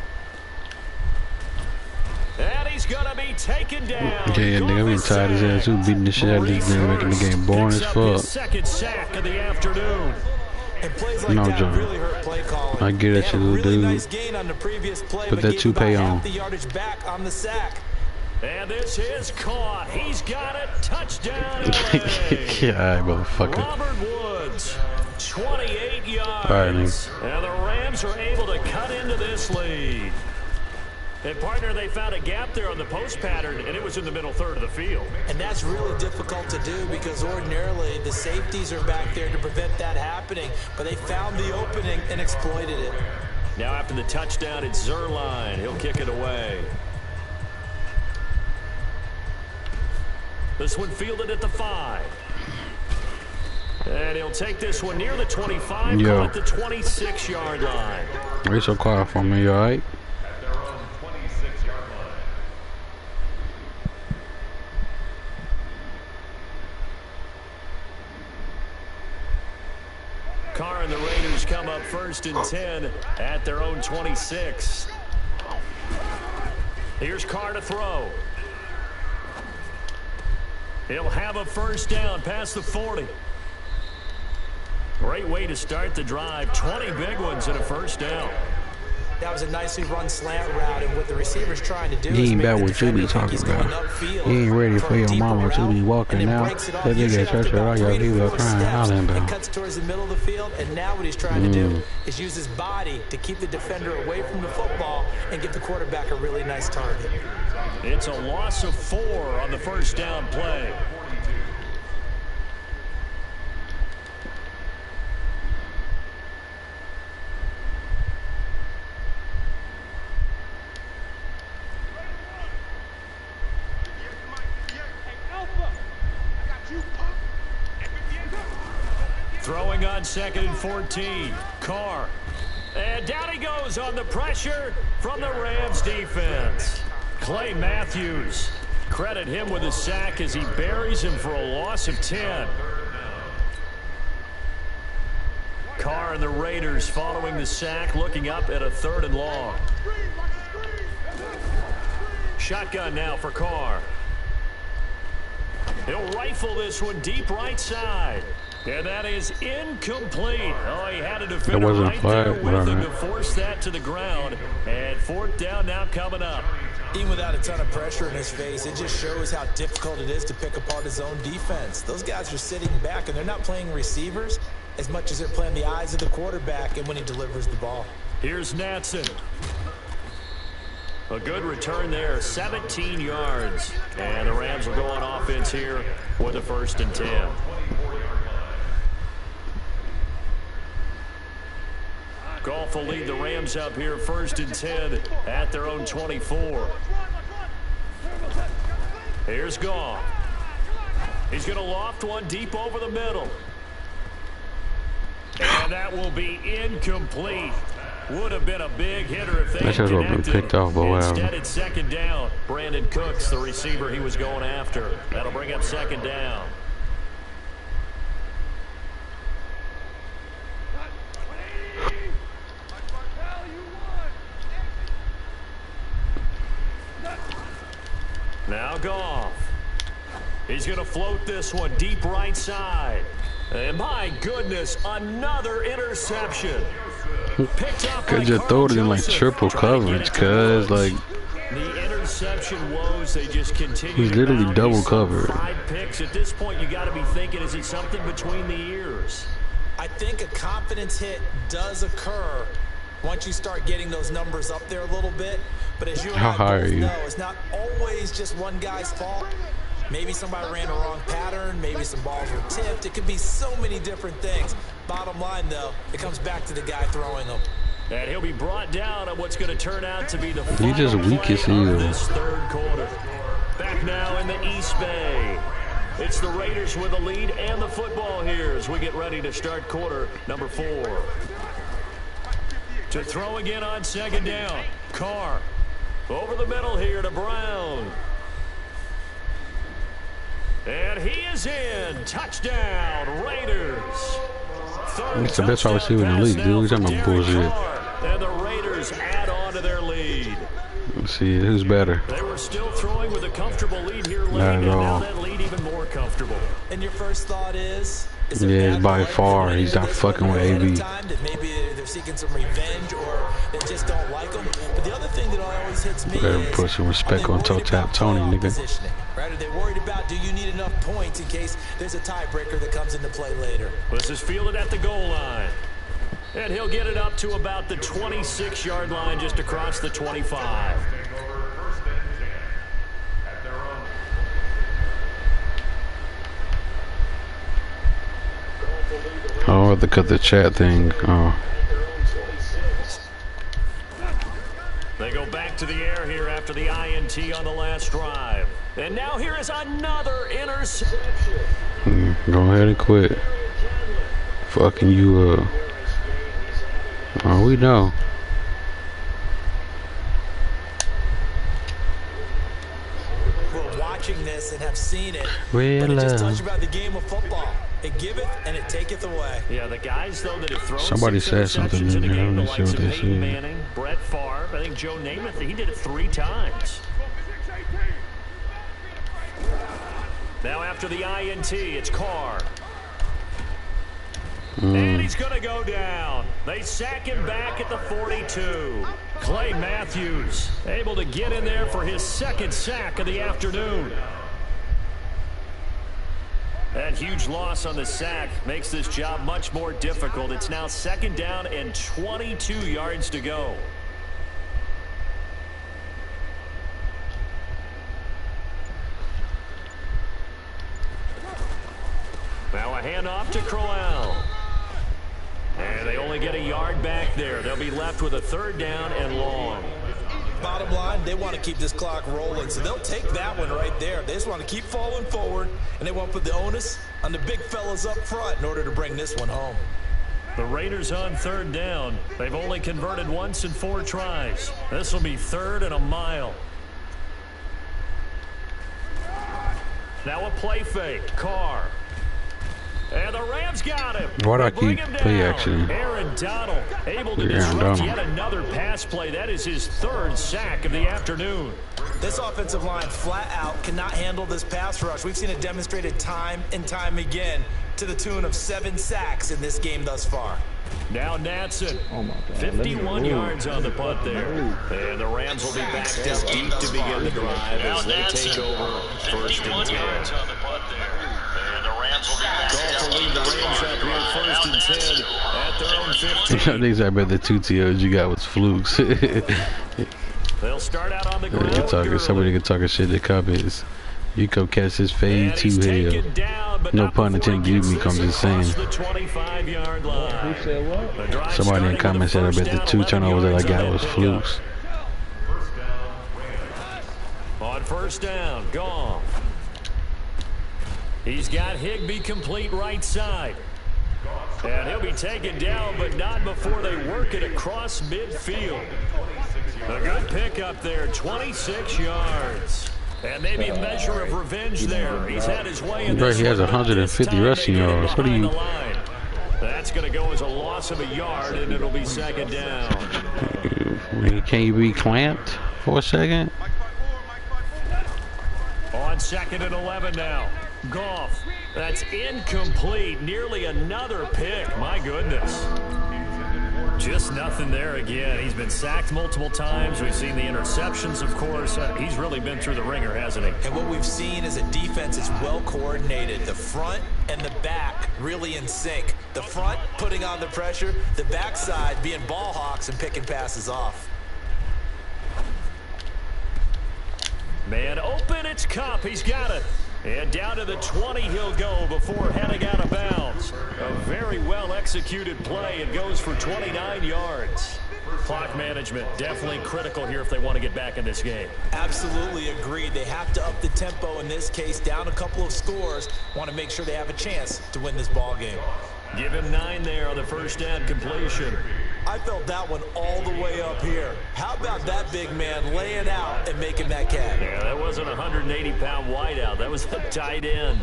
And he's going to be taken down. Yeah, nigga, I'm tired as ass. Who beating the shit out of this nigga, making the game boring as fuck. Second sack of the afternoon. And plays like No that joke. really hurt play calling. I get that you little really dude. nice gain on the previous play, Put but that gave toupee about on. half the yardage back on the sack. And this is caught. He's got it. Touchdown, LA. Yeah, alright, motherfucker. Robert Woods, 28 yards. All right, nigga. And the Rams are able to cut into this lead. And, partner, they found a gap there on the post pattern, and it was in the middle third of the field. And that's really difficult to do because ordinarily the safeties are back there to prevent that happening. But they found the opening and exploited it. Now after the touchdown, it's Zerline. He'll kick it away. This one fielded at the 5. And he'll take this one near the 25, Yo. at the 26-yard line. Why you so quiet for me, you alright? At their own 26-yard line. Carr and the Raiders come up first and 10 at their own 26. Here's Carr to throw. He'll have a first down past the 40. Great way to start the drive. 20 big ones and a first down. That was a nicely run slant route, and what the receiver's trying to do You is ain't make about the what you be defender think talking he's going about. upfield You ain't ready for for a your deeper mama to be route, walking and then now. breaks it off That nigga usually at church after or I about got 3 to people 4 crying steps, hollering and about. cuts towards the middle of the field, and now what he's trying to do is use his body to keep the defender away from the football and give the quarterback a really nice target. It's a loss of 4 on the first down play. Throwing on second and 14. Carr. And down he goes on the pressure from the Rams defense. Clay Matthews. Credit him with a sack as he buries him for a loss of 10. Carr and the Raiders following the sack, looking up at a 3rd and long. Shotgun now for Carr. He'll rifle this one deep right side. And that is incomplete. Oh, he had a defender wasn't right flat, there with him right. to force that to the ground. And 4th down now coming up. Even without a ton of pressure in his face, it just shows how difficult it is to pick apart his own defense. Those guys are sitting back, and they're not playing receivers as much as they're playing the eyes of the quarterback and when he delivers the ball. Here's Natson. A good return there, 17 yards. And the Rams will go on offense here with a 1st and 10. Goff will lead the Rams up here 1st and 10 at their own 24. Here's Goff. He's going to loft one deep over the middle. And that will be incomplete. Would have been a big hitter if they had should have been connected. picked off, but whatever. Instead, it's 2nd down. Brandon Cooks, the receiver he was going after. That'll bring up 2nd down. Now Goff. He's going to float this one deep right side. And my goodness, another interception. Picked up Could you throw it in like triple coverage, cuz like the interception woes, they just continue. he's literally double covered. 5 picks. At this point, you got to be thinking, is it something between the ears? I think a confidence hit does occur once you start getting those numbers up there a little bit. But as you and How I high both are you? know, it's not always just one guy's fault. Maybe somebody ran the wrong pattern. Maybe some balls were tipped. It could be so many different things. Bottom line, though, it comes back to the guy throwing them. And he'll be brought down on what's going to turn out to be the He just final weak as play hell. of this third quarter. Back now in the East Bay. It's the Raiders with the lead and the football here as we get ready to start quarter number 4. To throw again on second down. Carr. Over the middle here to Brown. And he is in. Touchdown, Raiders. He's the best wide receiver in the league, dude. He's talking about bullshit. And the Raiders add on to their lead. Let's see who's better. They were still throwing with a comfortable lead here late, Not at and now all. that lead even more comfortable. And your first thought is there Yeah, bad by blood far, coming he's into not this fucking one with ahead of AB. time, that maybe they're seeking some revenge or they just don't like him. But the other thing that always hits me Better is, put some respect are they on Toe worried Tap about Tony, playoff nigga. positioning, right? Are they worried about, do you need enough points in case there's a tiebreaker that comes into play later? This is fielded at the goal line. And he'll get it up to about the 26-yard line, just across the 25. I'll have to cut the chat thing. Oh, They go back to the air here after the INT on the last drive. And now here is another interception. go ahead and quit. Fucking you up. Oh, we know. We're watching this and have seen it, Real but it just love. tells you about the game of football. It giveth and it taketh away. Yeah, the guys, though, that have thrown Somebody 6 said something interceptions in in a there. game, the Let me see likes what of they Peyton said. Manning, Brett Favre, I think Joe Namath, he did it 3 times. Now after the INT, it's Carr. And he's going to go down. They sack him back at the 42. Clay Matthews able to get in there for his second sack of the afternoon. That huge loss on the sack makes this job much more difficult. It's now second down and 22 yards to go. Now a handoff to Crowell. And they only get a yard back there. They'll be left with a third down and long. Bottom line, they want to keep this clock rolling, so they'll take that one right there. They just want to keep falling forward, and they want to put the onus on the big fellas up front in order to bring this one home. The Raiders on third down. They've only converted once in 4 tries. This will be 3rd and a mile. Now a play fake. Carr. And the Rams got him. Why do I They bring keep him play down. action? Aaron Donald able to Aaron disrupt Donald. yet another pass play. That is his 3rd sack of the afternoon. This offensive line flat out cannot handle this pass rush. We've seen it demonstrated time and time again to the tune of 7 sacks in this game thus far. Now Natson, Oh my God. 51 yards on the punt there. And the Rams will be backed up deep to begin the drive as they take over 1st and 10. Goff will lead the Rams up here 1st and 10 at their own 15. These I bet the 2 TOs you got was flukes. They'll start out on the ground. Somebody can talk shit to comments. You come catch his fade And too he's hell. taken down, but No not pun before he intended, you gets me come this just saying. across the 25-yard line. Who said what? The drive Somebody in the starting comments with a said I bet the first 2 down, turnovers that I 11 got yards was on that pickup. flukes. On 1st down, Goff. He's got Higbee complete right side. And he'll be taken down, but not before they work it across midfield. A good pickup there, 26 yards. And maybe a measure of revenge there. He's had his way in Bro, this he has one, but 150 this time rushing they get him yards. What are behind you- the line. That's going to go as a loss of a yard, and it'll be 2nd down. Can you be clamped for a second? On 2nd and 11 now. Goff. That's incomplete. Nearly another pick. My goodness. Just nothing there again. He's been sacked multiple times. We've seen the interceptions, of course. He's really been through the ringer, hasn't he? And what we've seen is a defense is well coordinated. The front and the back really in sync. The front putting on the pressure. The backside being ball hawks and picking passes off. Man open, it's Cup. He's got it. And down to the 20 he'll go before heading out of bounds. A very well-executed play. It goes for 29 yards. Clock management definitely critical here if they want to get back in this game. Absolutely agreed. They have to up the tempo in this case, down a couple of scores. Want to make sure they have a chance to win this ball game. Give him 9 there on the first down completion. I felt that one all the way up here. How about that big man laying out and making that catch? Yeah, that wasn't a 180-pound wideout. That was a tight end.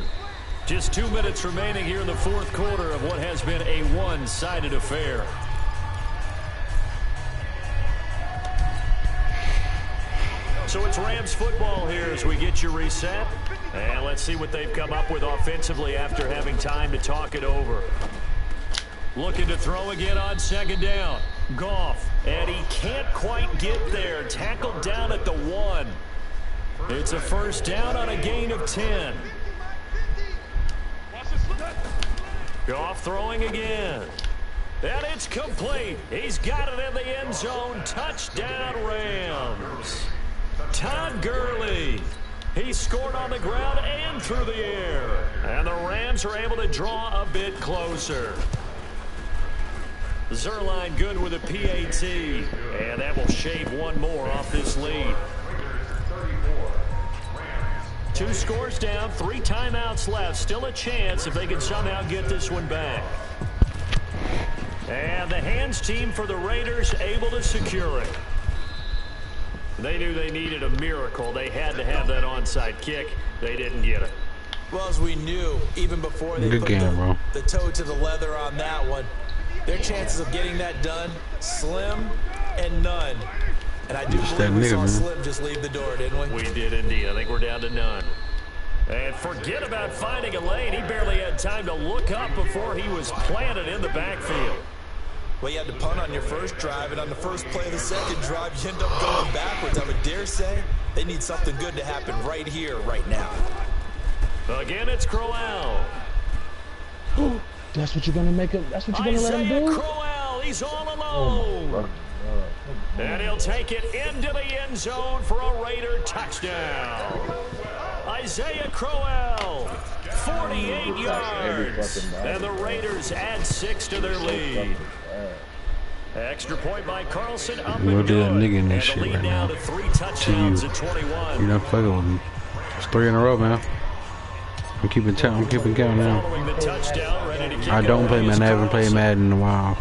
Just 2 minutes remaining here in the fourth quarter of what has been a one-sided affair. So it's Rams football here as we get you reset. And let's see what they've come up with offensively after having time to talk it over. Looking to throw again on 2nd down. Goff, and he can't quite get there. Tackled down at the 1. It's a first down on a gain of 10. Goff throwing again. And it's complete. He's got it in the end zone. Touchdown, Rams. Todd Gurley. He scored on the ground and through the air. And the Rams are able to draw a bit closer. Zerline good with a PAT. And that will shave one more off this lead. 2 scores down, 3 timeouts left. Still a chance if they can somehow get this one back. And the hands team for the Raiders able to secure it. They knew they needed a miracle. They had to have that onside kick. They didn't get it. Well, as we knew, even before they put the toe to the leather on that one, their chances of getting that done, slim and none. And I do believe we saw Slim just leave the door, didn't we? We did indeed. I think we're down to none. And forget about finding a lane. He barely had time to look up before he was planted in the backfield. Well, you had to punt on your first drive, and on the first play of the second drive, you end up going backwards. I would dare say they need something good to happen right here, right now. Again, it's Crowell. That's what you're going to make him. That's what you're going to let him do? Crowell, he's all alone. And he'll take it into the end zone for a Raider touchdown. Isaiah Crowell, 48 yards. And the Raiders add 6 to their lead. Extra point by Carlson up and good. That nigga in this and shit right now. To 3 touchdowns at 21. You're not fucking with me. It's 3 in a row, man. I'm keeping count now. I don't play Madden. I haven't played Madden in a while.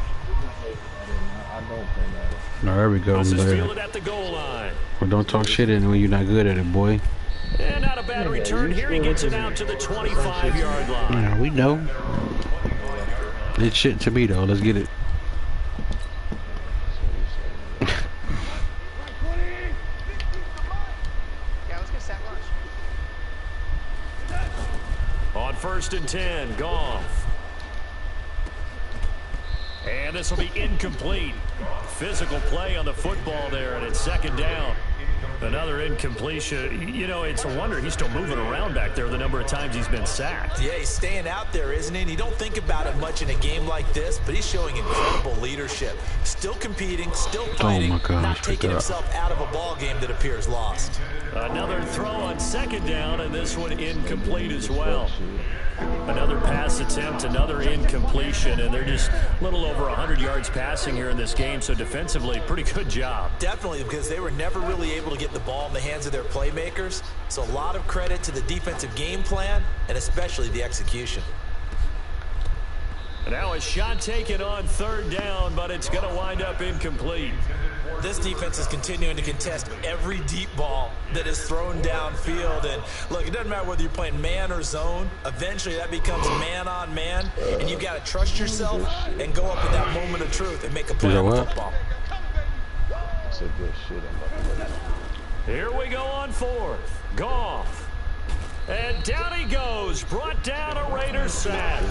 No, there we go. Well, don't talk shit in when you're not good at it, boy. And not a bad return here. He gets it out to the 25-yard line. Yeah, we know. It's shit to me, though. Let's get it. On 1st and 10, Goff. And this will be incomplete. Physical play on the football there, and it's 2nd down. Another incompletion. You know, it's a wonder he's still moving around back there the number of times he's been sacked. Yeah, he's staying out there, isn't he? And you don't think about it much in a game like this, but he's showing incredible leadership. Still competing, still fighting, not taking himself out of a ball game that appears lost. Another throw on 2nd down, and this one incomplete as well. Another pass attempt, another incompletion, and they're just a little over 100 yards passing here in this game, so defensively, pretty good job. Definitely, because they were never really able to get the ball in the hands of their playmakers, so a lot of credit to the defensive game plan, and especially the execution. Now a shot taken on 3rd down, but it's going to wind up incomplete. This defense is continuing to contest every deep ball that is thrown downfield. And look, it doesn't matter whether you're playing man or zone. Eventually, that becomes man on man, and you've got to trust yourself and go up in that moment of truth and make a play on the football. That's a good shit. Here we go on 4th. Goff. And down he goes, brought down a Raiders sack.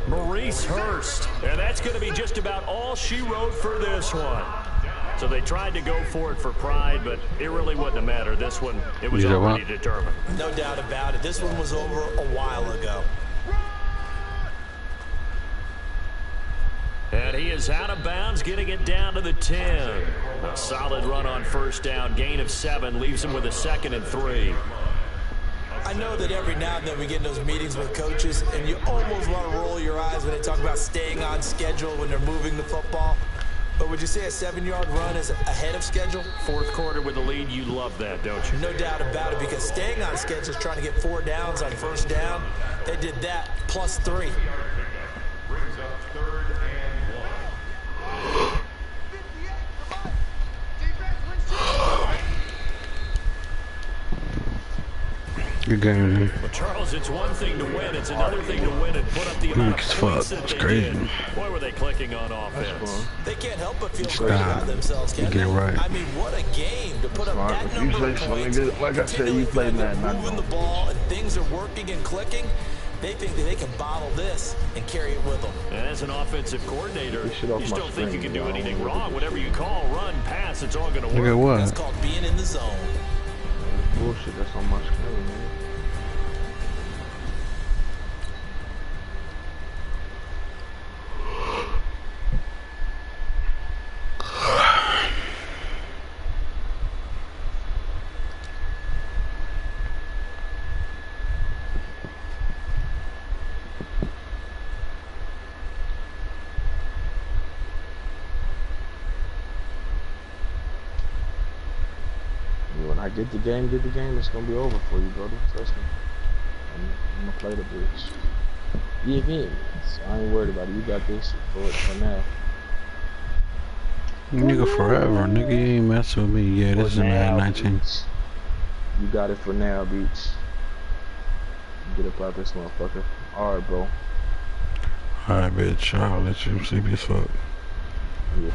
Maurice Hurst. And that's going to be just about all she wrote for this one. So they tried to go for it for pride, but it really wouldn't have mattered. This one, it was already determined. No doubt about it. This one was over a while ago. And he is out of bounds, getting it down to the 10. A solid run on first down, gain of 7, leaves him with a 2nd and 3. I know that every now and then we get in those meetings with coaches, and you almost want to roll your eyes when they talk about staying on schedule when they're moving the football. But would you say a 7-yard run is ahead of schedule? Fourth quarter with the lead, you love that, don't you? No doubt about it, because staying on schedule is trying to get 4 downs on first down. They did that, plus 3. Brings up 3rd and 1. Good game, man. Well, Charles, it's one thing to win. It's another thing to win and put up the amount of points that they did. Boy, were they clicking on offense. They can't help but feel great about themselves, can they? Right. I mean, what a game to put up that number of points. Like I said, you played Madden. Moving the ball and things are working and clicking. They think that they can bottle this and carry it with them. And as an offensive coordinator, you just don't think you can do anything wrong. Whatever you call, run, pass, it's all going to work. Look at what? That's called being in the zone. Bullshit that's on my screen, man. When I get the game, it's gonna be over for you, brother. Trust me. I'm gonna play the bitch. You get me? So I ain't worried about it. You got this for now. Nigga forever. Nigga, you ain't messing with me. Yeah, this is Madden 19. Bitch. You got it for now, bitch. Get up out this motherfucker. Alright, bro. Alright, bitch. I'll let you sleep as fuck. Yeah.